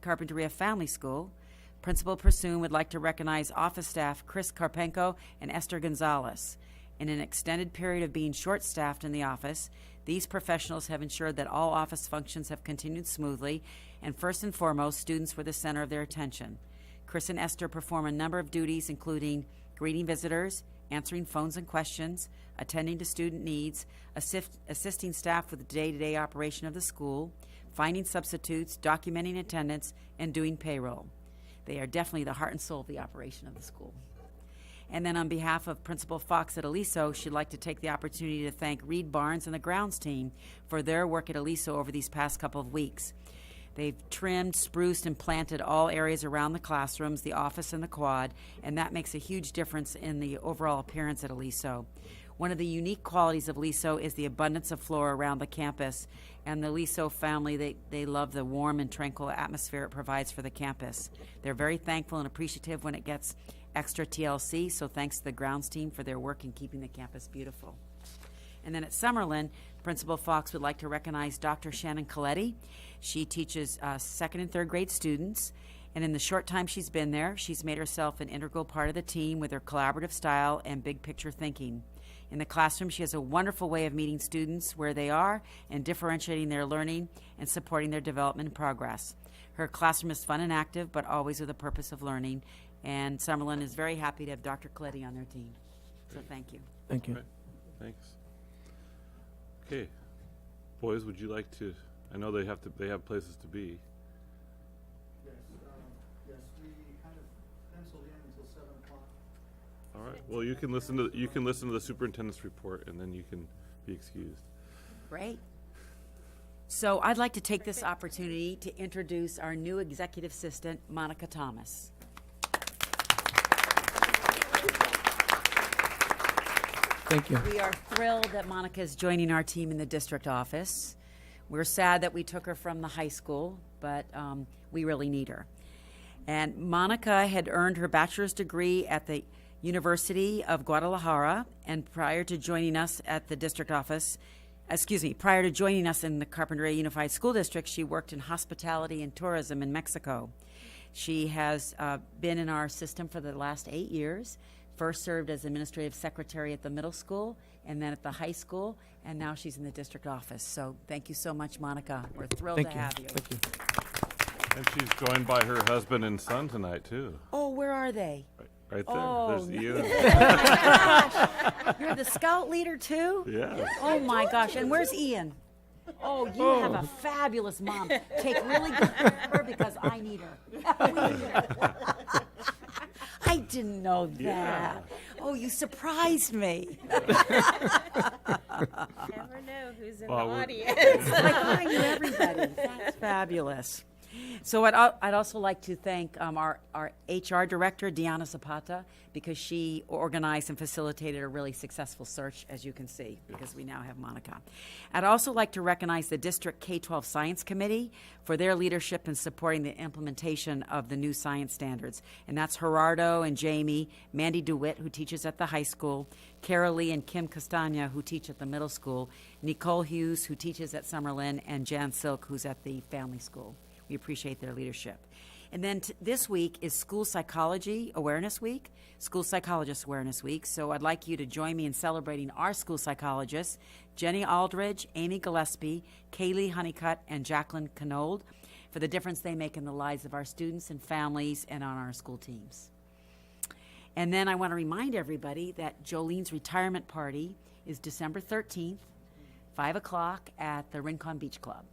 Carpinteria Family School, Principal Pursoon would like to recognize office staff Chris Karpenko and Esther Gonzalez. In an extended period of being short-staffed in the office, these professionals have ensured that all office functions have continued smoothly, and first and foremost, students were the center of their attention. Chris and Esther perform a number of duties, including greeting visitors, answering phones and questions, attending to student needs, assisting staff with the day-to-day operation of the school, finding substitutes, documenting attendance, and doing payroll. They are definitely the heart and soul of the operation of the school. And then on behalf of Principal Fox at Aliso, she'd like to take the opportunity to thank Reed Barnes and the grounds team for their work at Aliso over these past couple of weeks. They've trimmed, spruced, and planted all areas around the classrooms, the office, and the quad, and that makes a huge difference in the overall appearance at Aliso. One of the unique qualities of Aliso is the abundance of flora around the campus, and the Aliso family, they love the warm and tranquil atmosphere it provides for the campus. They're very thankful and appreciative when it gets extra TLC, so thanks to the grounds team for their work in keeping the campus beautiful. And then at Summerlin, Principal Fox would like to recognize Dr. Shannon Coletti. She teaches second and third grade students. And in the short time she's been there, she's made herself an integral part of the team with her collaborative style and big picture thinking. In the classroom, she has a wonderful way of meeting students where they are and differentiating their learning and supporting their development and progress. Her classroom is fun and active, but always with a purpose of learning. And Summerlin is very happy to have Dr. Coletti on their team. So thank you. Thank you. Right. Thanks. Okay, boys, would you like to? I know they have places to be. Yes, we kind of penciled in until 7 o'clock. All right. Well, you can listen to the superintendent's report, and then you can be excused. Great. So I'd like to take this opportunity to introduce our new executive assistant, Monica Thomas. Thank you. We are thrilled that Monica is joining our team in the district office. We're sad that we took her from the high school, but we really need her. And Monica had earned her bachelor's degree at the University of Guadalajara, and prior to joining us at the district office, prior to joining us in the Carpinteria Unified School District, she worked in hospitality and tourism in Mexico. She has been in our system for the last 8 years. First served as administrative secretary at the middle school and then at the high school, and now she's in the district office. So thank you so much, Monica. We're thrilled Thank to you. have you. Thank you. And she's joined by her husband and son tonight too. Oh, where are they? Right there. Oh, There's Ian. You're the scout leader too? Yeah. Oh my gosh, and where's Ian? Oh, you have a fabulous mom. Take really good care of her because I need her. We need her. I didn't know that. Yeah. Oh, you surprised me. Never know who's in Well, the we're- audience. Like I knew everybody. That's fabulous. So I'd also like to thank our HR director, Deanna Zapata, because she organized and facilitated a really successful search, as you can see, because we now have Monica. I'd also like to recognize the District K-12 Science Committee for their leadership in supporting the implementation of the new science standards. And that's Gerardo and Jamie, Mandy DeWitt, who teaches at the high school, Cara Lee and Kim Castagna, who teach at the middle school, Nicole Hughes, who teaches at Summerlin, and Jan Silk, who's at the family school. We appreciate their leadership. And then this week is School Psychology Awareness Week, School Psychologist Awareness Week. So I'd like you to join me in celebrating our school psychologists, Jenny Aldridge, Amy Gillespie, Kaylee Honeycutt, and Jacqueline Canold, for the difference they make in the lives of our students and families and on our school teams. And then I want to remind everybody that Jolene's retirement party is December 13th, 5 o'clock at the Rincon Beach Club.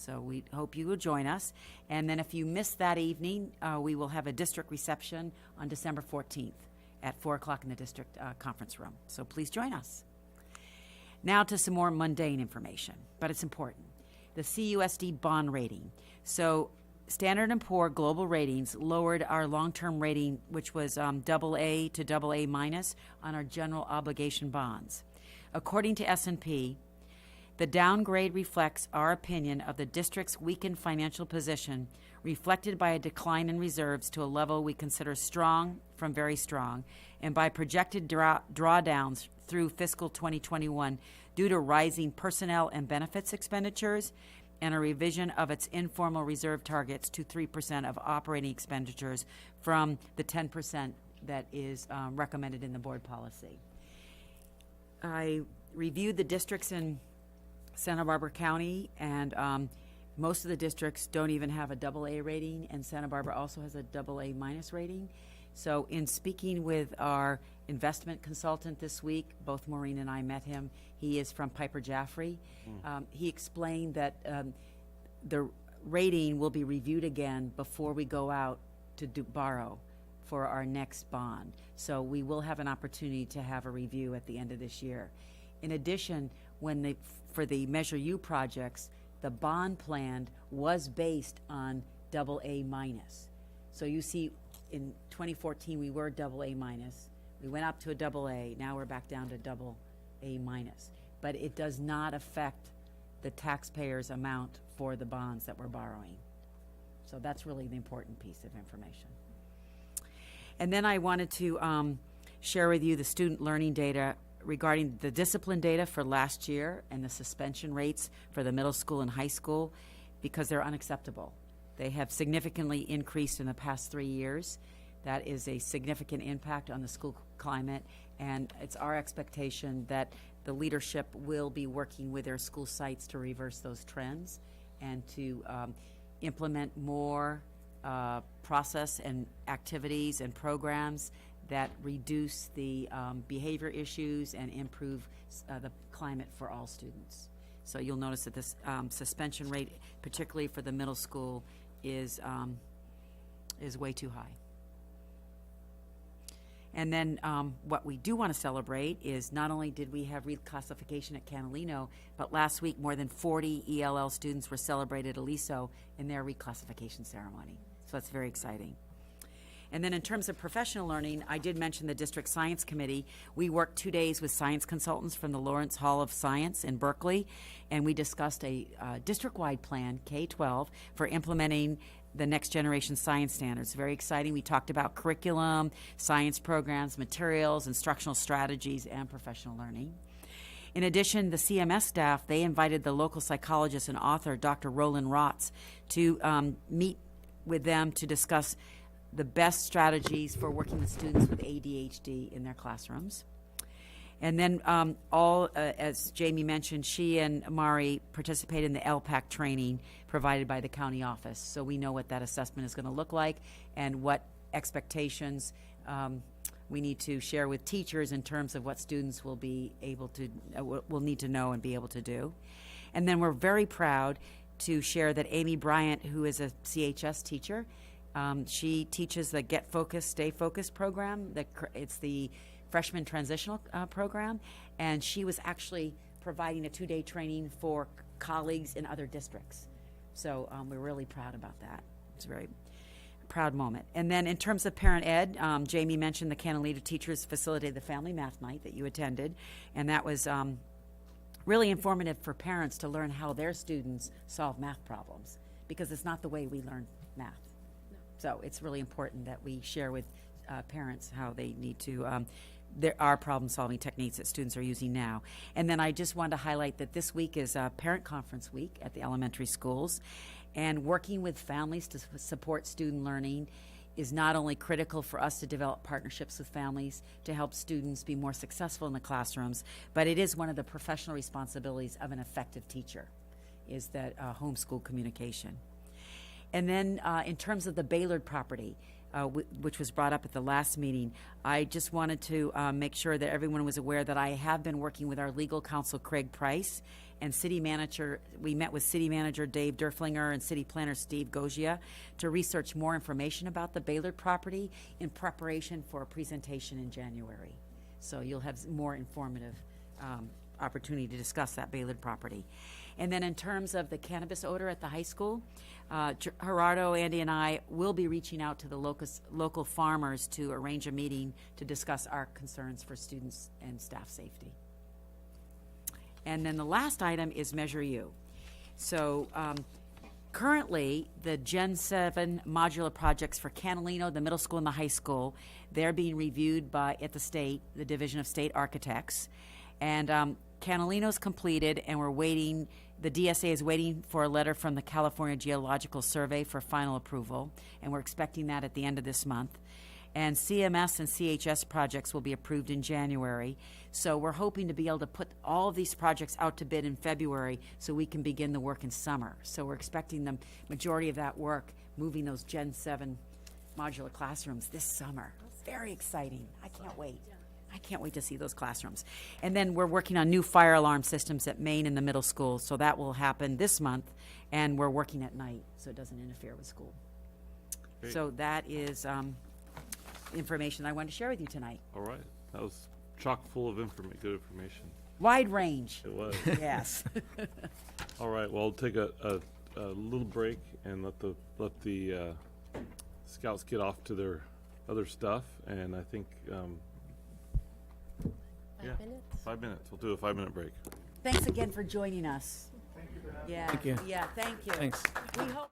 So we hope you will join us. And then if you miss that evening, we will have a district reception on December 14th at 4 o'clock in the district conference room. So please join us. Now to some more mundane information, but it's important. The CUSD bond rating. So Standard & Poor Global Ratings lowered our long-term rating, which was AA to AA minus on our general obligation bonds. According to S&P, the downgrade reflects our opinion of the district's weakened financial position, reflected by a decline in reserves to a level we consider strong from very strong, and by projected drawdowns through fiscal 2021 due to rising personnel and benefits expenditures and a revision of its informal reserve targets to 3% of operating expenditures from the 10% that is recommended in the board policy. I reviewed the districts in Santa Barbara County, and most of the districts don't even have a AA rating, and Santa Barbara also has a AA minus rating. So in speaking with our investment consultant this week, both Maureen and I met him. He is from Piper Jaffray. He explained that the rating will be reviewed again before we go out to borrow for our next bond. So we will have an opportunity to have a review at the end of this year. In addition, for the Measure U projects, the bond plan was based on AA minus. So you see, in 2014 we were AA minus. We went up to a AA. Now we're back down to AA minus. But it does not affect the taxpayers' amount for the bonds that we're borrowing. So that's really the important piece of information. And then I wanted to share with you the student learning data regarding the discipline data for last year and the suspension rates for the middle school and high school, because they're unacceptable. They have significantly increased in the past 3 years. That is a significant impact on the school climate, and it's our expectation that the leadership will be working with their school sites to reverse those trends and to implement more process and activities and programs that reduce the behavior issues and improve the climate for all students. So you'll notice that this suspension rate, particularly for the middle school, is way too high. And then what we do want to celebrate is not only did we have reclassification at Canalino, but last week more than 40 ELL students were celebrated at Aliso in their reclassification ceremony. So that's very exciting. And then in terms of professional learning, I did mention the District Science Committee. We worked 2 days with science consultants from the Lawrence Hall of Science in Berkeley, and we discussed a district-wide plan, K-12, for implementing the next generation science standards. Very exciting. We talked about curriculum, science programs, materials, instructional strategies, and professional learning. In addition, the CMS staff, they invited the local psychologist and author, Dr. Roland Rotz, to meet with them to discuss the best strategies for working with students with ADHD in their classrooms. And then as Jamie mentioned, she and Mari participated in the LPAC training provided by the county office. So we know what that assessment is going to look like and what expectations we need to share with teachers in terms of what students will be able to, will need to know and be able to do. And then we're very proud to share that Amy Bryant, who is a CHS teacher, she teaches the Get Focused, Stay Focused program. It's the freshman transitional program, and she was actually providing a 2-day training for colleagues in other districts. So we're really proud about that. It's a very proud moment. And then in terms of parent ed, Jamie mentioned the Canalino teachers facilitated the family math night that you attended, and that was really informative for parents to learn how their students solve math problems, because it's not the way we learn math. So it's really important that we share with parents how they need to, there are problem-solving techniques that students are using now. And then I just wanted to highlight that this week is Parent Conference Week at the elementary schools, and working with families to support student learning is not only critical for us to develop partnerships with families to help students be more successful in the classrooms, but it is one of the professional responsibilities of an effective teacher, is that homeschool communication. And then in terms of the Baylord property, which was brought up at the last meeting, I just wanted to make sure that everyone was aware that I have been working with our legal counsel, Craig Price, and city manager. We met with city manager Dave Derflinger and city planner Steve Gogia to research more information about the Baylord property in preparation for a presentation in January. So you'll have more informative opportunity to discuss that Baylord property. And then in terms of the cannabis odor at the high school, Gerardo, Andy, and I will be reaching out to the local farmers to arrange a meeting to discuss our concerns for students and staff safety. And then the last item is Measure U. So currently, the Gen 7 modular projects for Canalino, the middle school, and the high school, they're being reviewed at the Division of State Architects. And Canalino's completed, and we're waiting. The DSA is waiting for a letter from the California Geological Survey for final approval, and we're expecting that at the end of this month. And CMS and CHS projects will be approved in January. So we're hoping to be able to put all of these projects out to bid in February so we can begin the work in summer. So we're expecting the majority of that work, moving those Gen 7 modular classrooms this summer. Very exciting. I can't wait. I can't wait to see those classrooms. And then we're working on new fire alarm systems at Maine in the middle school, so that will happen this month, and we're working at night, so it doesn't interfere with school. Great. So that is information I wanted to share with you tonight. All right. That was chock full of good information. Wide range. It was. Yes. All right. Well, I'll take a little break and let the scouts get off to their other stuff, and I think 5 minutes? 5 minutes. We'll do a 5-minute break. Thanks again for joining us. Thank you for having me. Yeah. Thank you. Yeah, thank you. Thanks. We hope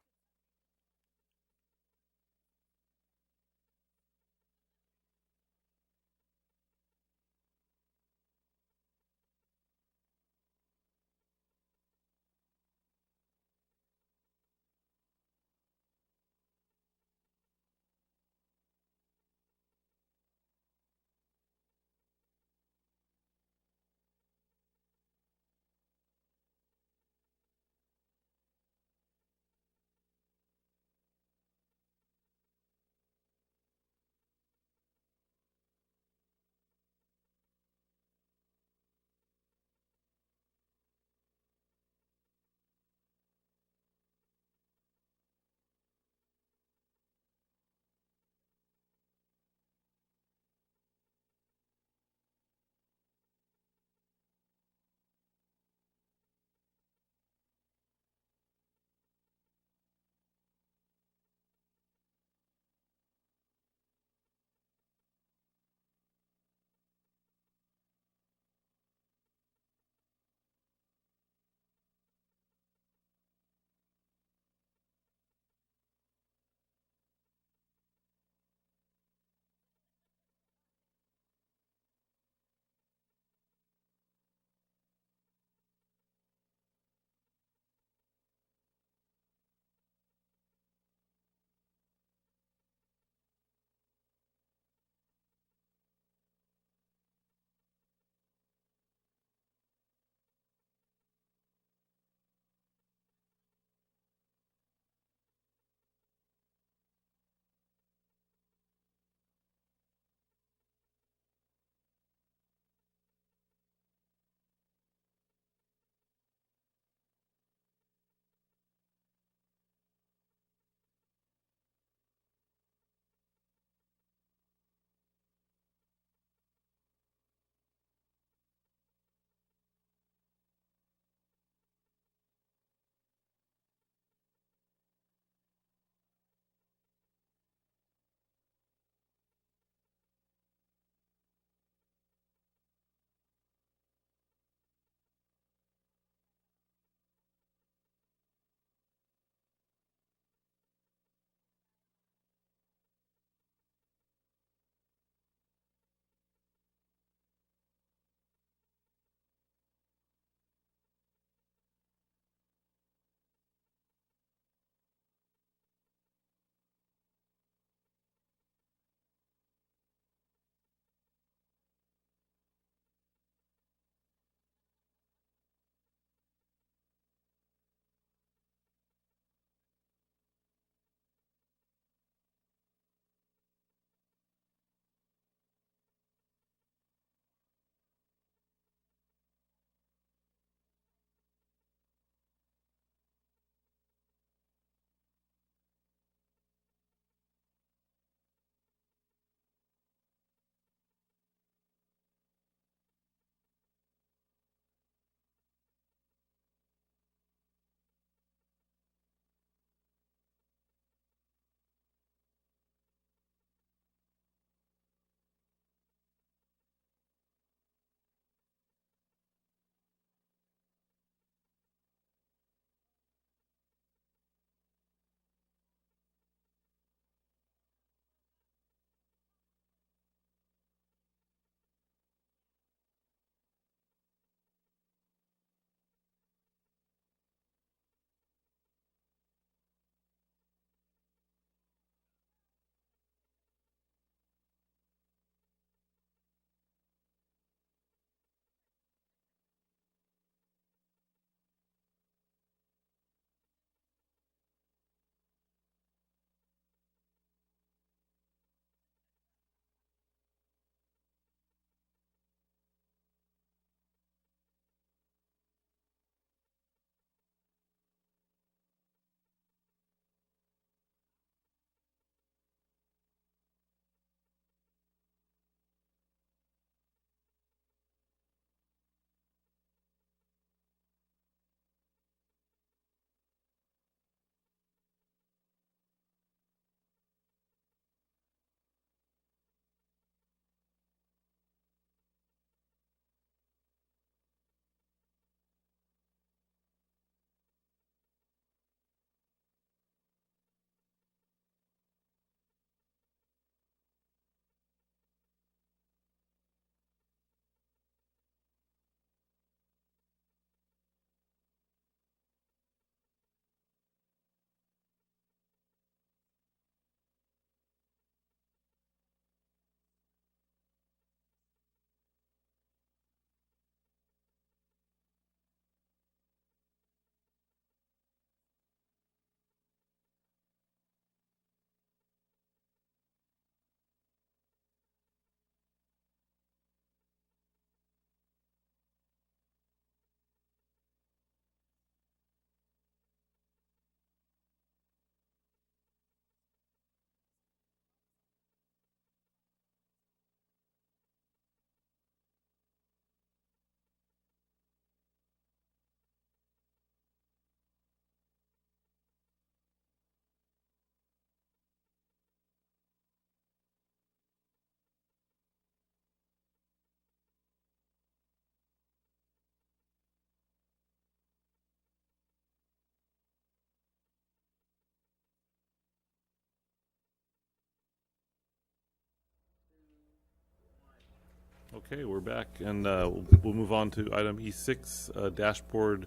Okay, we're back, and we'll move on to item E6, dashboard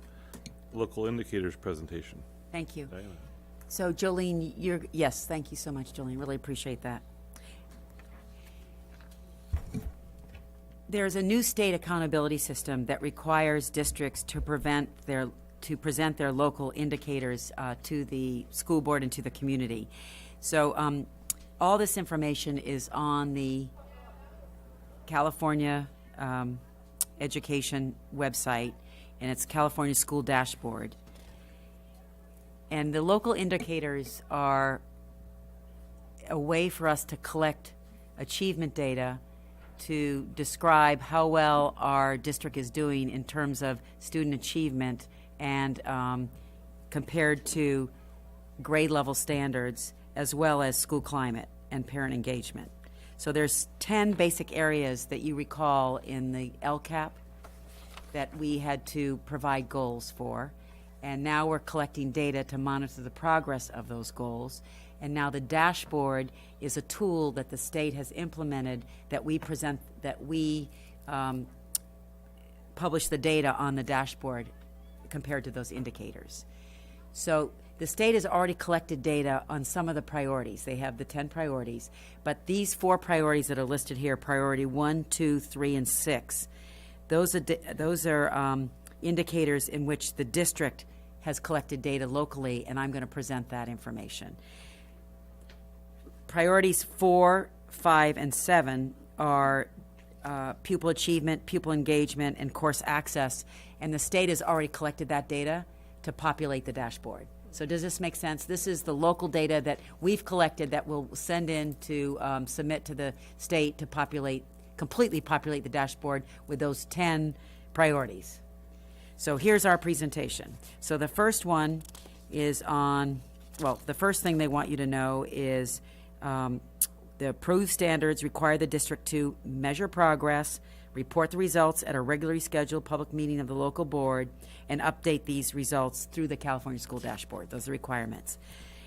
local indicators presentation. Thank you. Diana. So Jolene, yes, thank you so much, Jolene. Really appreciate that. There's a new state accountability system that requires districts to present their local indicators to the school board and to the community. So all this information is on the California Education website, and it's California School Dashboard. And the local indicators are a way for us to collect achievement data to describe how well our district is doing in terms of student achievement and compared to grade level standards, as well as school climate and parent engagement. So there's 10 basic areas that you recall in the LCAP that we had to provide goals for. And now we're collecting data to monitor the progress of those goals. And now the dashboard is a tool that the state has implemented that we present, that we publish the data on the dashboard compared to those indicators. So the state has already collected data on some of the priorities. They have the 10 priorities, but these 4 priorities that are listed here, priority 1, 2, 3, and 6, those are indicators in which the district has collected data locally, and I'm going to present that information. Priorities 4, 5, and 7 are pupil achievement, pupil engagement, and course access, and the state has already collected that data to populate the dashboard. So does this make sense? This is the local data that we've collected that we'll send in to submit to the state to completely populate the dashboard with those 10 priorities. So here's our presentation. So the first one is on, well, the first thing they want you to know is the approved standards require the district to measure progress, report the results at a regularly scheduled public meeting of the local board, and update these results through the California School Dashboard. Those are requirements.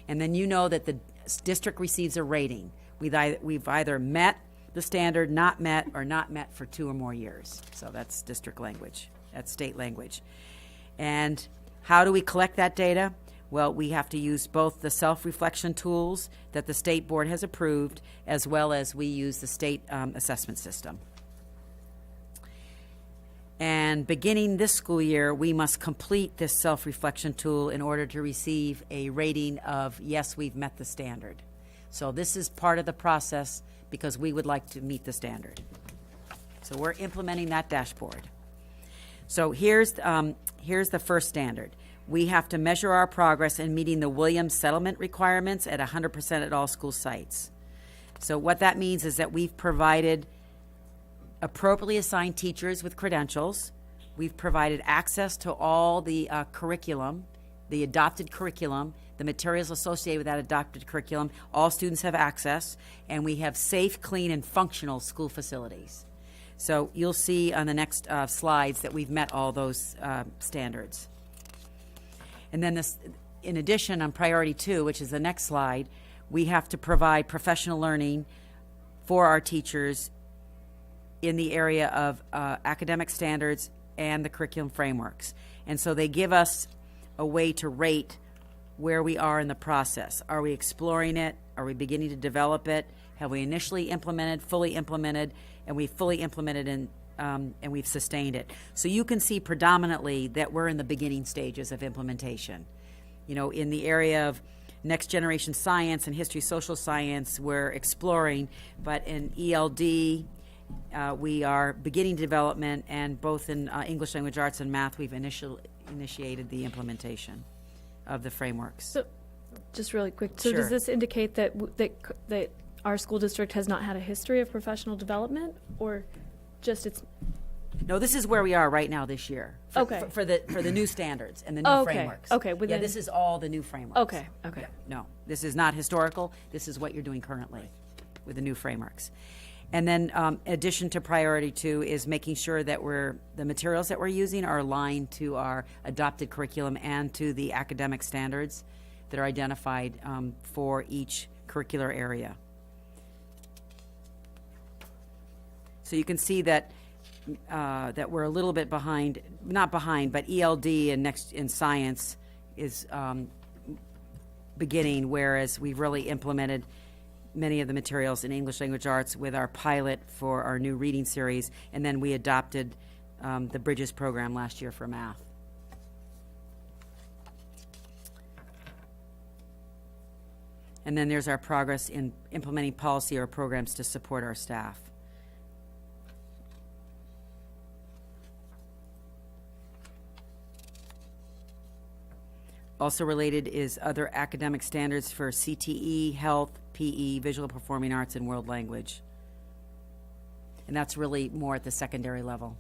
And then you know that the district receives a rating. We've either met the standard, not met, or not met for 2 or more years. So that's district language. That's state language. And how do we collect that data? Well, we have to use both the self-reflection tools that the state board has approved, as well as we use the state assessment system. And beginning this school year, we must complete this self-reflection tool in order to receive a rating of, yes, we've met the standard. So this is part of the process because we would like to meet the standard. So we're implementing that dashboard. So here's the first standard. We have to measure our progress in meeting the Williams settlement requirements at 100% at all school sites. So what that means is that we've provided appropriately assigned teachers with credentials. We've provided access to all the curriculum, the adopted curriculum, the materials associated with that adopted curriculum. All students have access, and we have safe, clean, and functional school facilities. So you'll see on the next slides that we've met all those standards. And then this, in addition, on priority 2, which is the next slide, we have to provide professional learning for our teachers in the area of academic standards and the curriculum frameworks. And so they give us a way to rate where we are in the process. Are we exploring it? Are we beginning to develop it? Have we initially implemented, fully implemented, and we've fully implemented and we've sustained it? So you can see predominantly that we're in the beginning stages of implementation. You know, in the area of next generation science and history social science, we're exploring, but in ELD, we are beginning development, and both in English language arts and math, we've initiated the implementation of the frameworks. So, just really quick, so Sure. does this indicate that that our school district has not had a history of professional development, or just it's? No, this is where we are right now this year. Okay. For the new standards and the new Okay. frameworks. Okay, Yeah, within- this is all the new frameworks. Okay. Okay. No, this is not historical. This is what you're doing currently with the new frameworks. And then, addition to priority 2 is making sure that the materials that we're using are aligned to our adopted curriculum and to the academic standards that are identified for each curricular area. So you can see that that we're a little bit behind, not behind, but ELD and next in science is beginning, whereas we've really implemented many of the materials in English language arts with our pilot for our new reading series, and then we adopted the Bridges program last year for math. And then there's our progress in implementing policy or programs to support our staff. Also related is other academic standards for CTE, health, PE, visual performing arts, and world language. And that's really more at the secondary level.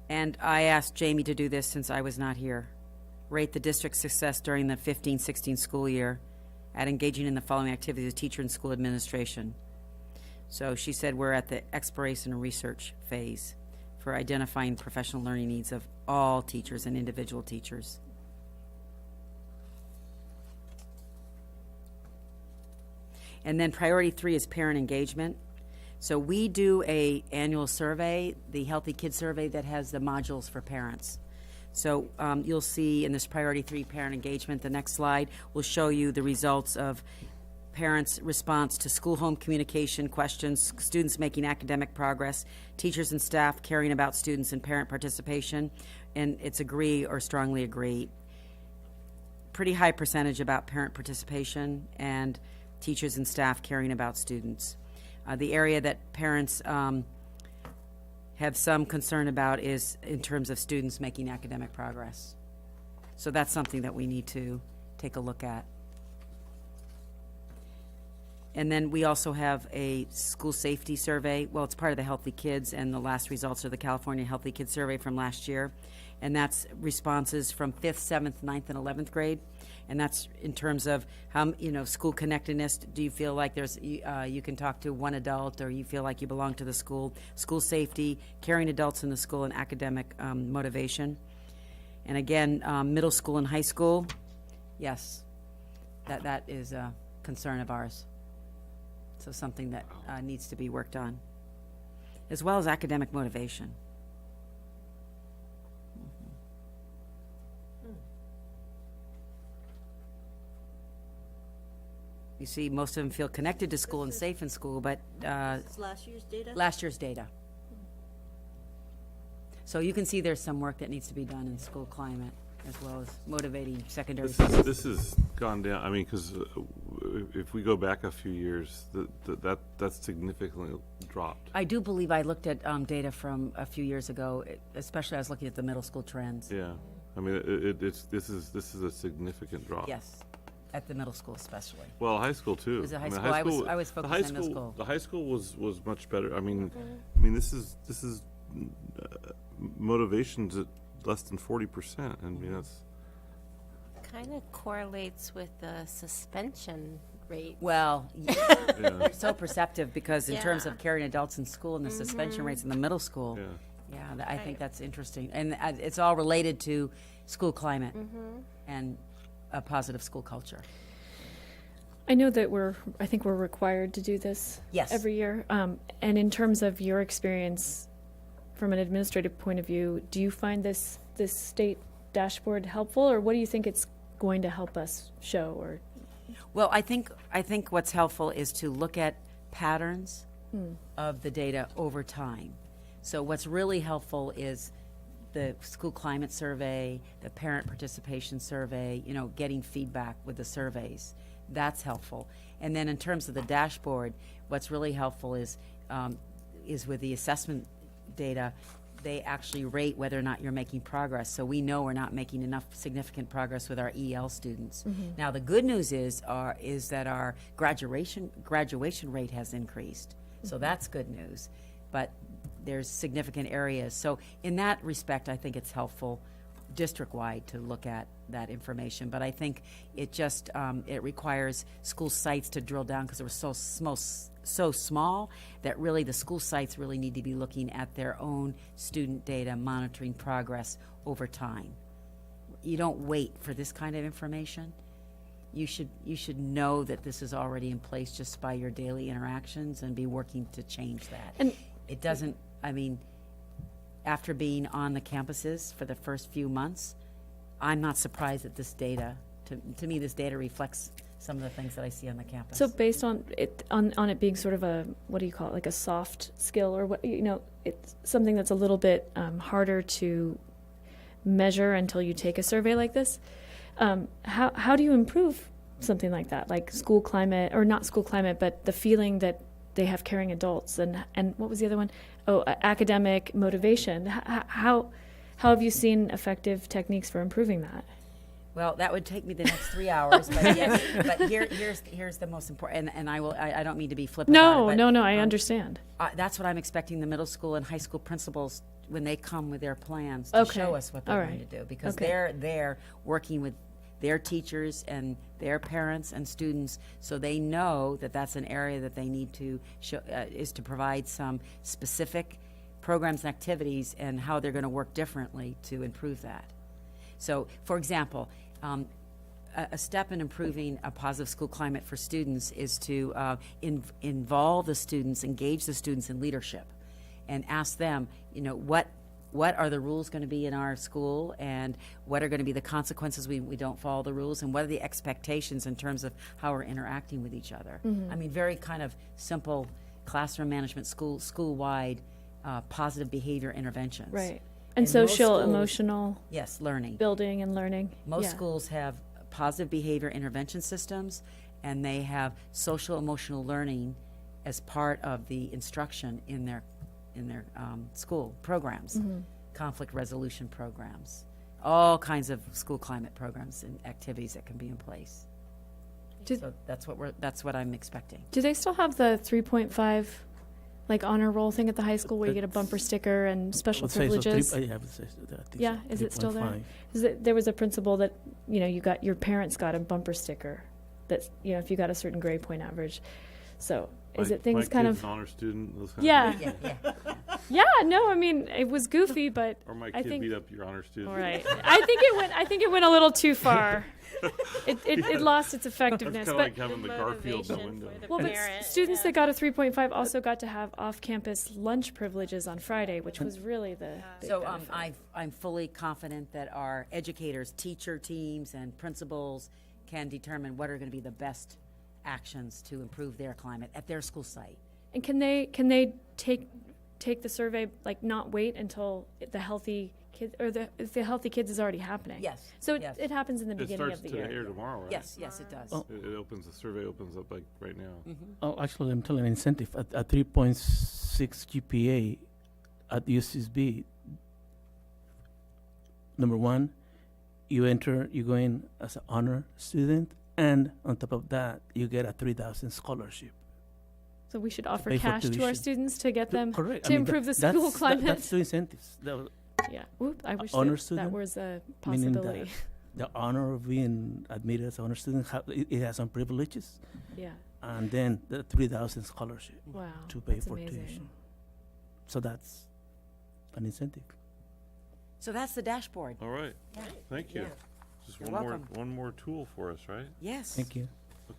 And I asked Jamie to do this since I was not here. Rate the district's success during the 15-16 school year at engaging in the following activities of teacher and school administration. So she said we're at the exploration and research phase for identifying professional learning needs of all teachers and individual teachers. And then priority 3 is parent engagement. So we do a annual survey, the Healthy Kids Survey, that has the modules for parents. So you'll see in this priority 3 parent engagement, the next slide will show you the results of parents' response to school-home communication questions, students making academic progress, teachers and staff caring about students, and parent participation. And it's agree or strongly agree. Pretty high percentage about parent participation and teachers and staff caring about students. The area that parents have some concern about is in terms of students making academic progress. So that's something that we need to take a look at. And then we also have a school safety survey. Well, it's part of the Healthy Kids, and the last results are the California Healthy Kids Survey from last year. And that's responses from 5th, 7th, 9th, and 11th grade. And that's in terms of how, school connectedness. Do you feel like there's you can talk to one adult, or you feel like you belong to the school? School safety, caring adults in the school, and academic motivation. And again, middle school and high school, yes, that is a concern of ours. So something that needs to be worked on, as well as academic motivation. You see, most of them feel connected to school and safe in school, but It's last year's data? last year's data. So you can see there's some work that needs to be done in school climate, as well as motivating secondary students. This has gone down. I mean, because if we go back a few years, that's significantly dropped. I do believe I looked at data from a few years ago, especially I was looking at the middle school trends. Yeah, I mean, this is a significant drop. Yes, at the middle school especially. Well, high school too. Was it high I mean, school? I was the focused high on middle school. The high school was much better. I mean, this is motivations at less than 40%. I mean, that's Kind of correlates with the suspension rate. Well, yeah, so perceptive because in terms Yeah. of carrying adults in school and the suspension rates in the middle school, yeah. I think that's interesting. And it's all related to school climate and a positive school culture. I know that I think we're required to do this Yes. every year. And in terms of your experience from an administrative point of view, do you find this state dashboard helpful, or what do you think it's going to help us show? Or Well, I think what's helpful is to look at patterns of the data over time. So what's really helpful is the school climate survey, the parent participation survey, getting feedback with the surveys. That's helpful. And then in terms of the dashboard, what's really helpful is with the assessment data, they actually rate whether or not you're making progress. So we know we're not making enough significant progress with our EL students. Now the good news is that our graduation rate has increased. So that's good news. But there's significant areas. So in that respect, I think it's helpful district-wide to look at that information. But I think it just it requires school sites to drill down because it was so small that really the school sites really need to be looking at their own student data, monitoring progress over time. You don't wait for this kind of information. you should know that this is already in place just by your daily interactions and be working to change that. And It doesn't, I mean, after being on the campuses for the first few months, I'm not surprised that this data, to me, this data reflects some of the things that I see on the campus. so based on it being sort of a, what do you call it, like a soft skill, or what, it's something that's a little bit harder to measure until you take a survey like this. How do you improve something like that, like school climate, or not school climate, but the feeling that they have caring adults, and what was the other one? Academic motivation. How have you seen effective techniques for improving that? Well, that would take me the next 3 hours, but yes, but here's the most important, and I don't mean to be flippant about it, but, No, I understand. that's what I'm expecting the middle school and high school principals when they come with their plans to Okay. show us what they're All going right. to do, because Okay. they're there working with their teachers and their parents and students, so they know that that's an area that they need to show, is to provide some specific programs and activities and how they're going to work differently to improve that. So, for example, a step in improving a positive school climate for students is to involve the students, engage the students in leadership, and ask them, what are the rules going to be in our school, and what are going to be the consequences we don't follow the rules, and what are the expectations in terms of how we're interacting with each other. I mean, very kind of simple classroom management, school-wide positive behavior interventions. Right. And And most social, schools- emotional Yes, learning. building and learning. Most Yeah. schools have positive behavior intervention systems, and they have social emotional learning as part of the instruction in their school programs, conflict resolution programs, all kinds of school climate programs and activities that can be in place. Did- So that's what I'm expecting. Do they still have the 3.5 like honor roll thing at the high school where you get a bumper sticker and special privileges? I would say so, I think Yeah, so, is it still there? 3.5. There was a principle that your parents got a bumper sticker that if you got a certain grade point average. So is it things my kind kid's of an honor student? Those kind Yeah. of things? Yeah. No, I mean it was goofy, but Or my I kid think beat up your honor student? all right. I think it went a little too far. It lost its effectiveness. That's kind of But like having the Garfield in the window. well, but students that got a 3.5 also got to have off-campus lunch privileges on Friday, which was really the big So benefit. I'm fully confident that our educators, teacher teams, and principals can determine what are going to be the best actions to improve their climate at their school site. And can they take the survey, like not wait until the healthy kids, or if the healthy kids is already happening? Yes, So yes. it happens in the It beginning starts of the today year. or tomorrow, right? Yes, it does. Oh. The survey opens up like right now. Oh, actually, I'm telling an incentive at 3.6 GPA at UCSB. Number one, you go in as an honor student, and on top of that, you get a 3,000 scholarship. So we should offer pay for cash to our tuition. students to get them Correct. to improve the school climate. That's the incentives. Yeah. Oop, I wish honor that student, was a meaning possibility. the honor of being admitted as an honor student, it has some privileges, Yeah. and then the 3,000 scholarship Wow. to pay that's for amazing. tuition. So that's an incentive. So that's the dashboard. All right. Yeah. Thank you. Yeah. Just You're one welcome. more tool for us, right? Yes. Thank you.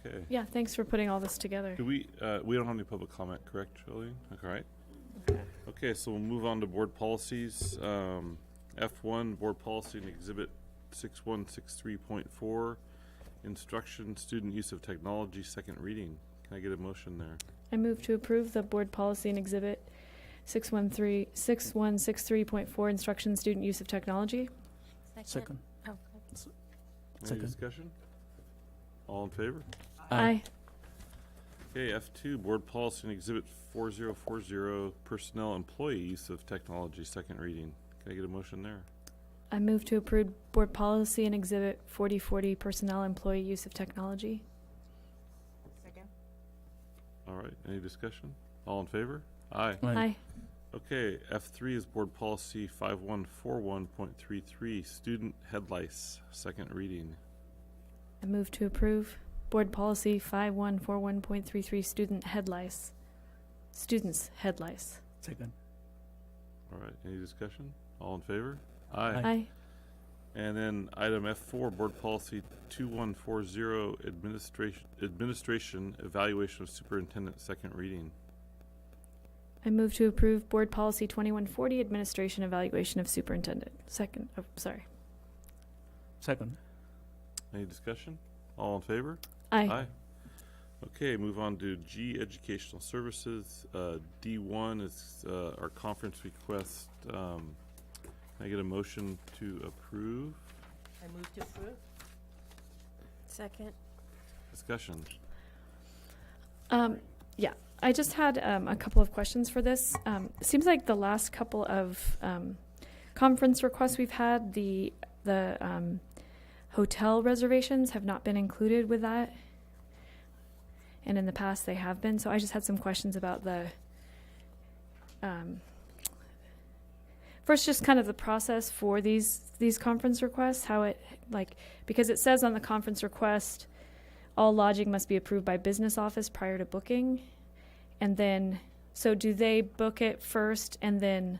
Okay. Yeah. Thanks for putting all this together. Do we don't have any public comment, correct, Jolene? Okay, right. Okay, so we'll move on to board policies. F1, board policy and exhibit 6163.4, instruction, student use of technology, second reading. Can I get a motion there? I move to approve the board policy and exhibit 6163.4, instruction, student use of technology. Second. Any Second. discussion? All in favor? Aye. Okay, F2, board policy and exhibit 4040, personnel employee use of technology, second reading. Can I get a motion there? I move to approve board policy and exhibit 4040, personnel employee use of technology. All right, any discussion? All in favor? Aye. Aye. Okay, F3 is board policy 5141.33, student head lice, second reading. I move to approve board policy 5141.33, student head lice. Students head lice. Second. All right, any discussion? All in favor? Aye. Aye. Aye. And then item F4, Board Policy 2140, Administration Evaluation of Superintendent, second reading. I move to approve Board Policy 2140, Administration Evaluation of Superintendent. Second. Second. Any discussion? All in favor? Aye. Okay, move on to G, Educational Services. D1 is our conference request. Can I get a motion to approve? I move to approve. Second. Discussion. Yeah, I just had a couple of questions for this. It seems like the last couple of conference requests we've had, the hotel reservations have not been included with that. And in the past they have been. So I just had some questions about the, first, just kind of the process for these conference requests, how it, because it says on the conference request, all lodging must be approved by business office prior to booking. And then, so do they book it first and then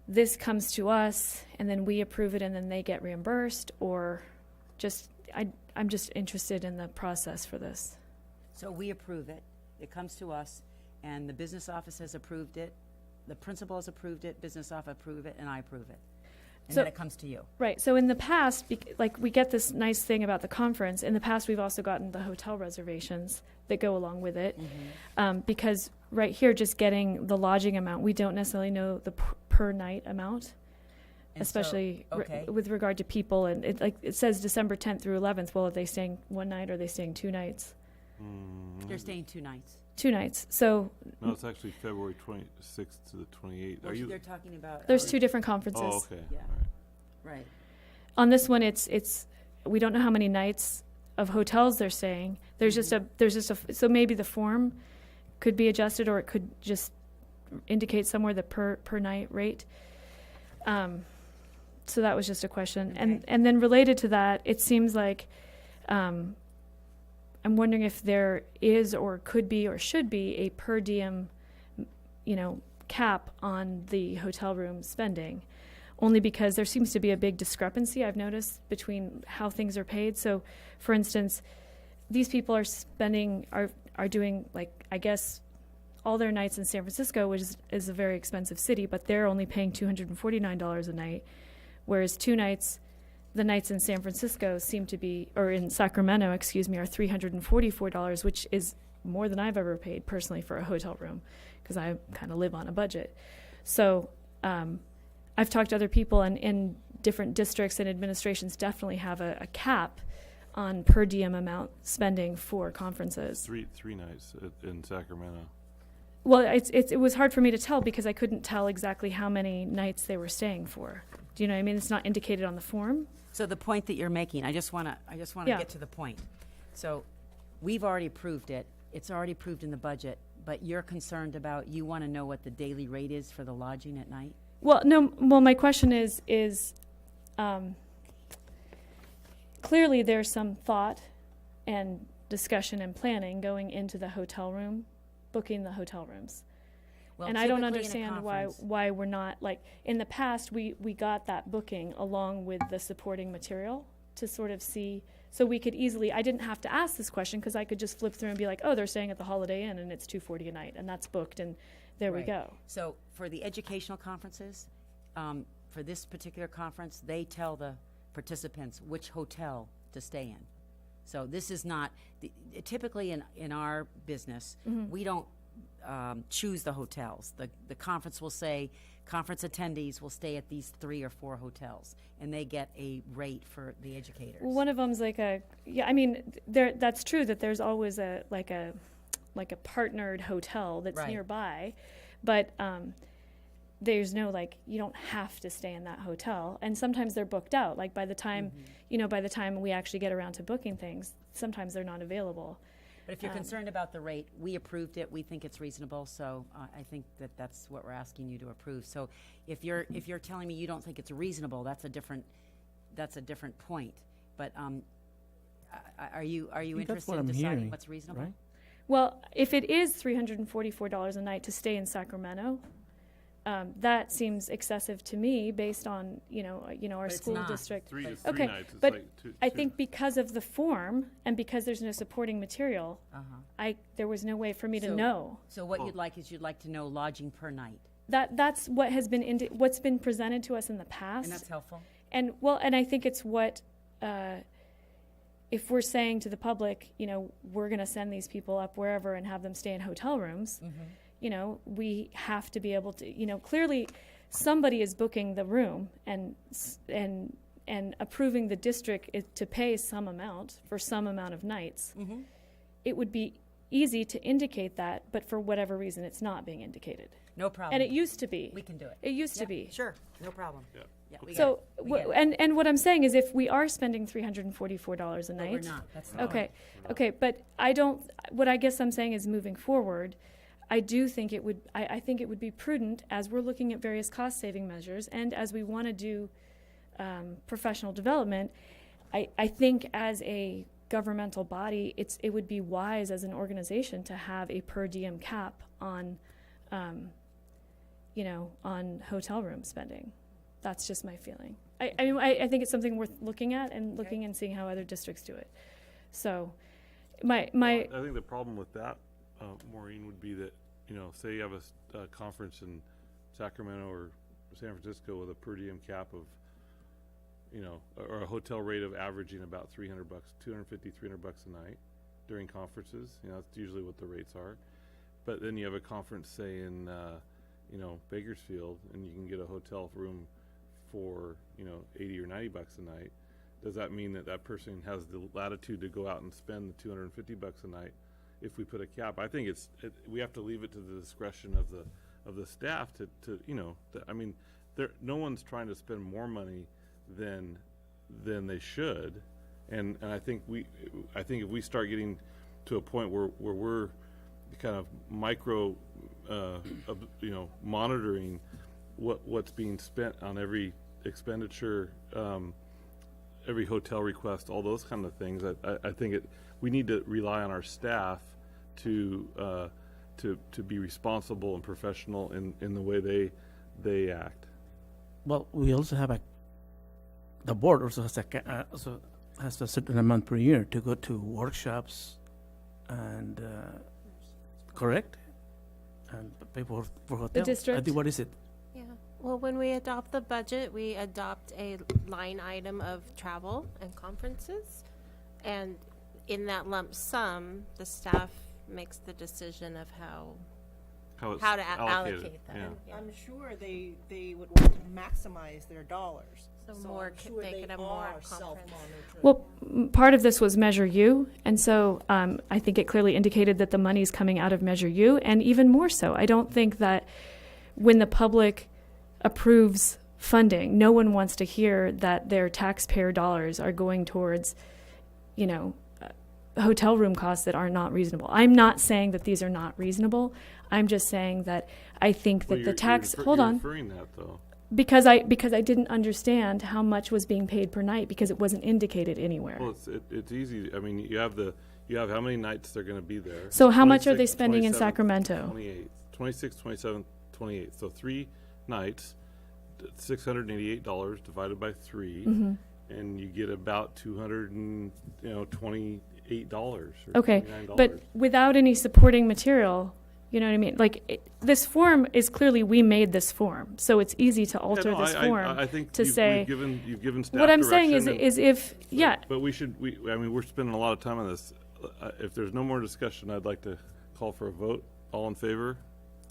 this comes to us and then we approve it and then they get reimbursed? Or just, I'm just interested in the process for this. So we approve it. It comes to us, and the business office has approved it. The principal has approved it, business office approve it, and I approve it. And So- then it comes to you. Right. So in the past, we get this nice thing about the conference. In the past, we've also gotten the hotel reservations that go along with it. Because right here, just getting the lodging amount, we don't necessarily know the per night amount, And so- especially okay. with regard to people. And it says December 10th through 11th. Well, are they staying one night or are they staying 2 nights? They're staying 2 nights. 2 nights. So No, it's actually February 26th to the 28th. Are you? They're talking about. there's 2 different conferences. Oh, okay. Yeah. All right. Right. On this one, it's we don't know how many nights of hotels they're staying. There's just a so maybe the form could be adjusted, or it could just indicate somewhere the per night rate. So that was just a question, Okay. and then related to that, it seems like I'm wondering if there is or could be or should be a per diem, cap on the hotel room spending. Only because there seems to be a big discrepancy, I've noticed, between how things are paid. So, for instance, these people are doing, I guess, all their nights in San Francisco, which is a very expensive city, but they're only paying $249 a night, whereas the nights in San Francisco or in Sacramento, are $344, which is more than I've ever paid personally for a hotel room, because I kind of live on a budget. So, I've talked to other people, and in different districts and administrations definitely have a cap on per diem amount spending for conferences. Three nights in Sacramento. Well, it was hard for me to tell because I couldn't tell exactly how many nights they were staying for. Do you know what I mean? It's not indicated on the form. So the point that you're making, I just want to Yeah. get to the point. So we've already approved it. It's already approved in the budget, but you're concerned about, you want to know what the daily rate is for the lodging at night? Well, no. Well, my question is clearly there's some thought and discussion and planning going into the hotel room, booking the hotel rooms. Well, And I don't typically in a understand conference- why we're not, in the past, we got that booking along with the supporting material to sort of see, so we could easily, I didn't have to ask this question because I could just flip through and be like, oh, they're staying at the Holiday Inn and it's $240 a night and that's booked and there we Right. go. So for the educational conferences, for this particular conference, they tell the participants which hotel to stay in. So this is not, typically in our business, we don't choose the hotels. The conference will say, conference attendees will stay at these 3 or 4 hotels, and they get a rate for the educators. Well, one of them's that's true that there's always a partnered hotel that's Right. nearby, but there's no you don't have to stay in that hotel, and sometimes they're booked out. By the time by the time we actually get around to booking things, sometimes they're not available. But if you're concerned about the rate, we approved it. We think it's reasonable, so I think that's what we're asking you to approve. So if you're telling me you don't think it's reasonable, that's a different point. But are you that's interested what in I'm deciding hearing, what's reasonable? right? Well, if it is $344 a night to stay in Sacramento, That seems excessive to me based on, our it's school not. district. Three Okay, nights, it's but like two. I think because of the form and because there's no supporting material, there was no way for me to So- know. So what you'd like to know lodging per night, That's what has been what's been presented to us in the past. and that's helpful. And I think it's what, if we're saying to the public, we're going to send these people up wherever and have them stay in hotel rooms, we have to be able to, clearly somebody is booking the room and approving the district to pay some amount for some amount of nights. It would be easy to indicate that, but for whatever reason, it's not being indicated. No problem. And it used to be. We can do it. It used to Yeah, be. Sure, no problem. Yeah. Yeah, we So, get it. We get it. and what I'm saying is if we are spending $344 a But night. we're not, that's the Okay, point. okay, but what I guess I'm saying is moving forward, I do think I think it would be prudent as we're looking at various cost saving measures and as we want to do professional development, I think as a governmental body, it would be wise as an organization to have a per diem cap on, on hotel room spending. That's just my feeling. I think it's something worth looking at and looking and seeing how other districts do it. So, my I think the problem with that, Maureen, would be that, say you have a conference in Sacramento or San Francisco with a per diem cap of, or a hotel rate of averaging about $300, $250, $300 a night during conferences. That's usually what the rates are. But then you have a conference, say in, Bakersfield, and you can get a hotel room for, $80 or $90 a night. Does that mean that person has the latitude to go out and spend the $250 a night if we put a cap? I think we have to leave it to the discretion of the staff no one's trying to spend more money than they should, and I think if we start getting to a point where we're kind of monitoring what's being spent on every expenditure, every hotel request, all those kind of things. I think we need to rely on our staff to be responsible and professional in the way they act. Well, we also have the board also has a certain amount per year to go to workshops and correct, and pay for hotels. district? I think, what is it? Yeah. Well, when we adopt the budget, we adopt a line item of travel and conferences. And in that lump sum, the staff makes the decision of How it's how to allocated. allocate that. Yeah. Yeah. I'm sure they would want to maximize their dollars. So So more I'm sure make they it a more are conference. self-monitoring. Well, part of this was Measure U, and so I think it clearly indicated that the money is coming out of Measure U, and even more so. I don't think that when the public approves funding, no one wants to hear that their taxpayer dollars are going towards, hotel room costs that are not reasonable. I'm not saying that these are not reasonable. I'm just saying that I think that the tax. Hold on. You're referring that though. Because I didn't understand how much was being paid per night because it wasn't indicated anywhere. Well, it's easy. I mean, you have how many nights they're going to be there. So how much are they 26th, spending in 27th, Sacramento? 28th, 26th, 27th, 28th. So 3 nights, $688 divided by 3, Mm-hmm. and you get about $228 or Okay, $29. but without any supporting material, you know what I mean? Like this form is clearly we made this form, so it's easy to alter this form I think to say. you've given staff What I'm saying is, direction is if yeah, But we're spending a lot of time on this. If there's no more discussion, I'd like to call for a vote. All in favor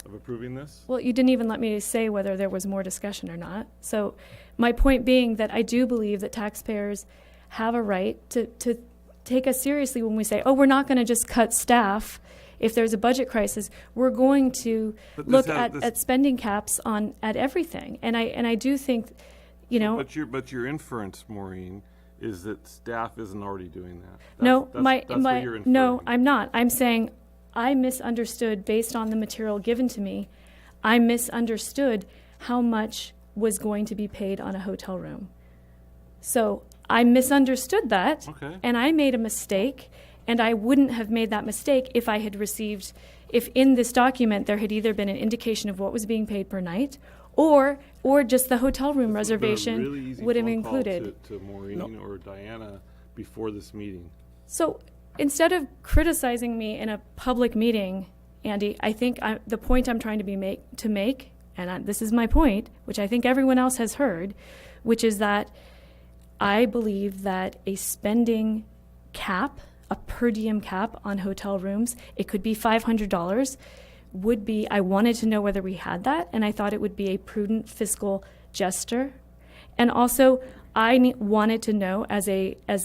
of approving this? well, you didn't even let me say whether there was more discussion or not. So, my point being that I do believe that taxpayers have a right to take us seriously when we say, oh, we're not going to just cut staff. If there's a budget crisis, we're going to But this look has- this- at spending caps at everything. And I do think, But your inference, Maureen, is that staff isn't already doing that. no, That's what you're inferring. no, I'm not. I'm saying I misunderstood based on the material given to me. I misunderstood how much was going to be paid on a hotel room. So I misunderstood that, Okay. and I made a mistake. And I wouldn't have made that mistake if I had received, if in this document there had either been an indication of what was being paid per night, or just the hotel room This would've been a reservation really easy would have phone call included. to Maureen or Diana before this meeting. So instead of criticizing me in a public meeting, Andy, I think the point I'm trying to make, and this is my point, which I think everyone else has heard, which is that I believe that a spending cap, a per diem cap on hotel rooms, it could be $500, would be, I wanted to know whether we had that, and I thought it would be a prudent fiscal gesture. And also, I wanted to know, as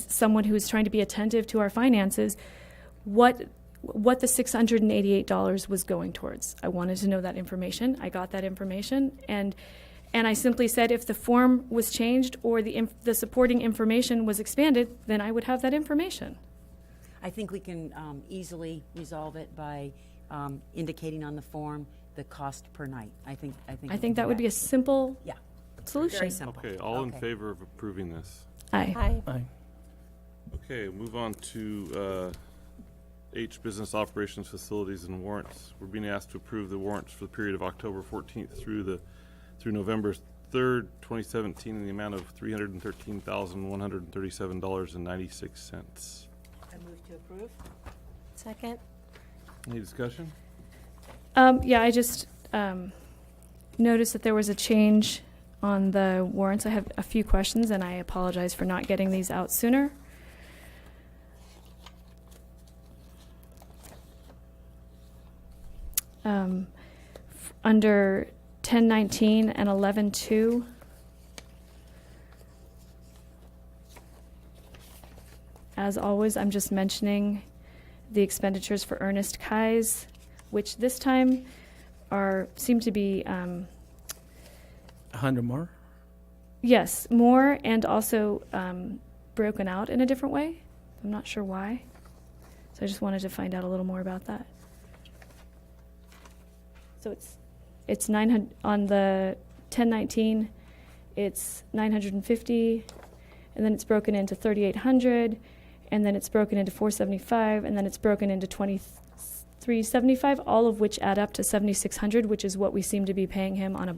someone who is trying to be attentive to our finances, what the $688 was going towards. I wanted to know that information. I got that information, and I simply said if the form was changed or the supporting information was expanded, then I would have that information. I think we can easily resolve it by indicating on the form the cost per night. I think that would be a simple yeah, solution. very simple. Okay, all in favor of approving this? Aye. Aye. Aye. Okay, move on to H, business operations, facilities, and warrants. We're being asked to approve the warrants for the period of October 14th through November 3rd, 2017, in the amount of $313,137.96. I move to approve. Second? Any discussion? Yeah, I just noticed that there was a change on the warrants. I have a few questions, and I apologize for not getting these out sooner. Under 1019 and 11.2, as always, I'm just mentioning the expenditures for Ernest Kai's, which this time seem to be 100 more? yes, more, and also broken out in a different way. I'm not sure why. So I just wanted to find out a little more about that. So it's 900 on the 1019. It's 950, and then it's broken into 3,800, and then it's broken into 475, and then it's broken into 2375. All of which add up to 7,600, which is what we seem to be paying him on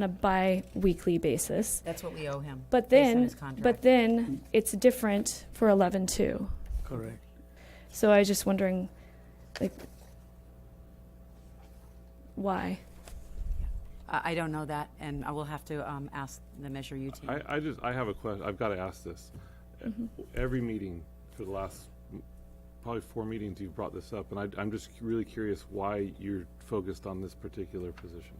a bi-weekly basis. That's what we owe him. But based on then, his contract. it's different for 11.2. Correct. So I was just wondering, like, why? I don't know that, and I will have to ask the Measure U team. I have a question. I've got to ask this. Every meeting for the last probably 4 meetings you've brought this up, and I'm just really curious why you're focused on this particular position.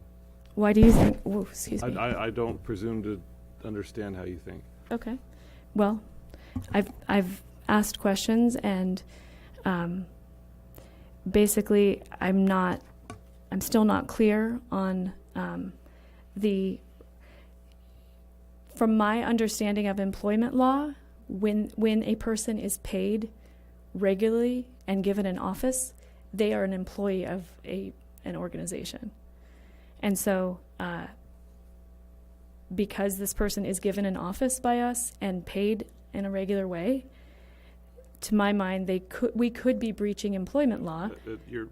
Why do you think? Oh, excuse me. I don't presume to understand how you think. Okay. Well, I've asked questions, and basically, I'm still not clear on from my understanding of employment law, when a person is paid regularly and given an office, they are an employee of an organization. And so because this person is given an office by us and paid in a regular way, to my mind, we could be breaching employment law. You're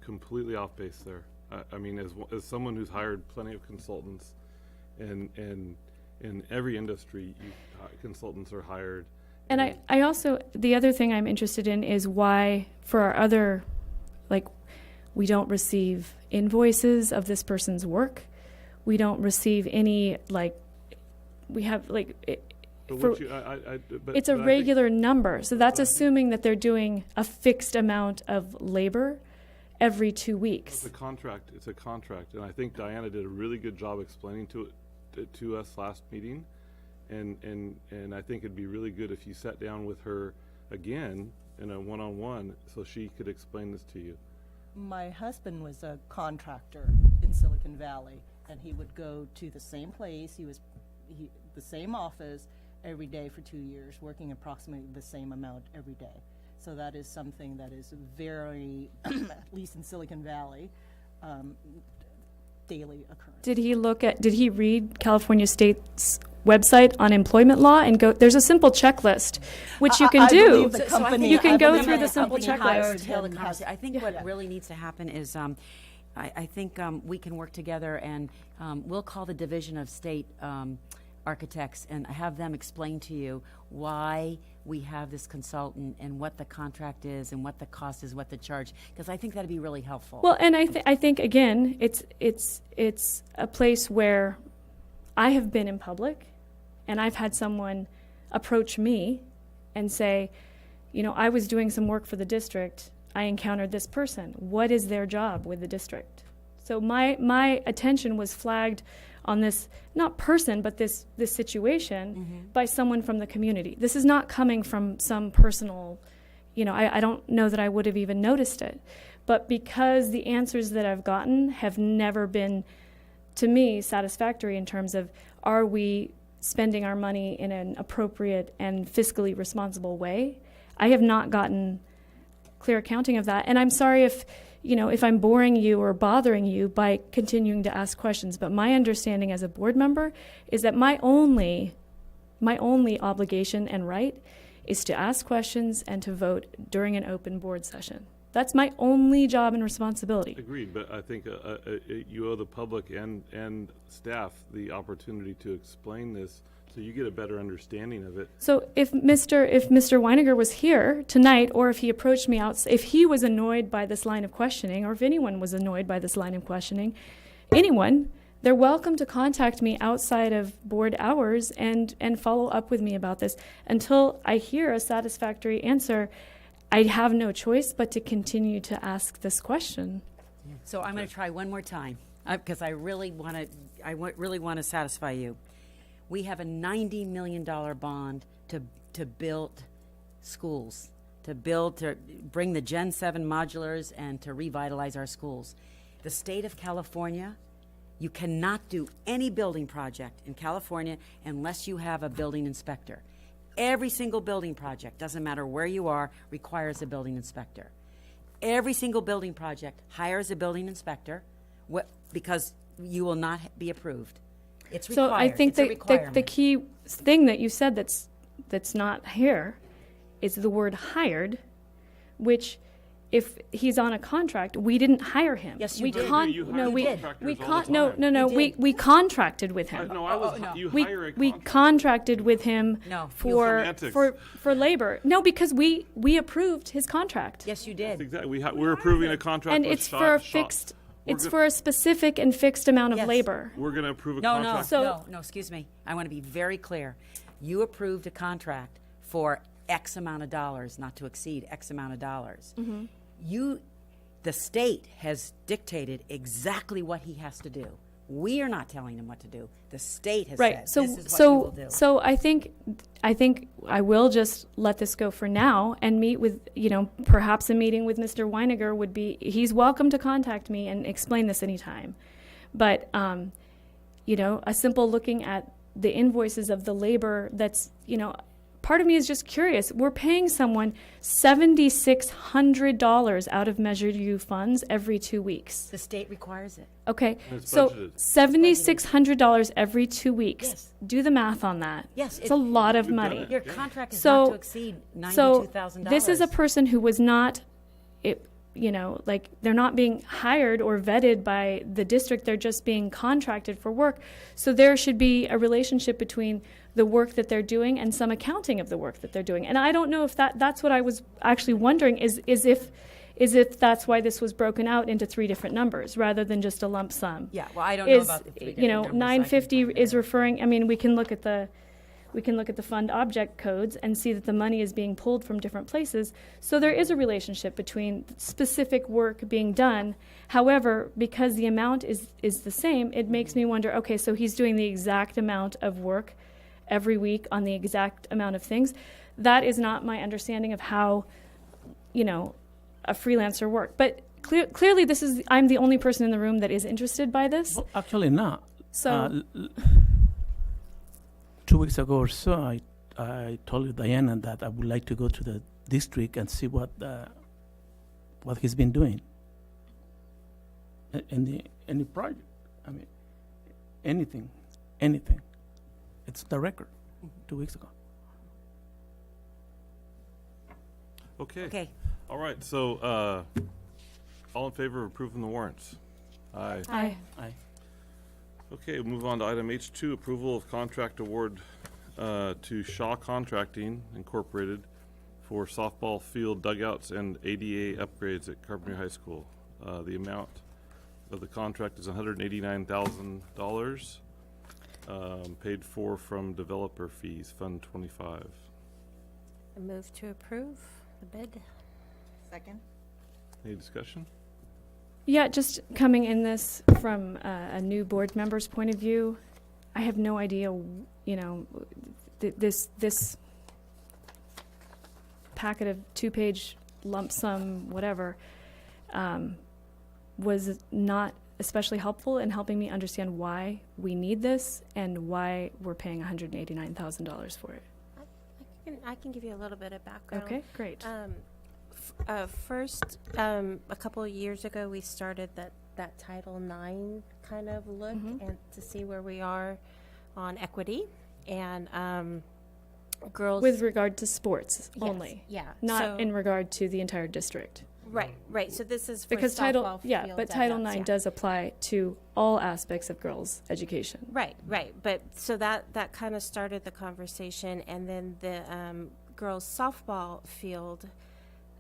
completely off base there. I mean, as someone who's hired plenty of consultants, and in every industry, consultants are hired. And I also, the other thing I'm interested in is why, for our other, we don't receive invoices of this person's work. We don't receive any, we have, it's a regular number. So that's assuming that they're doing a fixed amount of labor every 2 weeks. It's a contract. It's a contract, and I think Diana did a really good job explaining to us last meeting, and I think it'd be really good if you sat down with her again in a one-on-one so she could explain this to you. My husband was a contractor in Silicon Valley, and he would go to the same place. The same office every day for 2 years, working approximately the same amount every day. So that is something that is very, at least in Silicon Valley, daily occurrence. Did he read California State's website on employment law and go, there's a simple checklist, which you can I do. believe the So I company- think- You can I go believe through the the simple company checklist. hired Tell the him has- conversation. I think what really needs to happen is, I think we can work together, and we'll call the Division of State Architects and have them explain to you why we have this consultant and what the contract is and what the cost is, what the charge, because I think that'd be really helpful. Well, and I think again, it's a place where I have been in public, and I've had someone approach me and say, you know, I was doing some work for the district. I encountered this person. What is their job with the district? So my attention was flagged on this, not person, but this situation by someone from the community. This is not coming from some personal, you know, I don't know that I would have even noticed it. But because the answers that I've gotten have never been, to me, satisfactory in terms of, are we spending our money in an appropriate and fiscally responsible way, I have not gotten clear accounting of that. And I'm sorry if, you know, if I'm boring you or bothering you by continuing to ask questions, but my understanding as a board member is that my only obligation and right is to ask questions and to vote during an open board session. That's my only job and responsibility. Agreed, but I think you owe the public and staff the opportunity to explain this so you get a better understanding of it. So if Mr. Weiniger was here tonight, or if he approached me out, if he was annoyed by this line of questioning, or if anyone was annoyed by this line of questioning, anyone, they're welcome to contact me outside of board hours and follow up with me about this. Until I hear a satisfactory answer, I have no choice but to continue to ask this question. So I'm going to try one more time because I really want to satisfy you. We have a $90 million bond to build schools, to bring the Gen 7 modulars and to revitalize our schools. The state of California, you cannot do any building project in California unless you have a building inspector. Every single building project, doesn't matter where you are, requires a building inspector. Every single building project hires a building inspector because you will not be approved. It's required. So I think the key thing that you said that's not here is the word hired, which if he's on a contract, we didn't hire him. Yes, you we did. You hire no, we contractors all the no time. no no You we did. we contracted with him. You we hire a we contractor. contracted with him No. for Semantics. for labor. No, because we approved his contract. Yes, you did. Exactly. We're approving a contract And with it's for a fixed. It's for a specific and fixed amount of Yes. labor. We're going to approve a No, contract. no, excuse me. I want to be very clear. You approved a contract for X amount of dollars, not to exceed X amount of dollars. The state has dictated exactly what he has to do. We are not telling him what to do. The state has Right. said this is what you will do. So I think I will just let this go for now and meet with, you know, perhaps a meeting with Mr. Weiniger would be, he's welcome to contact me and explain this anytime. But, you know, a simple looking at the invoices of the labor that's, you know, part of me is just curious. We're paying someone $7,600 out of Measure U funds every 2 weeks. The state requires it. Okay, And it's so budgeted. $7,600 every 2 weeks. Yes. Do the math on that. Yes, It's a lot of We've done money. it. Your contract is So- not to exceed So $92,000. this is a person who was not, you know, like they're not being hired or vetted by the district. They're just being contracted for work. So there should be a relationship between the work that they're doing and some accounting of the work that they're doing. And I don't know if that's what I was actually wondering is if that's why this was broken out into 3 different numbers rather than just a lump sum. Yeah, well, I don't know about the 3 you know, different numbers. I can 950 find is that. referring, I mean, we can look at the fund object codes and see that the money is being pulled from different places. So there is a relationship between specific work being done. However, because the amount is the same, it makes me wonder, okay, so he's doing the exact amount of work every week on the exact amount of things. That is not my understanding of how, you know, a freelancer work. But clearly I'm the only person in the room that is interested by this. Well, actually, not. So 2 weeks ago or so, I told Diana that I would like to go to the district and see what he's been doing in the project. I mean, anything. It's the record 2 weeks ago. Okay. Okay. All right, so, all in favor of approving the warrants? Aye. Aye. Aye. Okay, we'll move on to item H2, approval of contract award to Shaw Contracting Incorporated for softball field dugouts and ADA upgrades at Carpenter High School. The amount of the contract is $189,000, paid for from developer fees, Fund 25. I move to approve the bid. Second? Any discussion? Yeah, just coming in this from a new board member's point of view, I have no idea, this packet of 2-page lump sum, whatever, was not especially helpful in helping me understand why we need this and why we're paying $189,000 for it. I can give you a little bit of background. Okay, great. First, a couple of years ago, we started that Title IX kind of look and to see where we are on equity and girls. With regard to sports Yes, only, yeah. not So- in regard to the entire district. Right. So this is for Because softball field but Title dugouts, IX yeah. does apply to all aspects of girls' education. Right. But so that kind of started the conversation, and then the girls' softball field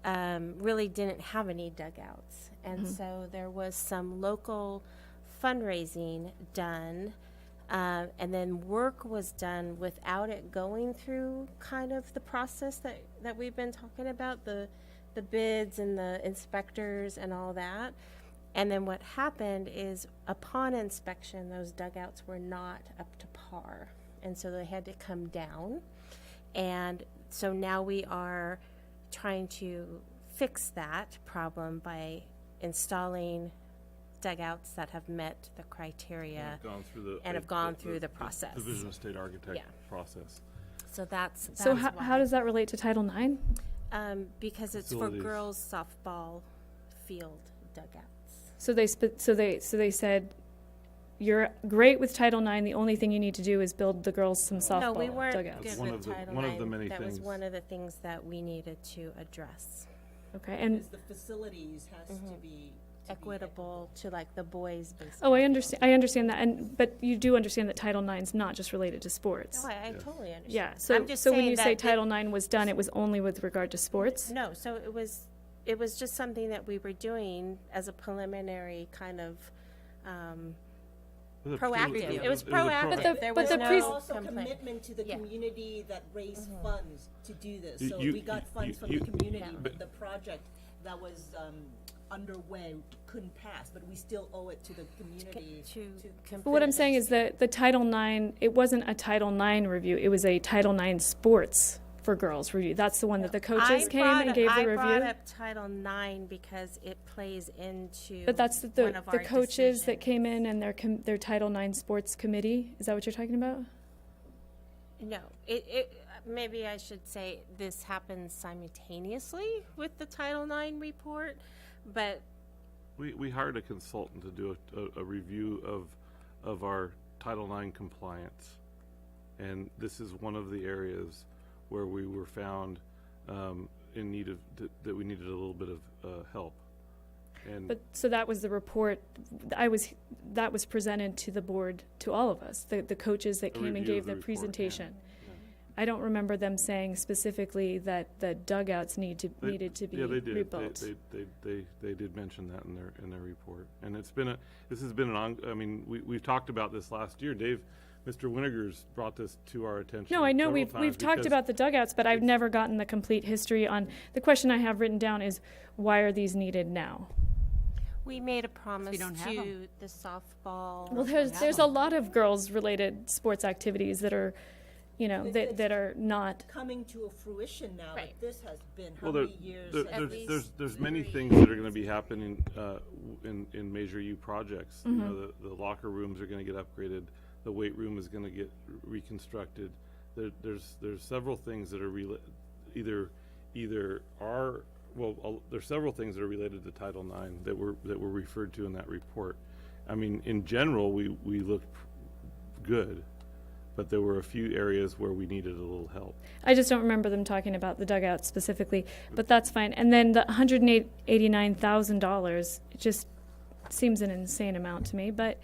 really didn't have any dugouts, and so there was some local fundraising done, and then work was done without it going through kind of the process that we've been talking about, the bids and the inspectors and all that. And then what happened is upon inspection, those dugouts were not up to par. And so they had to come down. And so now we are trying to fix that problem by installing dugouts that have met the criteria. Have gone through the process. Division of State Architect Yeah. process. So that's So why. how does that relate to Title IX? Because it's Facilities. for girls softball field dugouts. So they said, you're great with Title IX. The only thing you need to do is build the girls some softball No, we weren't dugouts. good One with of the- Title one of IX. the many That was things. one of the things that we needed to address. Okay, and Because the facilities has to be. Equitable to like the boys baseball. oh, I understand that, but you do understand that Title IX is not just related to sports. No, I totally understand. Yeah. I'm just So when saying you that say it- Title IX was done, it was only with regard to sports. No, so it was just something that we were doing as a preliminary kind of proactive. It was proactive. There but was the no pre- Also complaint. commitment to the Yeah. community that raised funds to do this. You- So you- we got funds from you- the community, Yeah. but the project that was underway couldn't pass, but we still owe it to the community. To But what I'm saying is that the Title IX, it wasn't a Title IX review. It was a Title IX sports for girls review. That's the one that the coaches came and gave the I brought review. up Title IX because it plays into But that's one the of our coaches that decisions. came in and their Title IX sports committee. Is that what you're talking about? No, maybe I should say this happens simultaneously with the Title IX report, but We hired a consultant to do a review of our Title IX compliance. And this is one of the areas where we were found in need of, that we needed a little bit of help. And But so that was the report. That was presented to the board, to all of us, the coaches that A came and review gave of the their report, yeah. presentation. I don't remember them saying specifically that the dugouts needed to be yeah, they did. rebuilt. They did mention that in their report. And this has been we've talked about this last year. Mr. Winnegar's brought this to our attention. No, I know several we've times talked because about the dugouts, but I've never gotten the complete history on. The question I have written down is, why are these needed now? we made a promise don't have 'em. to the softball. Well, there's a lot of girls-related sports activities that are, that are not. Coming to a fruition now, Right. but this has been how Well, there- many years? there- has least this- there's many things that are going to be happening in Major U projects. You know, the locker rooms are going to get upgraded. The weight room is going to get reconstructed. There's several things that are there's several things that are related to Title IX that were referred to in that report, I mean, in general, we looked good, but there were a few areas where we needed a little help. I just don't remember them talking about the dugout specifically, but that's fine. And then the $189,000 just seems an insane amount to me, but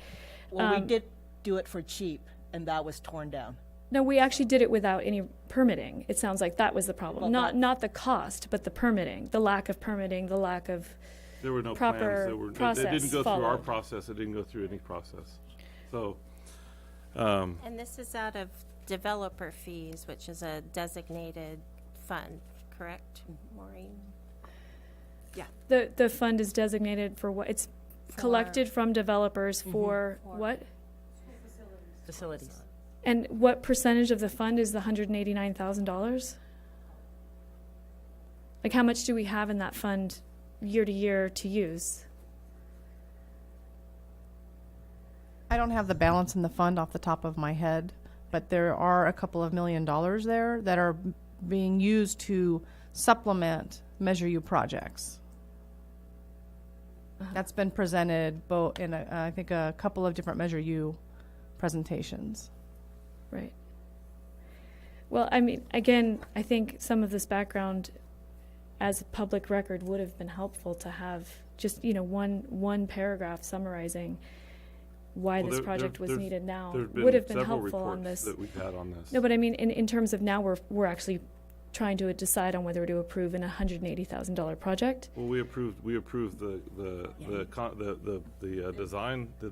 Well, we did do it for cheap, and that was torn down. no, we actually did it without any permitting. It sounds like that was the problem. Well, Not the cost, but the permitting, the lack of permitting, the lack of, There were no Proper plans. They process didn't go through our followed. process. It didn't go through any process. So, And this is out of developer fees, which is a designated fund, correct, Maureen? the fund is designated for what? It's collected from developers for what? Facilities. And what percentage of the fund is the $189,000? Like, how much do we have in that fund year to year to use? I don't have the balance in the fund off the top of my head, but there are a couple of $1 million there that are being used to supplement Measure U projects. That's been presented both in, I think, a couple of different Measure U presentations. Right. Well, I mean, again, I think some of this background as a public record would have been helpful to have just, one paragraph summarizing why well, this there- project was there's- needed now. there's Would have been several helpful on reports this. that we've had on this. No, but I mean, in terms of now we're actually trying to decide on whether to approve an $180,000 project. Well, we approved the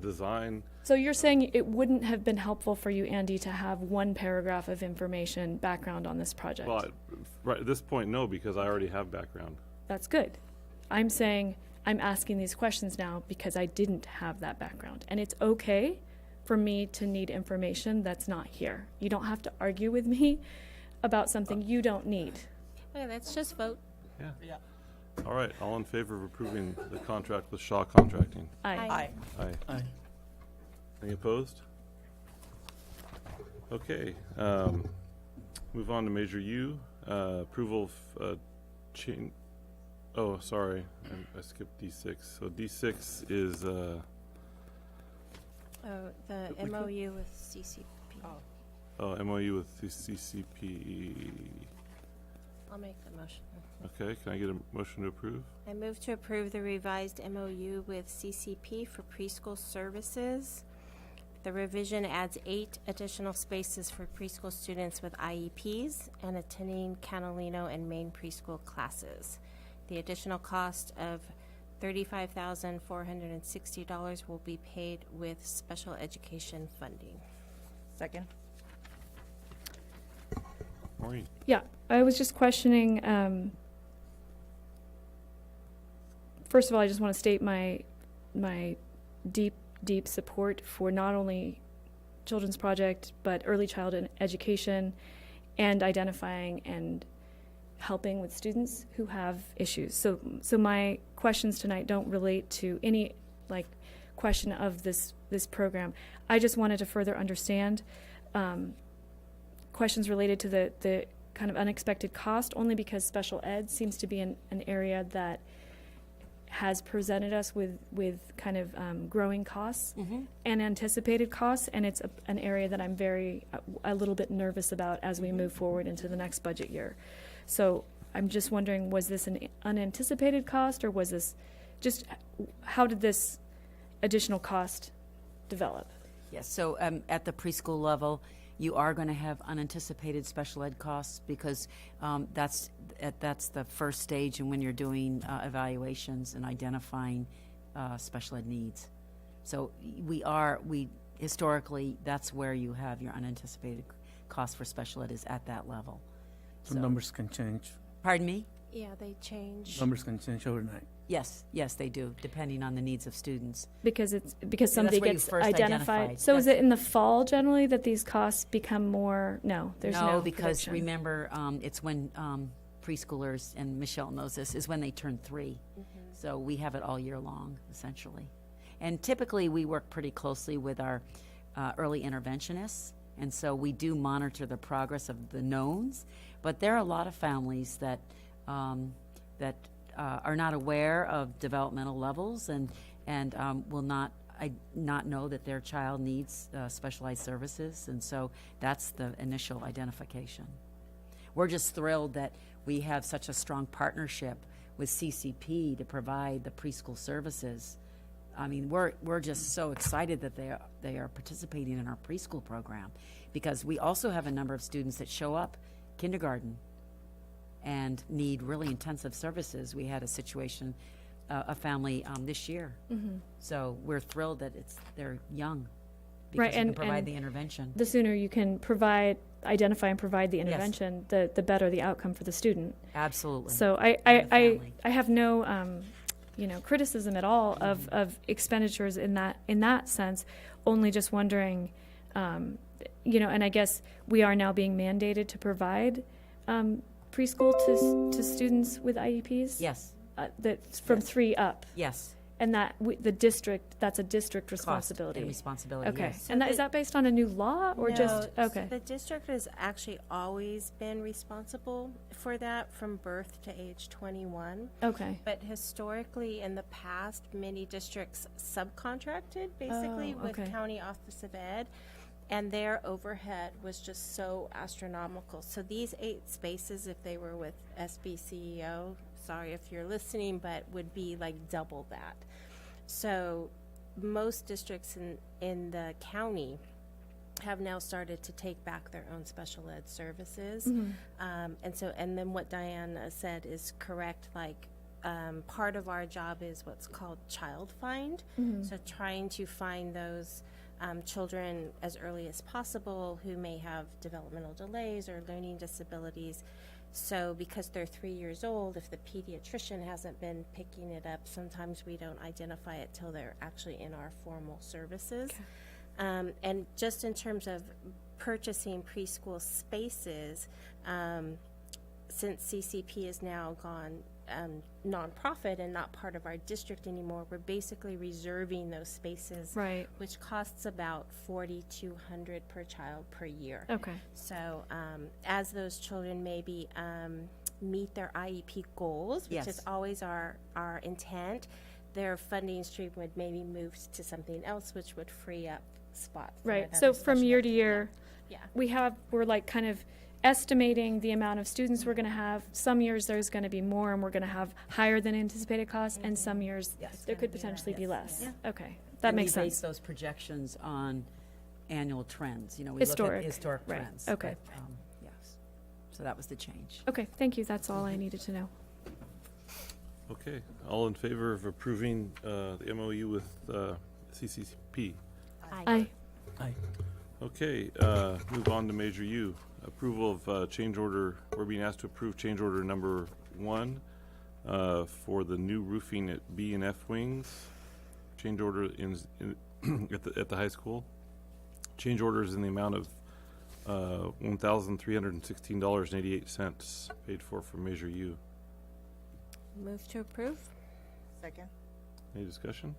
design. So you're saying it wouldn't have been helpful for you, Andy, to have one paragraph of information background on this project? But right at this point, no, because I already have background. That's good. I'm saying I'm asking these questions now because I didn't have that background. And it's okay for me to need information that's not here. You don't have to argue with me about something you don't need. Okay, let's just vote. Yeah. All right. All in favor of approving the contract with Shaw Contracting? Aye. Aye. Aye. Any opposed? Okay. Move on to Measure U. Approval of change. Oh, sorry. I skipped D6. So D6 is Oh, the We could- MOU with CCP. MOU with CCP. I'll make the motion. Okay. Can I get a motion to approve? I move to approve the revised MOU with CCP for preschool services. The revision adds 8 additional spaces for preschool students with IEPs and attending Catalino and Maine preschool classes. The additional cost of $35,460 will be paid with special education funding. Second? Maureen? Yeah, I was just questioning, first of all, I just want to state my deep support for not only Children's Project, but early childhood education and identifying and helping with students who have issues. So my questions tonight don't relate to any question of this program. I just wanted to further understand questions related to the kind of unexpected cost, only because special ed seems to be an area that has presented us with kind of growing costs and anticipated costs, and it's an area that I'm a little bit nervous about as we move forward into the next budget year. So I'm just wondering, was this an unanticipated cost, or was this just, how did this additional cost develop? Yes, so at the preschool level, you are going to have unanticipated special ed costs because that's the first stage, and when you're doing evaluations and identifying special ed needs. So we historically, that's where you have your unanticipated cost for special ed, is at that level. So numbers can change. Pardon me? Yeah, they change. Numbers can change overnight. Yes, they do, depending on the needs of students. Because somebody where you gets first identified. identified. So is it in the fall generally that these costs become more? No, there's no. Because prediction. remember, it's when preschoolers, and Michelle knows this, is when they turn 3. So we have it all year long, essentially. And typically, we work pretty closely with our early interventionists, and so we do monitor the progress of the knowns. But there are a lot of families that are not aware of developmental levels and will not not know that their child needs specialized services, and so that's the initial identification. We're just thrilled that we have such a strong partnership with CCP to provide the preschool services. I mean, we're just so excited that they are participating in our preschool program, because we also have a number of students that show up kindergarten and need really intensive services. We had a situation, a family this year. So we're thrilled that they're young, because Right, we can and- provide and the intervention. The sooner you can identify and provide the intervention, the better the outcome for the student. Absolutely. So And the family. I have no criticism at all of expenditures in that sense. Only just wondering, and I guess we are now being mandated to provide preschool to students with IEPs. Yes, That's from 3 up, yes. and that's a district Cost responsibility. and responsibility, Okay, yes. and is that based on a new law or just No, okay? The district has actually always been responsible for that from birth to age 21. Okay. But historically, in the past, many districts subcontracted basically Oh, with okay. County Office of Ed, and their overhead was just so astronomical. So these 8 spaces, if they were with SBCEO, sorry if you're listening, but would be like double that. So most districts in the county have now started to take back their own special ed services. And then what Diana said is correct. Like, part of our job is what's called child find. So trying to find those children as early as possible who may have developmental delays or learning disabilities. So because they're 3 years old, if the pediatrician hasn't been picking it up, sometimes we don't identify it till they're actually in our formal services. And just in terms of purchasing preschool spaces, since CCP is now gone nonprofit and not part of our district anymore, we're basically reserving those spaces, Right. which costs about $4,200 per child per year. Okay. So as those children maybe meet their IEP goals, which Yes. is always our intent, their funding stream would maybe move to something else, which would free up spots. in Right. another So from special year ed to team. year, Yeah. we're like kind of estimating the amount of students we're going to have. Some years there's going to be more, and we're going to have higher than anticipated costs, and some years Yes. there could potentially be less. Yeah. Okay, that And makes we base sense. those projections on annual trends. We look Historic, at historic right, trends. okay. But, yes. So that was the change. Okay, thank you. That's all I needed to know. Okay, all in favor of approving the MOU with CCP? Aye. Aye. Okay, move on to Major U. Approval of change order, we're being asked to approve change order number 1 for the new roofing at B and F wings. Change order at the high school. Change order is in the amount of $1,316.88 paid for from Measure U. Move to approve? Second. Any discussion?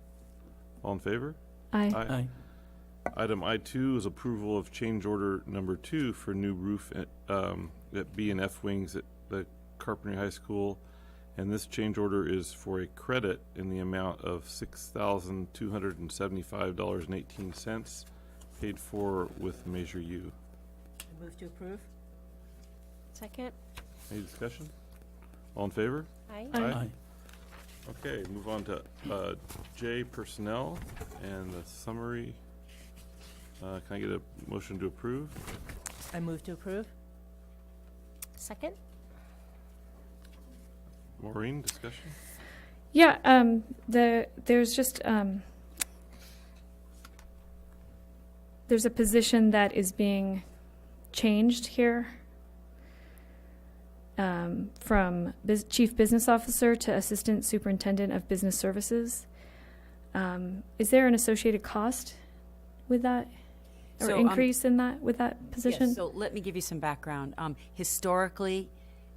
All in favor? Aye. Aye. Item I2 is approval of change order number 2 for new roof at B and F wings at the Carpentry High School. And this change order is for a credit in the amount of $6,275.18 paid for with Measure U. Move to approve. Second? Any discussion? All in favor? Aye. Aye. Okay, move on to J, personnel, and the summary. Can I get a motion to approve? I move to approve. Second? Maureen, discussion? Yeah, there's just there's a position that is being changed here from Chief Business Officer to Assistant Superintendent of Business Services. Is there an associated cost with that? Or So, increase in that, with that position? Yes, so let me give you some background. Historically,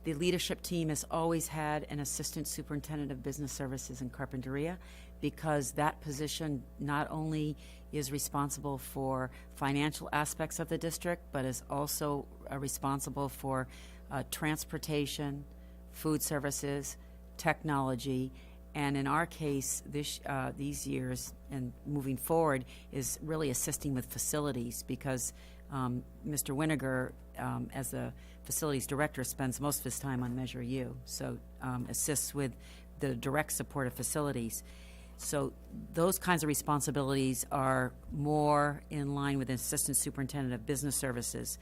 the leadership team has always had an assistant superintendent of business services in Carpinteria, because that position not only is responsible for financial aspects of the district, but is also responsible for transportation, food services, technology, And in our case, these years and moving forward is really assisting with facilities because Mr. Winiger, as the facilities director, spends most of his time on Measure U, so assists with the direct support of facilities. So those kinds of responsibilities are more in line with an assistant superintendent of business services.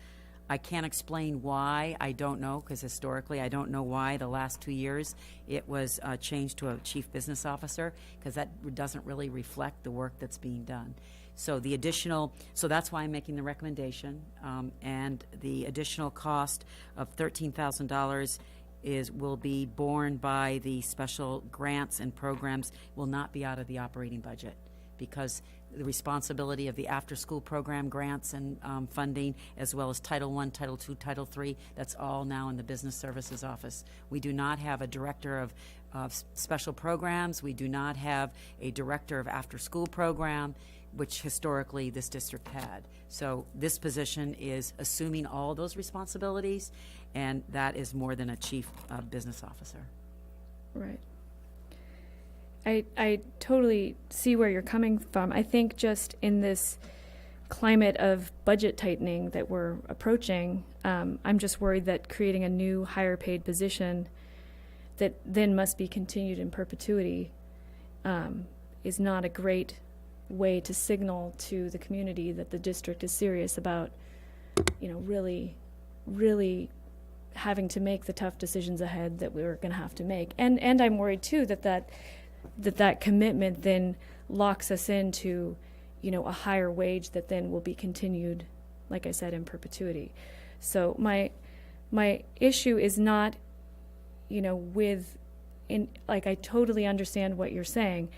I can't explain why. I don't know, because historically I don't know why the last 2 years it was changed to a chief business officer, because that doesn't really reflect the work that's being done. So so that's why I'm making the recommendation, and the additional cost of $13,000 will be borne by the special grants and programs, will not be out of the operating budget, because the responsibility of the after-school program grants and funding, as well as Title I, Title II, Title III, that's all now in the Business Services Office. We do not have a director of special programs. We do not have a director of after-school program, which historically this district had. So this position is assuming all those responsibilities, and that is more than a chief business officer. Right. I totally see where you're coming from. I think just in this climate of budget tightening that we're approaching, I'm just worried that creating a new higher paid position that then must be continued in perpetuity is not a great way to signal to the community that the district is serious about, really, really having to make the tough decisions ahead that we're going to have to make. And I'm worried too that commitment then locks us into, a higher wage that then will be continued, like I said, in perpetuity. So my issue is not, I totally understand what you're saying.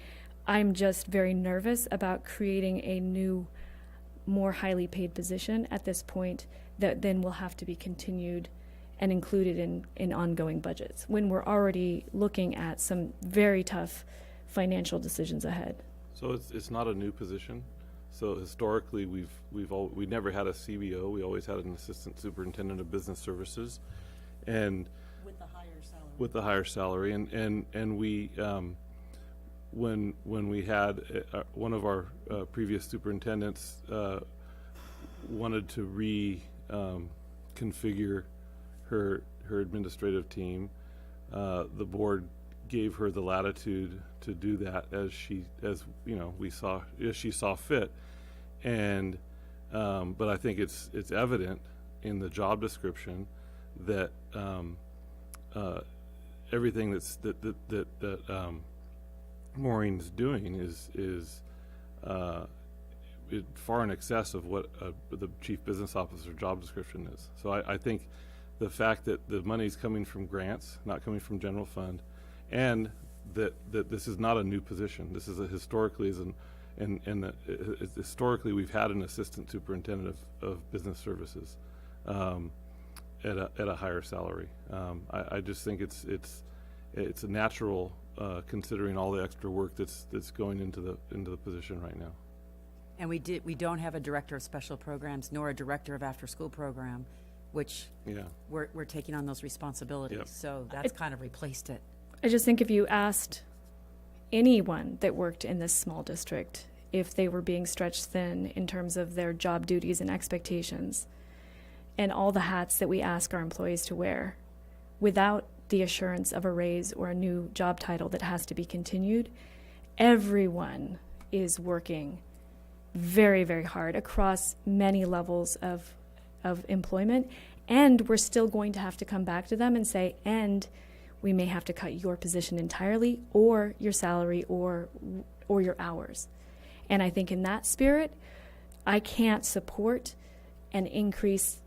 I'm just very nervous about creating a new, more highly paid position at this point that then will have to be continued and included in ongoing budgets when we're already looking at some very tough financial decisions ahead. So it's not a new position. So historically, we never had a CBO. We always had an assistant superintendent of business services, and With the higher salary. with the higher salary, and we when we had one of our previous superintendents wanted to reconfigure her administrative team, the board gave her the latitude to do that as she saw fit, and but I think it's evident in the job description that everything that Maureen's doing is far in excess of what the chief business officer job description is. So I think the fact that the money's coming from grants, not coming from general fund, and that this is not a new position. This is historically we've had an assistant superintendent of business services at a higher salary. I just think it's a natural considering all the extra work that's going into the position right now. And we don't have a director of special programs nor a director of after-school program, which we're taking on those responsibilities. Yep. So that's kind of replaced it. I just think if you asked anyone that worked in this small district if they were being stretched thin in terms of their job duties and expectations and all the hats that we ask our employees to wear without the assurance of a raise or a new job title that has to be continued, everyone is working very, very hard across many levels of employment, and we're still going to have to come back to them and say, and we may have to cut your position entirely or your salary or your hours. And I think in that spirit, I can't support an increased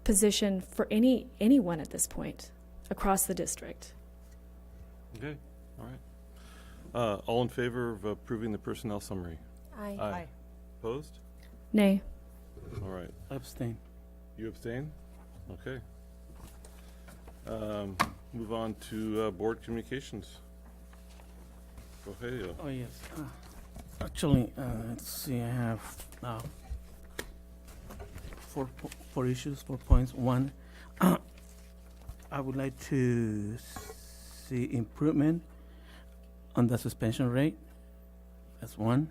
position for anyone at this point across the district. Okay, all right. All in favor of approving the personnel summary? Aye. Aye. Opposed? Nay. All right. Abstain. You abstain? Okay. Move on to board communications. Rogelio. Oh, yes. Actually, let's see, I have four issues, 4 points. One, I would like to see improvement on the suspension rate. That's one.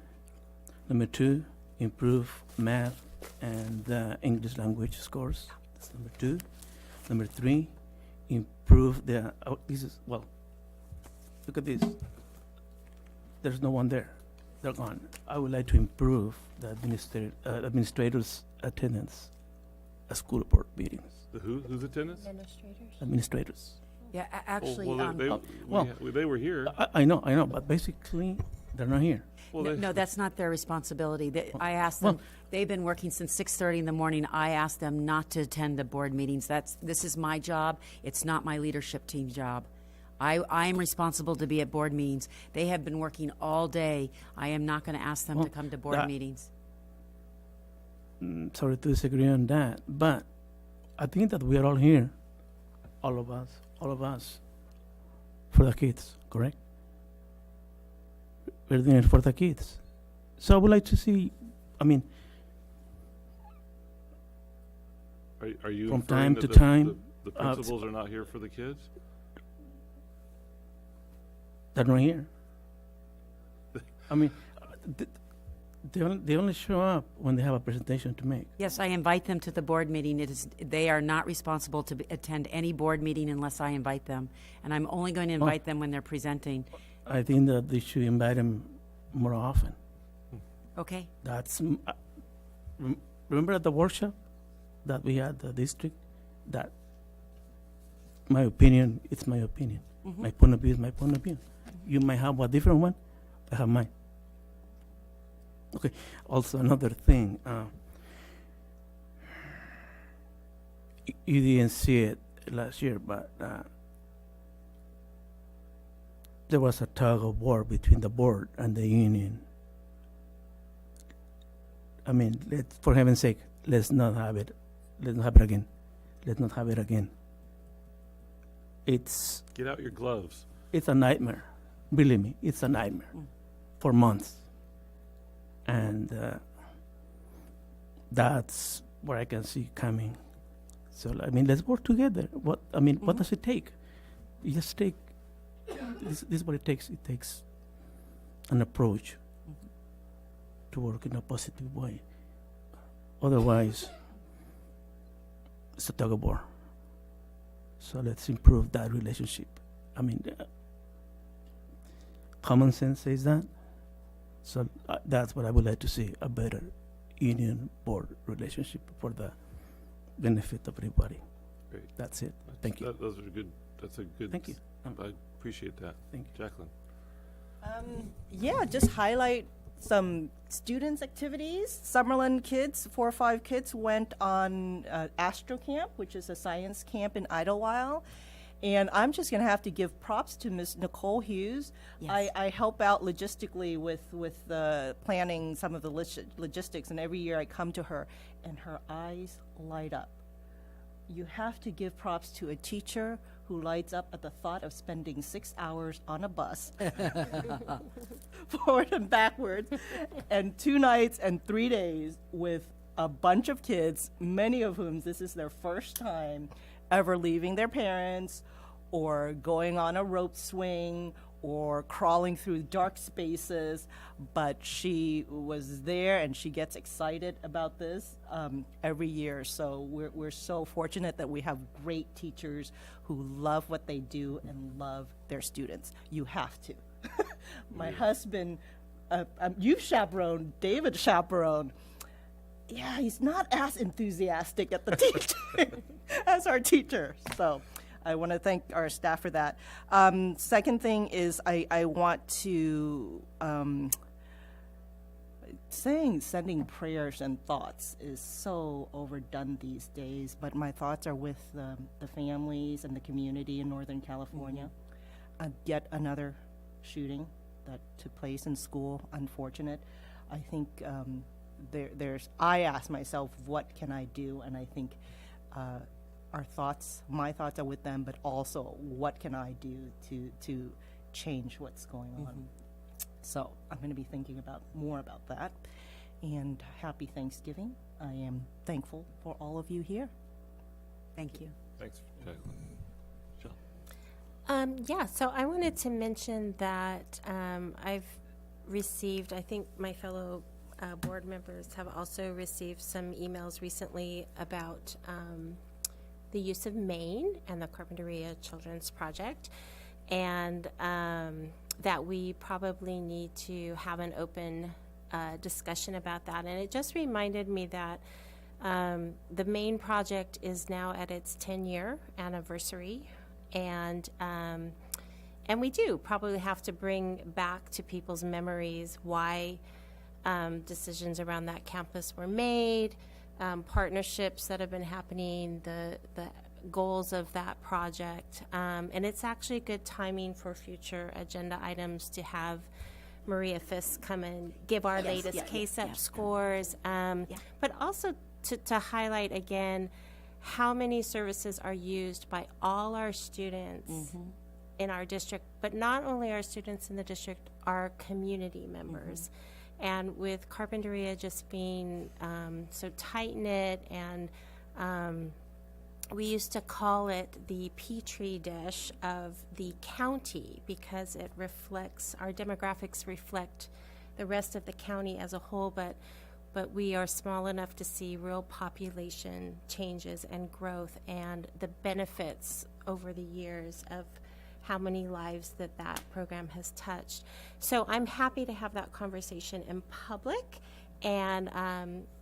Number two, improve math and English language scores. That's number two. Number three, improve the. Oh, this is well. Look at this. There's no one there. They're gone. I would like to improve the administrators' attendance at school board meetings. The whose attendance? Administrators. Yeah, actually, They were here. I know, but basically they're not here. Well, no, that's not their responsibility. I asked them, they've been working since 6:30 in the morning. I asked them not to attend the board meetings. This is my job. It's not my leadership team job. I am responsible to be at board meetings. They have been working all day. I am not going to ask them to come to board meetings. Sorry to disagree on that, but I think that we are all here, all of us, for the kids, correct? We're doing it for the kids. So I would like to see, I mean, Are you from inferring time to that time, the principals are not here for the kids? they're not here. I mean, they only show up when they have a presentation to make. Yes, I invite them to the board meeting. They are not responsible to attend any board meeting unless I invite them. And I'm only going to invite them when they're presenting. I think that they should invite them more often. Okay? That's remember at the workshop that we had the district. That my opinion, it's my opinion. Mm-hmm. My point of view is my point of view. You might have a different one. I have mine. Okay. Also, another thing. You didn't see it last year, but there was a tug of war between the board and the union. I mean, for heaven's sake, let's not have it. Let's not have it again. Let's not have it again. Get out your gloves. It's a nightmare. Believe me, it's a nightmare for months. And that's where I can see coming. So, I mean, let's work together. What does it take? You just take, this is what it takes. It takes an approach to work in a positive way. Otherwise, it's a tug of war. So let's improve that relationship. I mean, common sense says that. So that's what I would like to see, a better union board relationship for the benefit of everybody. Great. That's it. Thank you. Those are good. That's a good. Thank you. I appreciate that. Thank you. Jacqueline. Yeah, just highlight some students' activities. Summerlin kids, 4 or 5 kids, went on Astro Camp, which is a science camp in Idlewild. And I'm just going to have to give props to Ms. Nicole Hughes. Yes. I help out logistically with the planning some of the logistics, and every year I come to her, and her eyes light up. You have to give props to a teacher who lights up at the thought of spending 6 hours on a bus, forward and backwards, and 2 nights and 3 days with a bunch of kids, many of whom this is their first time ever leaving their parents or going on a rope swing or crawling through dark spaces, but she was there and she gets excited about this every year. So we're so fortunate that we have great teachers who love what they do and love their students. You have to. My husband, you've chaperoned, David chaperoned. Yeah, he's not as enthusiastic at the teaching as our teacher. So I want to thank our staff for that. Second thing is I want to, sending prayers and thoughts is so overdone these days, but my thoughts are with the families and the community in Northern California. Yet another shooting that took place in school, unfortunate. I think I ask myself, what can I do? And I think my thoughts are with them, but also what can I do to change what's going on? So I'm going to be thinking more about that. And happy Thanksgiving. I am thankful for all of you here. Thank you. Thanks, Jacqueline. Jill. Yeah, so I wanted to mention that I've received, I think my fellow board members have also received some emails recently about the use of Maine and the Carpinteria Children's Project, and that we probably need to have an open discussion about that. And it just reminded me that the Maine project is now at its 10-year anniversary, and we do probably have to bring back to people's memories why decisions around that campus were made, partnerships that have been happening, the goals of that project. And it's actually good timing for future agenda items to have Maria Fisk come and give our latest KSEP scores, but also to highlight again how many services are used by all our students in our district, but not only our students in the district, our community members. And with Carpinteria just being so tight-knit, and we used to call it the petri dish of the county because it reflects, our demographics reflect the rest of the county as a whole, but we are small enough to see real population changes and growth and the benefits over the years of how many lives that program has touched. So I'm happy to have that conversation in public and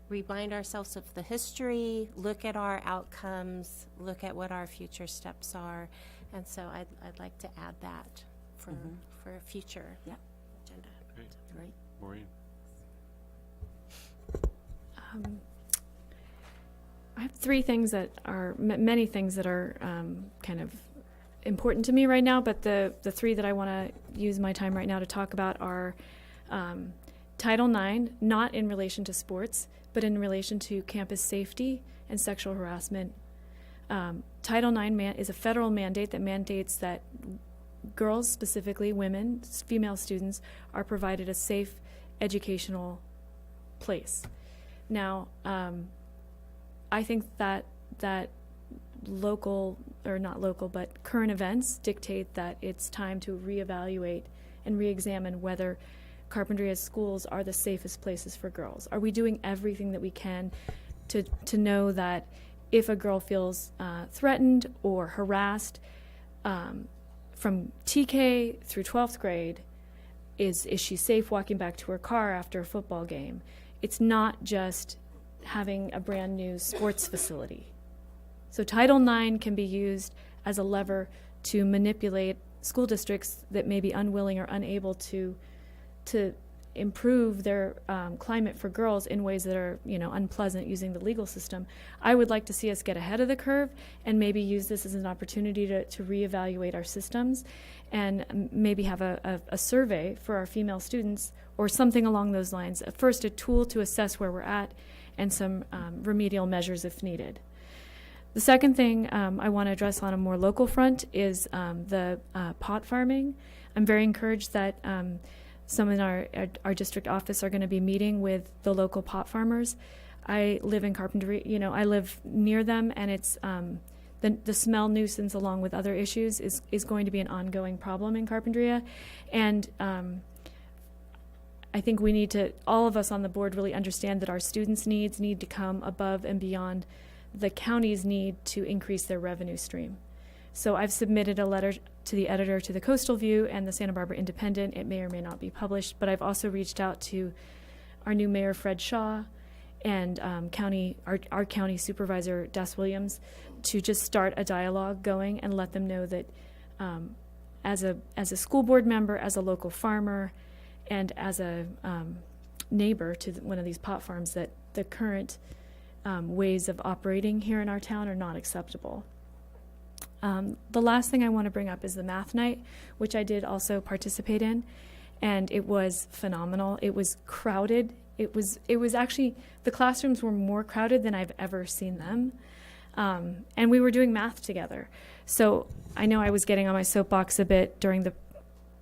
remind ourselves of the history, look at our outcomes, look at what our future steps are. And so I'd like to add that for a future agenda. Great. Maureen? I have three things that are, many things that are kind of important to me right now, but the three that I want to use my time right now to talk about are Title IX, not in relation to sports, but in relation to campus safety and sexual harassment. Title IX is a federal mandate that mandates that girls, specifically women, female students, are provided a safe educational place. Now, I think that local, or not local, but current events dictate that it's time to reevaluate and reexamine whether Carpinteria schools are the safest places for girls. Are we doing everything that we can to know that if a girl feels threatened or harassed from TK through 12th grade, is she safe walking back to her car after a football game? It's not just having a brand new sports facility. So Title IX can be used as a lever to manipulate school districts that may be unwilling or unable to improve their climate for girls in ways that are, unpleasant using the legal system. I would like to see us get ahead of the curve and maybe use this as an opportunity to reevaluate our systems and maybe have a survey for our female students or something along those lines. First, a tool to assess where we're at and some remedial measures if needed. The second thing I want to address on a more local front is the pot farming. I'm very encouraged that some in our district office are going to be meeting with the local pot farmers. I live in Carpinteria, I live near them, and it's the smell nuisance along with other issues is going to be an ongoing problem in Carpinteria. And I think we need to, all of us on the board, really understand that our students' needs need to come above and beyond the county's need to increase their revenue stream. So I've submitted a letter to the editor to the Coastal View and the Santa Barbara Independent. It may or may not be published, but I've also reached out to our new mayor, Fred Shaw, and our county supervisor, Des Williams, to just start a dialogue going and let them know that as a school board member, as a local farmer, and as a neighbor to one of these pot farms, that the current ways of operating here in our town are not acceptable. The last thing I want to bring up is the math night, which I did also participate in, and it was phenomenal. It was crowded. It was actually, the classrooms were more crowded than I've ever seen them, and we were doing math together. So I know I was getting on my soapbox a bit during the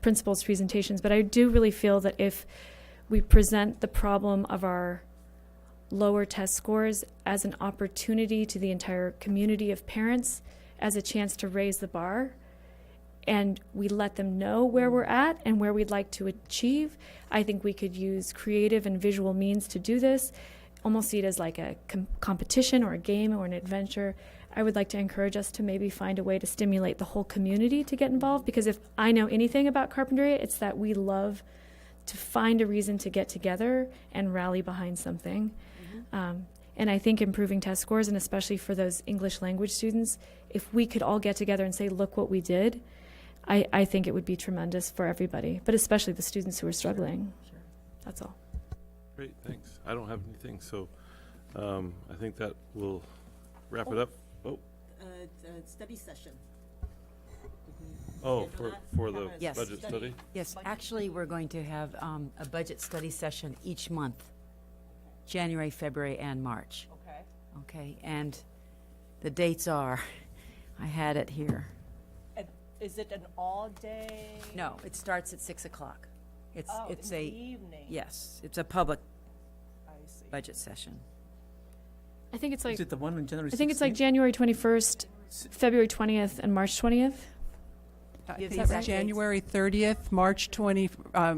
principal's presentations, but I do really feel that if we present the problem of our lower test scores as an opportunity to the entire community of parents, as a chance to raise the bar and we let them know where we're at and where we'd like to achieve. I think we could use creative and visual means to do this, almost see it as like a competition or a game or an adventure. I would like to encourage us to maybe find a way to stimulate the whole community to get involved, because if I know anything about Carpinteria, it's that we love to find a reason to get together and rally behind something. And I think improving test scores, and especially for those English language students, if we could all get together and say, look what we did, I think it would be tremendous for everybody, but especially the students who are struggling. Sure. That's all. Great, thanks. I don't have anything, so I think that will wrap it up. Oh, Study session. oh, for the Yes. budget study? Yes, actually, we're going to have a budget study session each month, January, February, and March. Okay. Okay, and the dates are, I had it here. And is it an all-day? No, it starts at 6 o'clock. It's Oh, it's in a the evening. yes, it's a public I see. budget session. I think it's like Is it the one on January 16th? I think it's like January 21st, February 20th, and March 20th. Give It's the exact January 30th,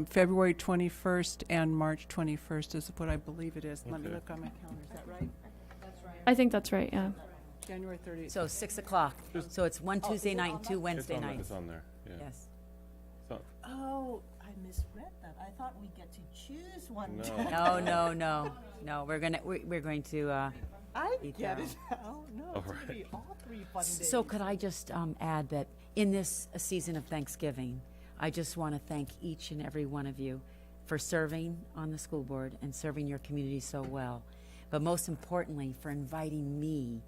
February 21st, and March 21st is what I believe it is. Let me Okay. look on my calendar. Is that right? I think that's right, yeah. January 30th. So 6 o'clock. So it's one Tuesday night and two Wednesday It's nights. on there, yeah. Yes. So- Oh, I misread that. I thought we get to choose one. No. No. We're going to. I Each get hour. it now. No, All it's gonna right. be all 3 fun days. So could I just add that in this season of Thanksgiving, I just want to thank each and every one of you for serving on the school board and serving your community so well, but most importantly, for inviting me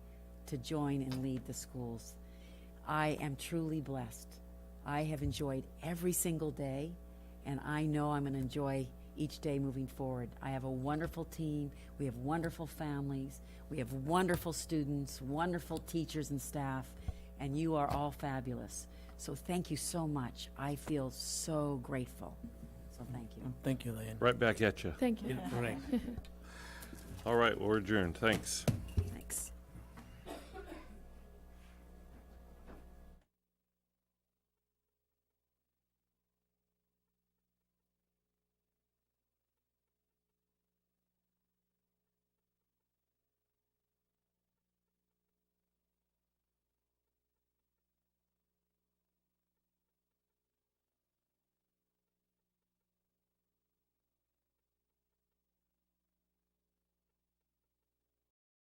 to join and lead the schools. I am truly blessed. I have enjoyed every single day, and I know I'm going to enjoy each day moving forward. I have a wonderful team. We have wonderful families. We have wonderful students, wonderful teachers and staff, and you are all fabulous. So thank you so much. I feel so grateful. So thank you. Thank you, Diane. Right back at you. Thank you. Right. All right, we're adjourned. Thanks.